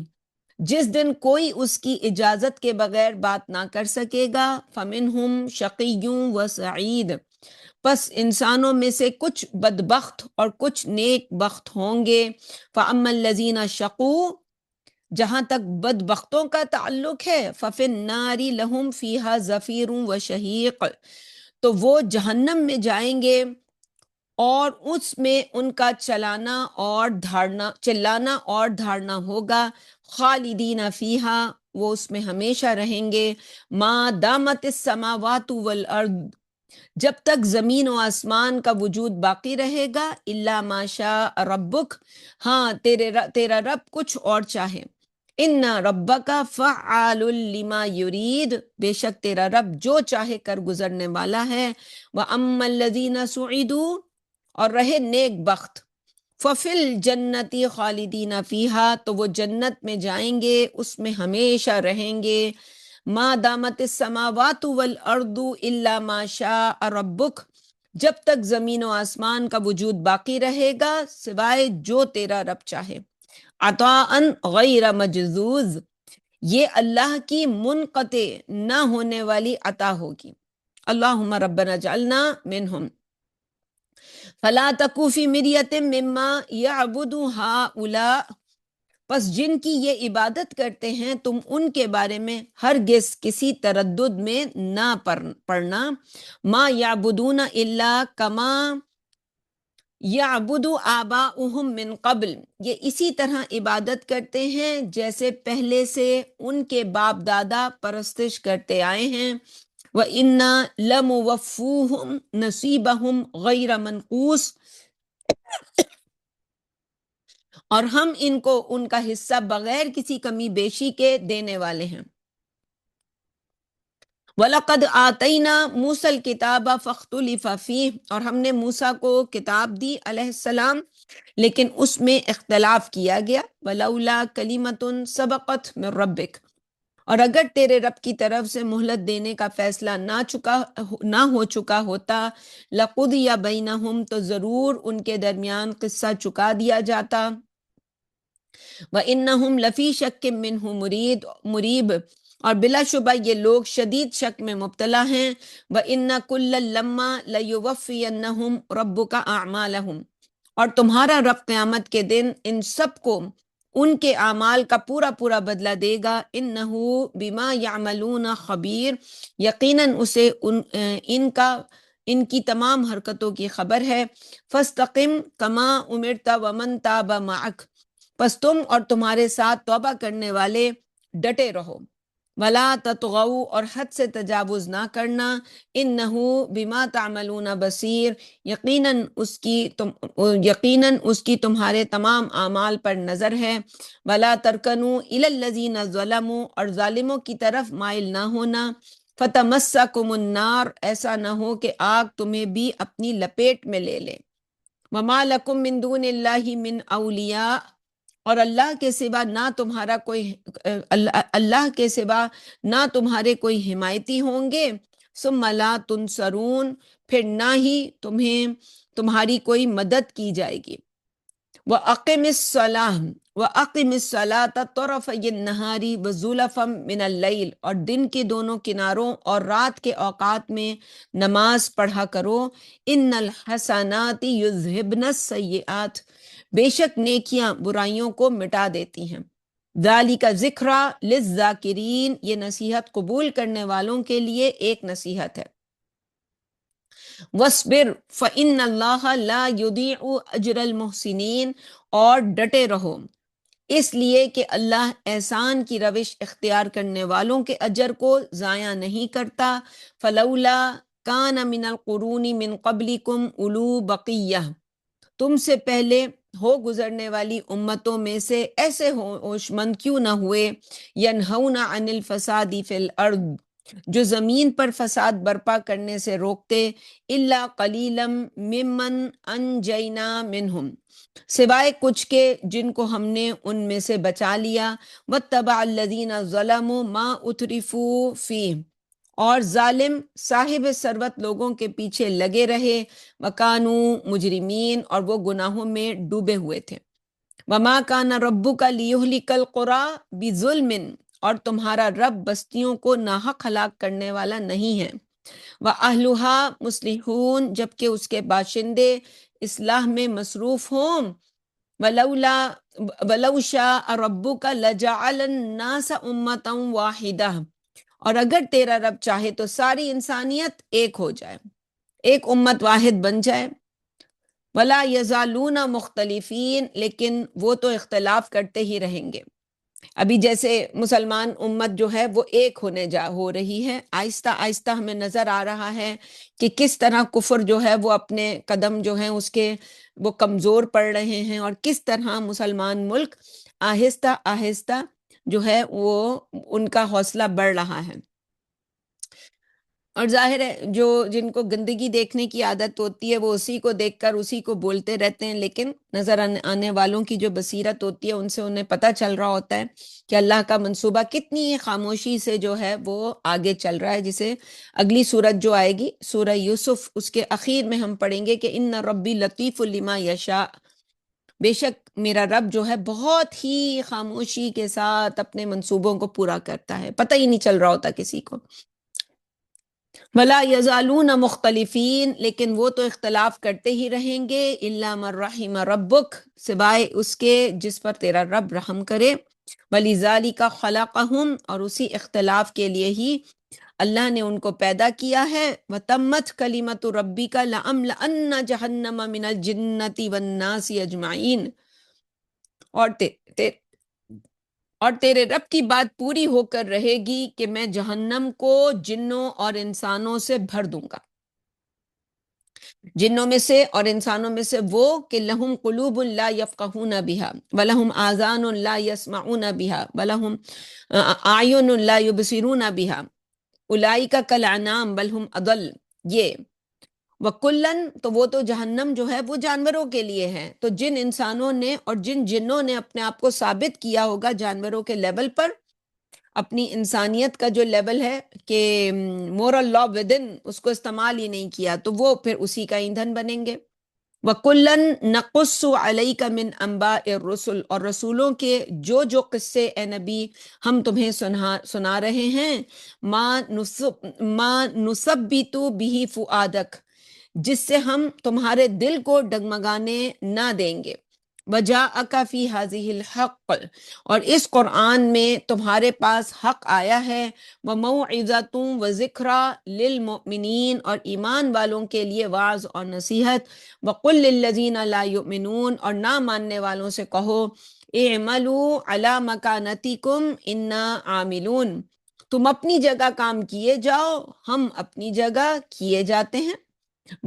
جس دن کوئی اس کی اجازت کے بغیر بات نہ کر سکے گا۔ فمنہم شقی و سعید، پس انسانوں میں سے کچھ بدبخت اور کچھ نیک بخت ہوں گے۔ فَأَمَّا الَّذِينَ شَقُوا، جہاں تک بدبختوں کا تعلق ہے، فَفِي النَّارِ لَهُمْ فِيهَا زَفِيرٌ وَشَهِيقٌ، تو وہ جہنم میں جائیں گے اور اس میں ان کا چلانا اور دھاڑنا ہوگا۔ خالدین فیہا، وہ اس میں ہمیشہ رہیں گے۔ ما دامت السماوات والارض، جب تک زمین و آسمان کا وجود باقی رہے گا۔ الا ما شاء ربک، ہاں تیرا رب کچھ اور چاہے۔ ان ربک فعال لما یرید، بے شک تیرا رب جو چاہے کر گزرنے والا ہے۔ واما الذین سعدوا، اور رہے نیک بخت، ففی الجنت خالدین فیہا، تو وہ جنت میں جائیں گے، اس میں ہمیشہ رہیں گے۔ ما دامت السماوات والارض الا ما شاء ربک، جب تک زمین و آسمان کا وجود باقی رہے گا سوائے جو تیرا رب چاہے۔ عطاء غیر مجذوذ، یہ اللہ کی منقطع نہ ہونے والی عطا ہوگی۔ اللہم ربنا اجعلنا منہم۔ فلا تکو فی مریۃ مما یعبد ہؤلاء، پس جن کی یہ عبادت کرتے ہیں تم ان کے بارے میں ہرگز کسی تردد میں نہ پڑنا۔ ما یعبدون الا کما یعبد آباؤہم من قبل، یہ اسی طرح عبادت کرتے ہیں جیسے پہلے سے ان کے باپ دادا پرستش کرتے آئے ہیں۔ وَإِنَّا لَمُوَفُّوهُمْ نَصِيبَهُمْ غَيْرَ مَنْقُوصٍ، اور ہم ان کو ان کا حصہ بغیر کسی کمی بیشی کے دینے والے ہیں۔ وَلَقَدْ آتَيْنَا مُوسَى الْكِتَابَ فَاخْتُلِفَ فِيهِ، اور ہم نے موسیٰ کو کتاب دی علیہ السلام لیکن اس میں اختلاف کیا گیا۔ وَلَوْلَا كَلِمَةٌ سَبَقَتْ مِن رَبِّكَ، اور اگر تیرے رب کی طرف سے مہلت دینے کا فیصلہ نہ ہو چکا ہوتا، لَقُضِيَ بَيْنَهُمْ، تو ضرور ان کے درمیان قصہ چکا دیا جاتا۔ وَإِنَّهُمْ لَفِي شَكٍّ مِّنْهُ مُرِيبٍ، اور بلا شبہ یہ لوگ شدید شک میں مبتلا ہیں۔ وَإِنَّ كُلًّا لَمَّا لَيُوَفِّيَنَّهُمْ رَبُّكَ أَعْمَالَهُمْ، اور تمہارا رب قیامت کے دن ان سب کو ان کے اعمال کا پورا پورا بدلہ دے گا۔ انہ بما یعملون خبیر، یقیناً اسے ان کی تمام حرکتوں کی خبر ہے۔ فاستقم کما امرت ومن تاب معک، پس تم اور تمہارے ساتھ توبہ کرنے والے ڈٹے رہو۔ ولا تطغوا، اور حد سے تجاوز نہ کرنا۔ انہ بما تعملون بصیر، یقیناً اس کی تمہارے تمام اعمال پر نظر ہے۔ ولا ترکنوا الی الذین ظلموا، اور ظالموں کی طرف مائل نہ ہونا۔ فتمسکم النار، ایسا نہ ہو کہ آگ تمہیں بھی اپنی لپیٹ میں لے لے۔ وما لکم من دون اللہ من اولیاء، اور اللہ کے سوا نہ تمہارے کوئی حمایتی ہوں گے۔ ثم لا تنصرون، پھر نہ ہی تمہاری کوئی مدد کی جائے گی۔ وَأَقِمِ الصَّلَاةَ طَرَفَيِ النَّهَارِ وَزُلَفًا مِّنَ اللَّيْلِ، اور دن کے دونوں کناروں اور رات کے اوقات میں نماز پڑھا کرو۔ إِنَّ الْحَسَنَاتِ يُذْهِبْنَ السَّيِّئَاتِ، بے شک نیکیاں برائیوں کو مٹا دیتی ہیں۔ ذَلِكَ ذِكْرَىٰ لِلذَّاكِرِينَ، یہ نصیحت قبول کرنے والوں کے لیے ایک نصیحت ہے۔ وَاصْبِرْ فَإِنَّ اللَّهَ لَا يُضِيعُ أَجْرَ الْمُحْسِنِينَ، اور ڈٹے رہو اس لیے کہ اللہ احسان کی روش اختیار کرنے والوں کے اجر کو ضائع نہیں کرتا۔ فَلَوْلَا كَانَ مِنَ الْقُرُونِ مِن قَبْلِكُمْ أُولُو بَقِيَّةٍ، تم سے پہلے ہو گزرنے والی امتوں میں سے ایسے ہوش مند کیوں نہ ہوئے، ینہون عن الفساد فی الارض، جو زمین پر فساد برپا کرنے سے روکتے، الا قلیلا ممن انجینا منہم، سوائے کچھ کے جن کو ہم نے ان میں سے بچا لیا، واتبع الذین ظلموا ما اترفوا فیہ، اور ظالم صاحب ثروت لوگوں کے پیچھے لگے رہے، وکانوا مجرمین، اور وہ گناہوں میں ڈوبے ہوئے تھے، وما کان ربک لیہلک القری بظلم، اور تمہارا رب بستیوں کو ناحق ہلاک کرنے والا نہیں ہے، وَأَهْلُهَا مُصْلِحُونَ، جبکہ اس کے باشندے اصلاح میں مصروف ہوں، وَلَوْ شَاءَ رَبُّكَ لَجَعَلَ النَّاسَ أُمَّةً وَاحِدَةً، اور اگر تیرا رب چاہے تو ساری انسانیت ایک ہو جائے، ایک امت واحد بن جائے، وَلَا يَزَالُونَ مُخْتَلِفِينَ، لیکن وہ تو اختلاف کرتے ہی رہیں گے۔ ابھی جیسے مسلمان امت جو ہے وہ ایک ہو رہی ہے، آہستہ آہستہ ہمیں نظر آ رہا ہے کہ کس طرح کفر جو ہے وہ اپنے قدم جو ہیں اس کے وہ کمزور پڑ رہے ہیں، اور کس طرح مسلمان ملک آہستہ آہستہ جو ہے وہ ان کا حوصلہ بڑھ رہا ہے۔ اور ظاہر ہے جو جن کو گندگی دیکھنے کی عادت ہوتی ہے وہ اسی کو دیکھ کر اسی کو بولتے رہتے ہیں، لیکن نظر آنے والوں کی جو بصیرت ہوتی ہے ان سے انہیں پتہ چل رہا ہوتا ہے کہ اللہ کا منصوبہ کتنی خاموشی سے جو ہے وہ آگے چل رہا ہے، جسے اگلی سورت جو آئے گی سورہ یوسف، اس کے اخیر میں ہم پڑھیں گے کہ ان ربی لطیف لما یشاء، بے شک میرا رب جو ہے بہت ہی خاموشی کے ساتھ اپنے منصوبوں کو پورا کرتا ہے، پتہ ہی نہیں چل رہا ہوتا کسی کو۔ وَلَا يَزَالُونَ مُخْتَلِفِينَ، لیکن وہ تو اختلاف کرتے ہی رہیں گے، إِلَّا مَن رَحِمَ رَبُّكَ، سوائے اس کے جس پر تیرا رب رحم کرے، وَلِذَالِكَ خَلَقَهُمْ، اور اسی اختلاف کے لیے ہی اللہ نے ان کو پیدا کیا ہے، وَتَمَّتْ كَلِمَةُ رَبِّكَ لَأَمْلَأَنَّ جَهَنَّمَ مِنَ الْجِنَّةِ وَالنَّاسِ أَجْمَعِينَ، اور اور تیرے رب کی بات پوری ہو کر رہے گی کہ میں جہنم کو جنوں اور انسانوں سے بھر دوں گا، جنوں میں سے اور انسانوں میں سے وہ کہ لہم قلوب لا یفقہون بہا ولہم آذان لا یسمعون بہا ولہم اعین لا یبصرون بہا اولئک کالانعام بل ہم اضل، یہ وکلن، تو وہ تو جہنم جو ہے وہ جانوروں کے لیے ہے، تو جن انسانوں نے اور جن جنوں نے اپنے آپ کو ثابت کیا ہوگا جانوروں کے لیول پر، اپنی انسانیت کا جو لیول ہے کہ مورل لا ودن اس کو استعمال ہی نہیں کیا، تو وہ پھر اسی کا ایندھن بنیں گے۔ وَكُلًّا نَقُصُّ عَلَيْكَ مِنْ أَنْبَاءِ الرُّسُلِ، اور رسولوں کے جو جو قصے اے نبی ہم تمہیں سنا رہے ہیں، ما نُثَبِّتُ بِهِ فُؤَادَكَ، جس سے ہم تمہارے دل کو ڈگمگانے نہ دیں گے، وَجَاءَكَ فِي هَذِهِ الْحَقُّ، اور اس قرآن میں تمہارے پاس حق آیا ہے، وَمَوْعِظَةٌ وَذِكْرَى لِلْمُؤْمِنِينَ، اور ایمان والوں کے لیے واعظ اور نصیحت، وَقُلْ لِلَّذِينَ لَا يُؤْمِنُونَ، اور نہ ماننے والوں سے کہو، اعملوا علی مکانتکم انا عاملون، تم اپنی جگہ کام کیے جاؤ، ہم اپنی جگہ کیے جاتے ہیں،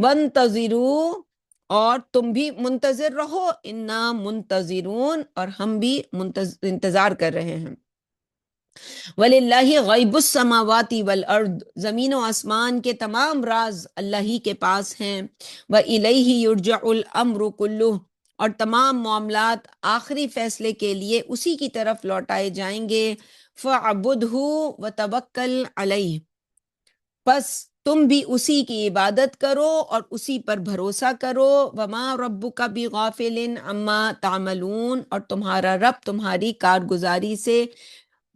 وانتظروا، اور تم بھی منتظر رہو، انا منتظرون، اور ہم بھی انتظار کر رہے ہیں۔ وَلِلَّهِ غَيْبُ السَّمَاوَاتِ وَالْأَرْضِ، زمین و آسمان کے تمام راز اللہ ہی کے پاس ہیں، وَإِلَيْهِ يُرْجَعُ الْأَمْرُ كُلُّهُ، اور تمام معاملات آخری فیصلے کے لیے اسی کی طرف لوٹائے جائیں گے، فَاعْبُدْهُ وَتَوَكَّلْ عَلَيْهِ، پس تم بھی اسی کی عبادت کرو اور اسی پر بھروسہ کرو، وما ربک بغافل عما تعملون، اور تمہارا رب تمہاری کارگزاری سے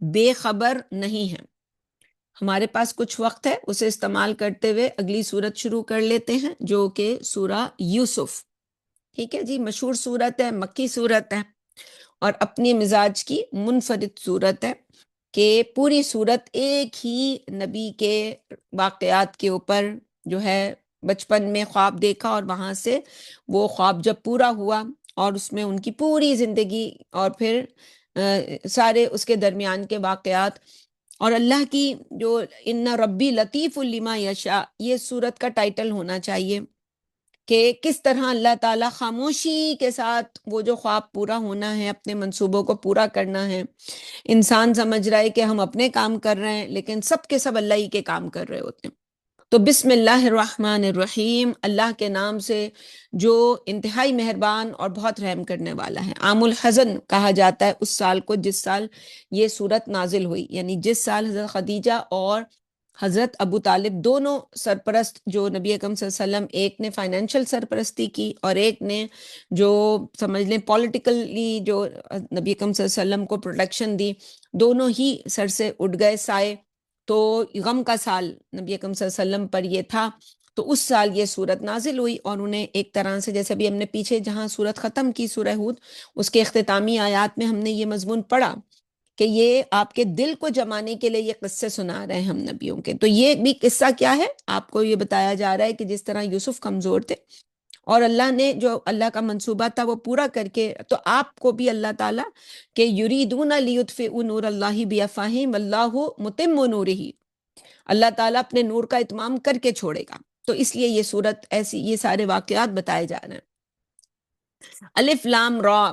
بے خبر نہیں ہے۔ ہمارے پاس کچھ وقت ہے، اسے استعمال کرتے ہوئے اگلی سورت شروع کر لیتے ہیں جو کہ سورہ یوسف، ٹھیک ہے جی، مشہور سورت ہے، مکی سورت ہے، اور اپنی مزاج کی منفرد سورت ہے کہ پوری سورت ایک ہی نبی کے واقعات کے اوپر جو ہے بچپن میں خواب دیکھا، اور وہاں سے وہ خواب جب پورا ہوا اور اس میں ان کی پوری زندگی اور پھر سارے اس کے درمیان کے واقعات، اور اللہ کی جو ان ربی لطیف لما یشاء، یہ سورت کا ٹائٹل ہونا چاہیے کہ کس طرح اللہ تعالیٰ خاموشی کے ساتھ وہ جو خواب پورا ہونا ہے، اپنے منصوبوں کو پورا کرنا ہے، انسان سمجھ رہا ہے کہ ہم اپنے کام کر رہے ہیں، لیکن سب کے سب اللہ ہی کے کام کر رہے ہوتے ہیں۔ تو بسم اللہ الرحمن الرحیم، اللہ کے نام سے جو انتہائی مہربان اور بہت رحم کرنے والا ہے۔ عام الحزن کہا جاتا ہے اس سال کو جس سال یہ صورت نازل ہوئی، یعنی جس سال حضرت خدیجہ اور حضرت ابو طالب دونوں سرپرست، جو نبی اکرم صلی اللہ علیہ وسلم، ایک نے فائنینشل سرپرستی کی اور ایک نے جو سمجھ لیں پولیٹیکلی جو نبی اکرم صلی اللہ علیہ وسلم کو پروٹیکشن دی، دونوں ہی سر سے اٹھ گئے سائے۔ تو غم کا سال نبی اکرم صلی اللہ علیہ وسلم پر یہ تھا، تو اس سال یہ صورت نازل ہوئی، اور انہیں ایک طرح سے جیسے بھی ہم نے پیچھے جہاں صورت ختم کی سورہ ہود، اس کے اختتامی آیات میں ہم نے یہ مضمون پڑھا کہ یہ آپ کے دل کو جمانے کے لیے یہ قصے سنا رہے ہیں ہم نبیوں کے۔ تو یہ بھی قصہ کیا ہے، آپ کو یہ بتایا جا رہا ہے کہ جس طرح یوسف کمزور تھے اور اللہ نے جو اللہ کا منصوبہ تھا وہ پورا کر کے، تو آپ کو بھی اللہ تعالیٰ کہ یریدون لیطفئوا نور اللہ بافواہہم واللہ متم نورہ، اللہ تعالیٰ اپنے نور کا اتمام کر کے چھوڑے گا۔ تو اس لیے یہ صورت ایسی، یہ سارے واقعات بتائے جا رہے ہیں۔ الف لام را،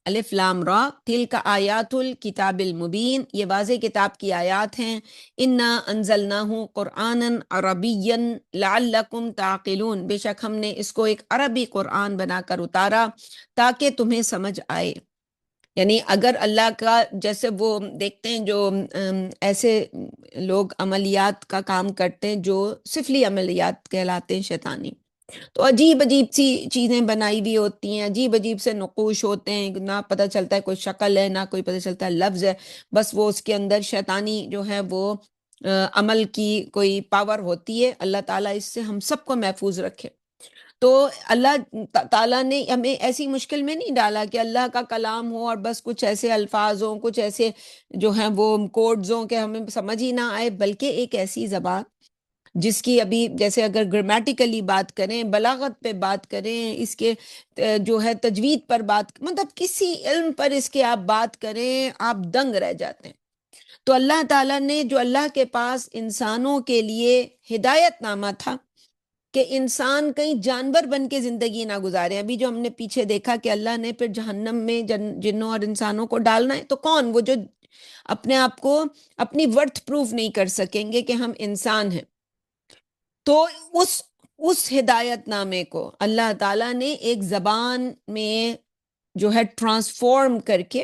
الف لام را تلک آیات الکتاب المبین، یہ واضح کتاب کی آیات ہیں۔ انا انزلناہ قرآنا عربیا لعلکم تعقلون، بے شک ہم نے اس کو ایک عربی قرآن بنا کر اتارا تاکہ تمہیں سمجھ آئے۔ یعنی اگر اللہ کا، جیسے وہ دیکھتے ہیں جو ایسے لوگ عملیات کا کام کرتے ہیں جو سفلی عملیات کہلاتے ہیں، شیطانی، تو عجیب عجیب سی چیزیں بنائی ہوئی ہوتی ہیں، عجیب عجیب سے نقوش ہوتے ہیں، نہ پتہ چلتا ہے کوئی شکل ہے، نہ کوئی پتہ چلتا ہے لفظ ہے، بس وہ اس کے اندر شیطانی جو ہے وہ عمل کی کوئی پاور ہوتی ہے۔ اللہ تعالیٰ اس سے ہم سب کو محفوظ رکھے۔ تو اللہ تعالیٰ نے ہمیں ایسی مشکل میں نہیں ڈالا کہ اللہ کا کلام ہو اور بس کچھ ایسے الفاظ ہوں، کچھ ایسے جو ہیں وہ کوڈز ہوں کہ ہمیں سمجھ ہی نہ آئے، بلکہ ایک ایسی زبان جس کی ابھی جیسے اگر گرامیٹیکلی بات کریں، بلاغت پہ بات کریں، اس کے جو ہے تجوید پر بات، مطلب کسی علم پر اس کے آپ بات کریں آپ دنگ رہ جاتے ہیں۔ تو اللہ تعالیٰ نے جو اللہ کے پاس انسانوں کے لیے ہدایت نامہ تھا کہ انسان کہیں جانور بن کے زندگی نہ گزارے۔ ابھی جو ہم نے پیچھے دیکھا کہ اللہ نے پھر جہنم میں جنوں اور انسانوں کو ڈالنا ہے، تو کون وہ جو اپنے آپ کو اپنی ورتھ پروف نہیں کر سکیں گے کہ ہم انسان ہیں، تو اس ہدایت نامے کو اللہ تعالیٰ نے ایک زبان میں جو ہے ٹرانسفارم کر کے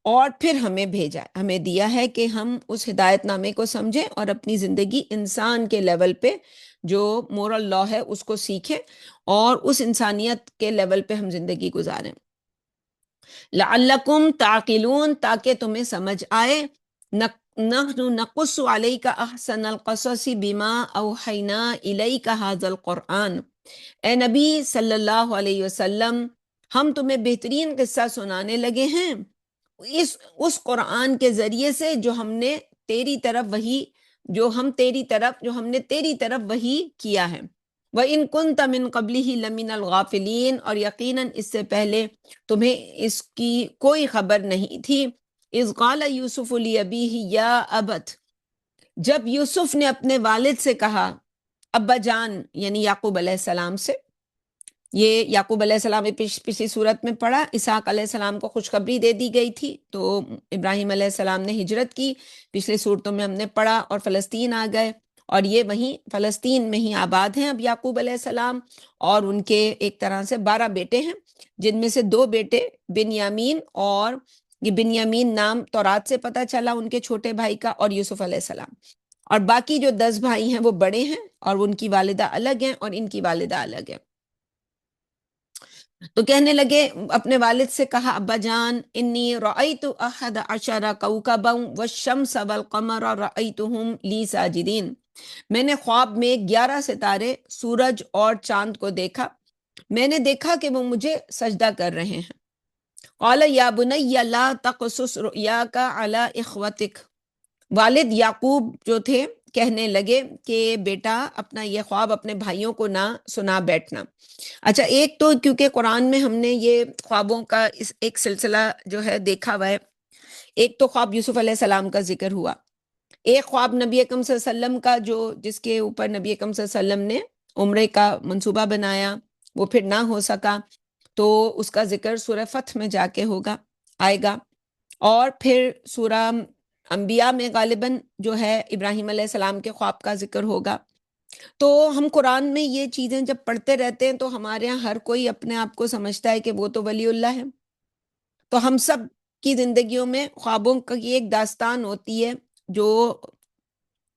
اور پھر ہمیں بھیجا، ہمیں دیا ہے کہ ہم اس ہدایت نامے کو سمجھیں اور اپنی زندگی انسان کے لیول پہ جو مورل لا ہے اس کو سیکھیں اور اس انسانیت کے لیول پہ ہم زندگی گزاریں۔ لعلکم تعقلون، تاکہ تمہیں سمجھ آئے۔ نحن نقص علیک احسن القصص بما اوحینا الیک ھذا القرآن، اے نبی صلی اللہ علیہ وسلم، ہم تمہیں بہترین قصہ سنانے لگے ہیں اس قرآن کے ذریعے سے جو ہم نے تیری طرف وحی، جو ہم نے تیری طرف وحی کیا ہے۔ وَإِن كُنْتَ مِن قَبْلِهِ لَمِنَ الْغَافِلِينَ، اور یقیناً اس سے پہلے تمہیں اس کی کوئی خبر نہیں تھی۔ اذ قال یوسف لأبیہ یا ابت، جب یوسف نے اپنے والد سے کہا، ابا جان یعنی یعقوب علیہ السلام سے، یہ یعقوب علیہ السلام پچھلی صورت میں پڑھا، اسحاق علیہ السلام کو خوشخبری دے دی گئی تھی، تو ابراہیم علیہ السلام نے ہجرت کی، پچھلے صورتوں میں ہم نے پڑھا، اور فلسطین آ گئے، اور یہ وہیں فلسطین میں ہی آباد ہیں اب یعقوب علیہ السلام، اور ان کے ایک طرح سے 12 بیٹے ہیں، جن میں سے 2 بیٹے بنیامین، اور یہ بنیامین نام تورات سے پتہ چلا ان کے چھوٹے بھائی کا، اور یوسف علیہ السلام، اور باقی جو 10 بھائی ہیں وہ بڑے ہیں اور ان کی والدہ الگ ہیں اور ان کی والدہ الگ ہے۔ تو کہنے لگے، اپنے والد سے کہا، ابا جان انی رأیت 11 کوکبا والشمس والقمر رأیتہم لی ساجدین، میں نے خواب میں 11 ستارے، سورج اور چاند کو دیکھا، میں نے دیکھا کہ وہ مجھے سجدہ کر رہے ہیں۔ قال یا بنی لا تقصص رؤیاک علی اخوتک، والد یعقوب جو تھے کہنے لگے کہ بیٹا اپنا یہ خواب اپنے بھائیوں کو نہ سنا بیٹھنا۔ اچھا، ایک تو کیونکہ قرآن میں ہم نے یہ خوابوں کا ایک سلسلہ جو ہے دیکھا ہوا ہے، ایک تو خواب یوسف علیہ السلام کا ذکر ہوا، ایک خواب نبی اکرم صلی اللہ علیہ وسلم کا جو جس کے اوپر نبی اکرم صلی اللہ علیہ وسلم نے عمرے کا منصوبہ بنایا، وہ پھر نہ ہو سکا، تو اس کا ذکر سورہ فتح میں جا کے آئے گا، اور پھر سورہ انبیاء میں غالباً جو ہے ابراہیم علیہ السلام کے خواب کا ذکر ہوگا۔ تو ہم قرآن میں یہ چیزیں جب پڑھتے رہتے ہیں تو ہمارے ہاں ہر کوئی اپنے آپ کو سمجھتا ہے کہ وہ تو ولی اللہ ہے۔ تو ہم سب کی زندگیوں میں خوابوں کی ایک داستان ہوتی ہے، جو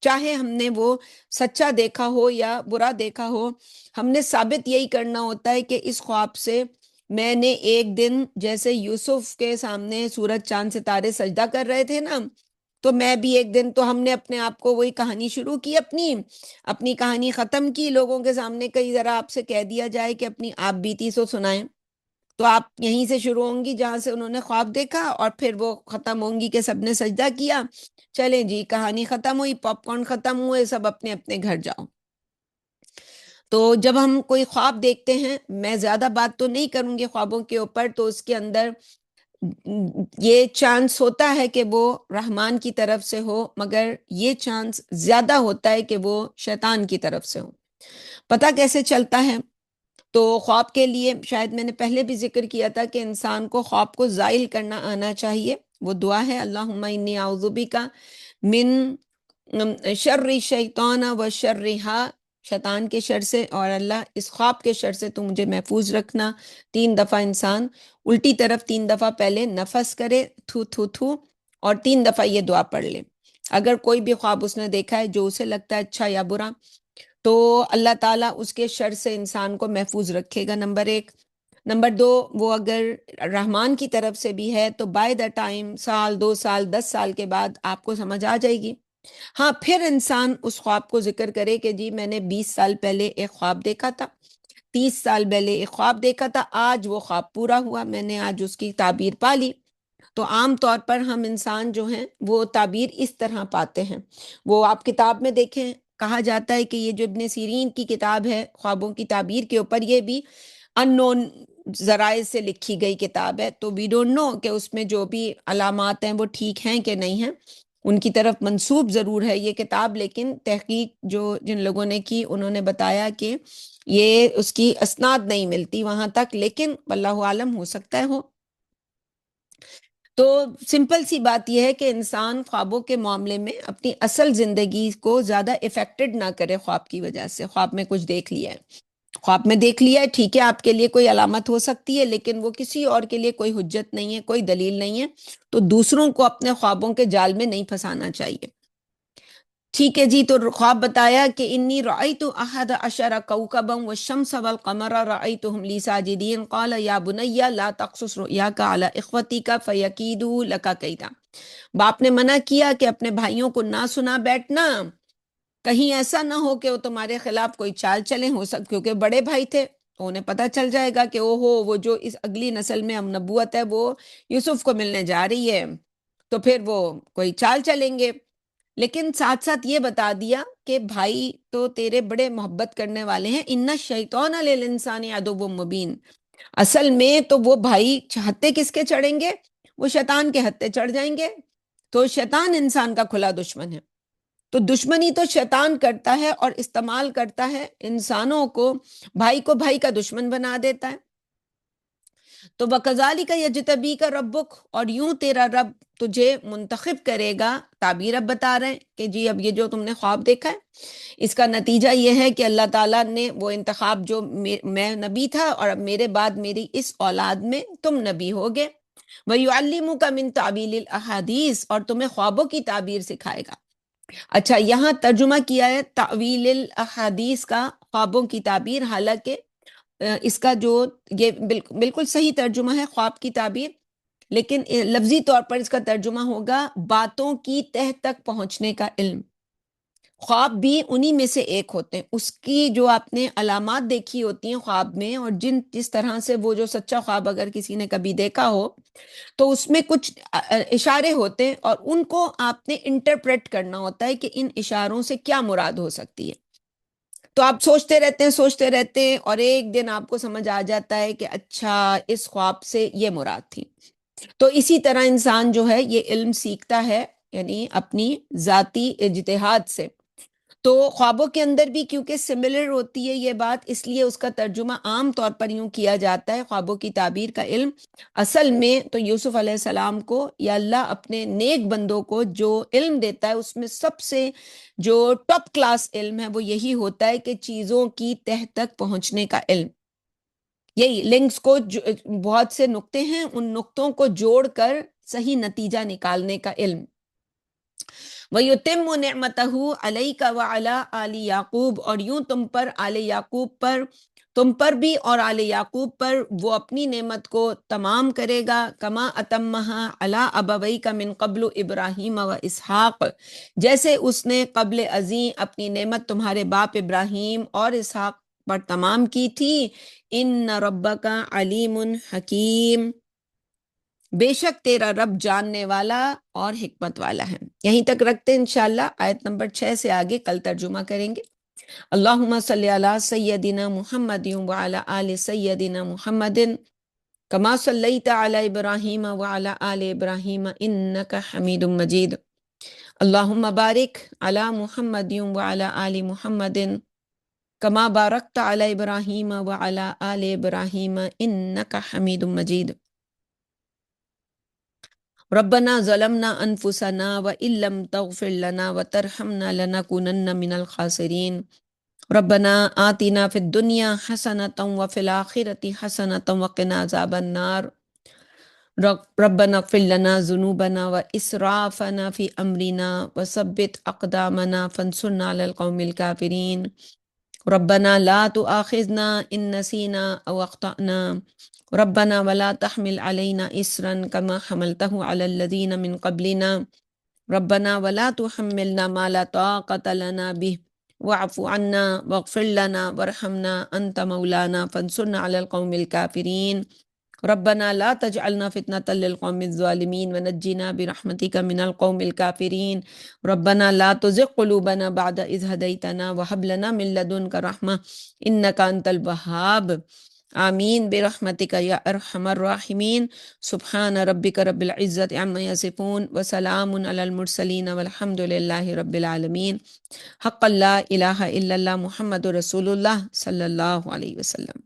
چاہے ہم نے وہ سچا دیکھا ہو یا برا دیکھا ہو، ہم نے ثابت یہی کرنا ہوتا ہے کہ اس خواب سے میں نے ایک دن جیسے یوسف کے سامنے سورج چاند ستارے سجدہ کر رہے تھے نا، تو میں بھی ایک دن، تو ہم نے اپنے آپ کو وہی کہانی شروع کی، اپنی کہانی ختم کی لوگوں کے سامنے، کئی ذرا آپ سے کہہ دیا جائے کہ اپنی آپ بیتی سو سنائیں، تو آپ یہیں سے شروع ہوں گی جہاں سے انہوں نے خواب دیکھا، اور پھر وہ ختم ہوں گی کہ سب نے سجدہ کیا، چلیں جی کہانی ختم ہوئی، پاپ کارن ختم ہوئے، سب اپنے اپنے گھر جاؤ۔ تو جب ہم کوئی خواب دیکھتے ہیں، میں زیادہ بات تو نہیں کروں گی خوابوں کے اوپر، تو اس کے اندر یہ چانس ہوتا ہے کہ وہ رحمان کی طرف سے ہو، مگر یہ چانس زیادہ ہوتا ہے کہ وہ شیطان کی طرف سے ہو۔ پتہ کیسے چلتا ہے؟ تو خواب کے لیے شاید میں نے پہلے بھی ذکر کیا تھا کہ انسان کو خواب کو زائل کرنا آنا چاہیے۔ وہ دعا ہے اللہم انی اعوذ بک من شر الشیطان و شرہا، شیطان کے شر سے، اور اللہ اس خواب کے شر سے تو مجھے محفوظ رکھنا۔ 3 دفعہ انسان الٹی طرف 3 دفعہ پہلے نفس کرے، تھو تھو تھو، اور 3 دفعہ یہ دعا پڑھ لے۔ اگر کوئی بھی خواب اس نے دیکھا ہے جو اسے لگتا ہے اچھا یا برا، تو اللہ تعالیٰ اس کے شر سے انسان کو محفوظ رکھے گا، نمبر 1۔ نمبر 2، وہ اگر رحمان کی طرف سے بھی ہے تو بائی دا ٹائم 1 سال 2 سال 10 سال کے بعد آپ کو سمجھ آ جائے گی۔ ہاں، پھر انسان اس خواب کو ذکر کرے کہ جی میں نے 20 سال پہلے ایک خواب دیکھا تھا، 30 سال پہلے ایک خواب دیکھا تھا، آج وہ خواب پورا ہوا، میں نے آج اس کی تعبیر پا لی۔ تو عام طور پر ہم انسان جو ہیں وہ تعبیر اس طرح پاتے ہیں۔ وہ آپ کتاب میں دیکھیں، کہا جاتا ہے کہ یہ جو ابن سیرین کی کتاب ہے خوابوں کی تعبیر کے اوپر، یہ بھی ان نون ذرائع سے لکھی گئی کتاب ہے، تو وی ڈونٹ نو کہ اس میں جو بھی علامات ہیں وہ ٹھیک ہیں کہ نہیں ہیں، ان کی طرف منسوب ضرور ہے یہ کتاب، لیکن تحقیق جو جن لوگوں نے کی انہوں نے بتایا کہ یہ اس کی اسناد نہیں ملتی وہاں تک، لیکن واللہ عالم ہو سکتا ہے ہو۔ تو سمپل سی بات یہ ہے کہ انسان خوابوں کے معاملے میں اپنی اصل زندگی کو زیادہ افیکٹڈ نہ کرے خواب کی وجہ سے۔ خواب میں کچھ دیکھ لیا ہے، خواب میں دیکھ لیا ہے، ٹھیک ہے، آپ کے لیے کوئی علامت ہو سکتی ہے، لیکن وہ کسی اور کے لیے کوئی حجت نہیں ہے، کوئی دلیل نہیں ہے، تو دوسروں کو اپنے خوابوں کے جال میں نہیں پھنسانا چاہیے۔ ٹھیک ہے جی، تو خواب بتایا کہ انی رأیت احد عشر کوکبا والشمس والقمر رأیتهم لی ساجدین قال یا بنی لا تقصص رؤیاک علی اخوتک فیکیدوا لک کیدا۔ باپ نے منع کیا کہ اپنے بھائیوں کو نہ سنا بیٹھنا، کہیں ایسا نہ ہو کہ وہ تمہارے خلاف کوئی چال چلیں، ہو سکتا کیونکہ بڑے بھائی تھے تو انہیں پتہ چل جائے گا کہ او ہو وہ جو اس اگلی نسل میں ہم نبوت ہے وہ یوسف کو ملنے جا رہی ہے، تو پھر وہ کوئی چال چلیں گے۔ لیکن ساتھ ساتھ یہ بتا دیا کہ بھائی تو تیرے بڑے محبت کرنے والے ہیں، ان الشیطان للانسان عدو مبین، اصل میں تو وہ بھائی ہتے کس کے چڑھیں گے؟ وہ شیطان کے ہتے چڑھ جائیں گے۔ تو شیطان انسان کا کھلا دشمن ہے، تو دشمنی تو شیطان کرتا ہے اور استعمال کرتا ہے انسانوں کو، بھائی کو بھائی کا دشمن بنا دیتا ہے۔ تو وَكَذَلِكَ يَجْتَبِيكَ رَبُّكَ، اور یوں تیرا رب تجھے منتخب کرے گا۔ تعبیر اب بتا رہے ہیں کہ جی اب یہ جو تم نے خواب دیکھا ہے اس کا نتیجہ یہ ہے کہ اللہ تعالیٰ نے وہ انتخاب، جو میں نبی تھا اور اب میرے بعد میری اس اولاد میں تم نبی ہوگے، وَيُعَلِّمُكَ مِن تَعْوِيلِ الْأَحَادِيثِ، اور تمہیں خوابوں کی تعبیر سکھائے گا۔ اچھا، یہاں ترجمہ کیا ہے تعویل الاحادیث کا، خوابوں کی تعبیر، حالانکہ اس کا جو یہ بالکل صحیح ترجمہ ہے خواب کی تعبیر، لیکن لفظی طور پر اس کا ترجمہ ہوگا باتوں کی تہ تک پہنچنے کا علم۔ خواب بھی انہی میں سے ایک ہوتے ہیں، اس کی جو آپ نے علامات دیکھی ہوتی ہیں خواب میں، اور جس طرح سے وہ جو سچا خواب اگر کسی نے کبھی دیکھا ہو تو اس میں کچھ اشارے ہوتے ہیں، اور ان کو آپ نے انٹرپریٹ کرنا ہوتا ہے کہ ان اشاروں سے کیا مراد ہو سکتی ہے۔ تو آپ سوچتے رہتے ہیں اور ایک دن آپ کو سمجھ آ جاتا ہے کہ اچھا اس خواب سے یہ مراد تھی۔ تو اسی طرح انسان جو ہے یہ علم سیکھتا ہے، یعنی اپنی ذاتی اجتہاد سے۔ تو خوابوں کے اندر بھی کیونکہ سملر ہوتی ہے یہ بات، اس لیے اس کا ترجمہ عام طور پر یوں کیا جاتا ہے خوابوں کی تعبیر کا علم۔ اصل میں تو یوسف علیہ السلام کو یا اللہ اپنے نیک بندوں کو جو علم دیتا ہے اس میں سب سے جو ٹاپ کلاس علم ہے وہ یہی ہوتا ہے کہ چیزوں کی تہ تک پہنچنے کا علم، یہی لنکس کو بہت سے نقطے ہیں، ان نقطوں کو جوڑ کر صحیح نتیجہ نکالنے کا علم۔ وَيُتِمُّ نِعْمَتَهُ عَلَيْكَ وَعَلَىٰ آلِ یعقوب، اور یوں تم پر آل یعقوب پر، تم پر بھی اور آل یعقوب پر وہ اپنی نعمت کو تمام کرے گا، کما اتمہا علی ابویک من قبل ابراہیم و اسحاق، جیسے اس نے قبل ازیں اپنی نعمت تمہارے باپ ابراہیم اور اسحاق پر تمام کی تھی۔ ان ربک علیم حکیم، بے شک تیرا رب جاننے والا اور حکمت والا ہے۔ یہیں تک رکھتے ہیں انشاءاللہ، آیت نمبر 6 سے آگے کل ترجمہ کریں گے۔ اللہم صلی علی سیدنا محمد وعلی آل سیدنا محمد کما صلیت علی ابراہیم وعلی آل ابراہیم انک حمید مجید۔ اللہم بارک علی محمد وعلی آل محمد کما بارکت علی ابراہیم وعلی آل ابراہیم انک حمید مجید۔ ربنا ظلمنا انفسنا وان لم تغفر لنا وترحمنا لنکونن من الخاسرین۔ ربنا آتنا فی الدنیا حسنۃ وفی الآخرۃ حسنۃ وقنا عذاب النار۔ ربنا اغفر لنا ذنوبنا واسرافنا فی امرنا وثبت اقدامنا فانصرنا علی القوم الکافرین۔ ربنا لا تؤاخذنا ان نسینا او اخطأنا، ربنا ولا تحمل علينا إصرا كما حملته على الذين من قبلنا، ربنا ولا تحملنا ما لا طاقة لنا به واعف عنا واغفر لنا وارحمنا أنت مولانا فانصرنا على القوم الكافرين۔ ربنا لا تجعلنا فتنة للقوم الظالمين ونجنا برحمتك من القوم الكافرين۔ ربنا لا تزغ قلوبنا بعد إذ هديتنا وهب لنا من لدنك رحمة إنك أنت الوهاب۔ آمین برحمتک یا ارحم الراحمین۔ سبحان ربک رب العزت عما یصفون وسلام علی المرسلین والحمد للہ رب العالمین۔ حق لا الہ الا اللہ محمد رسول اللہ صلی اللہ علیہ وسلم۔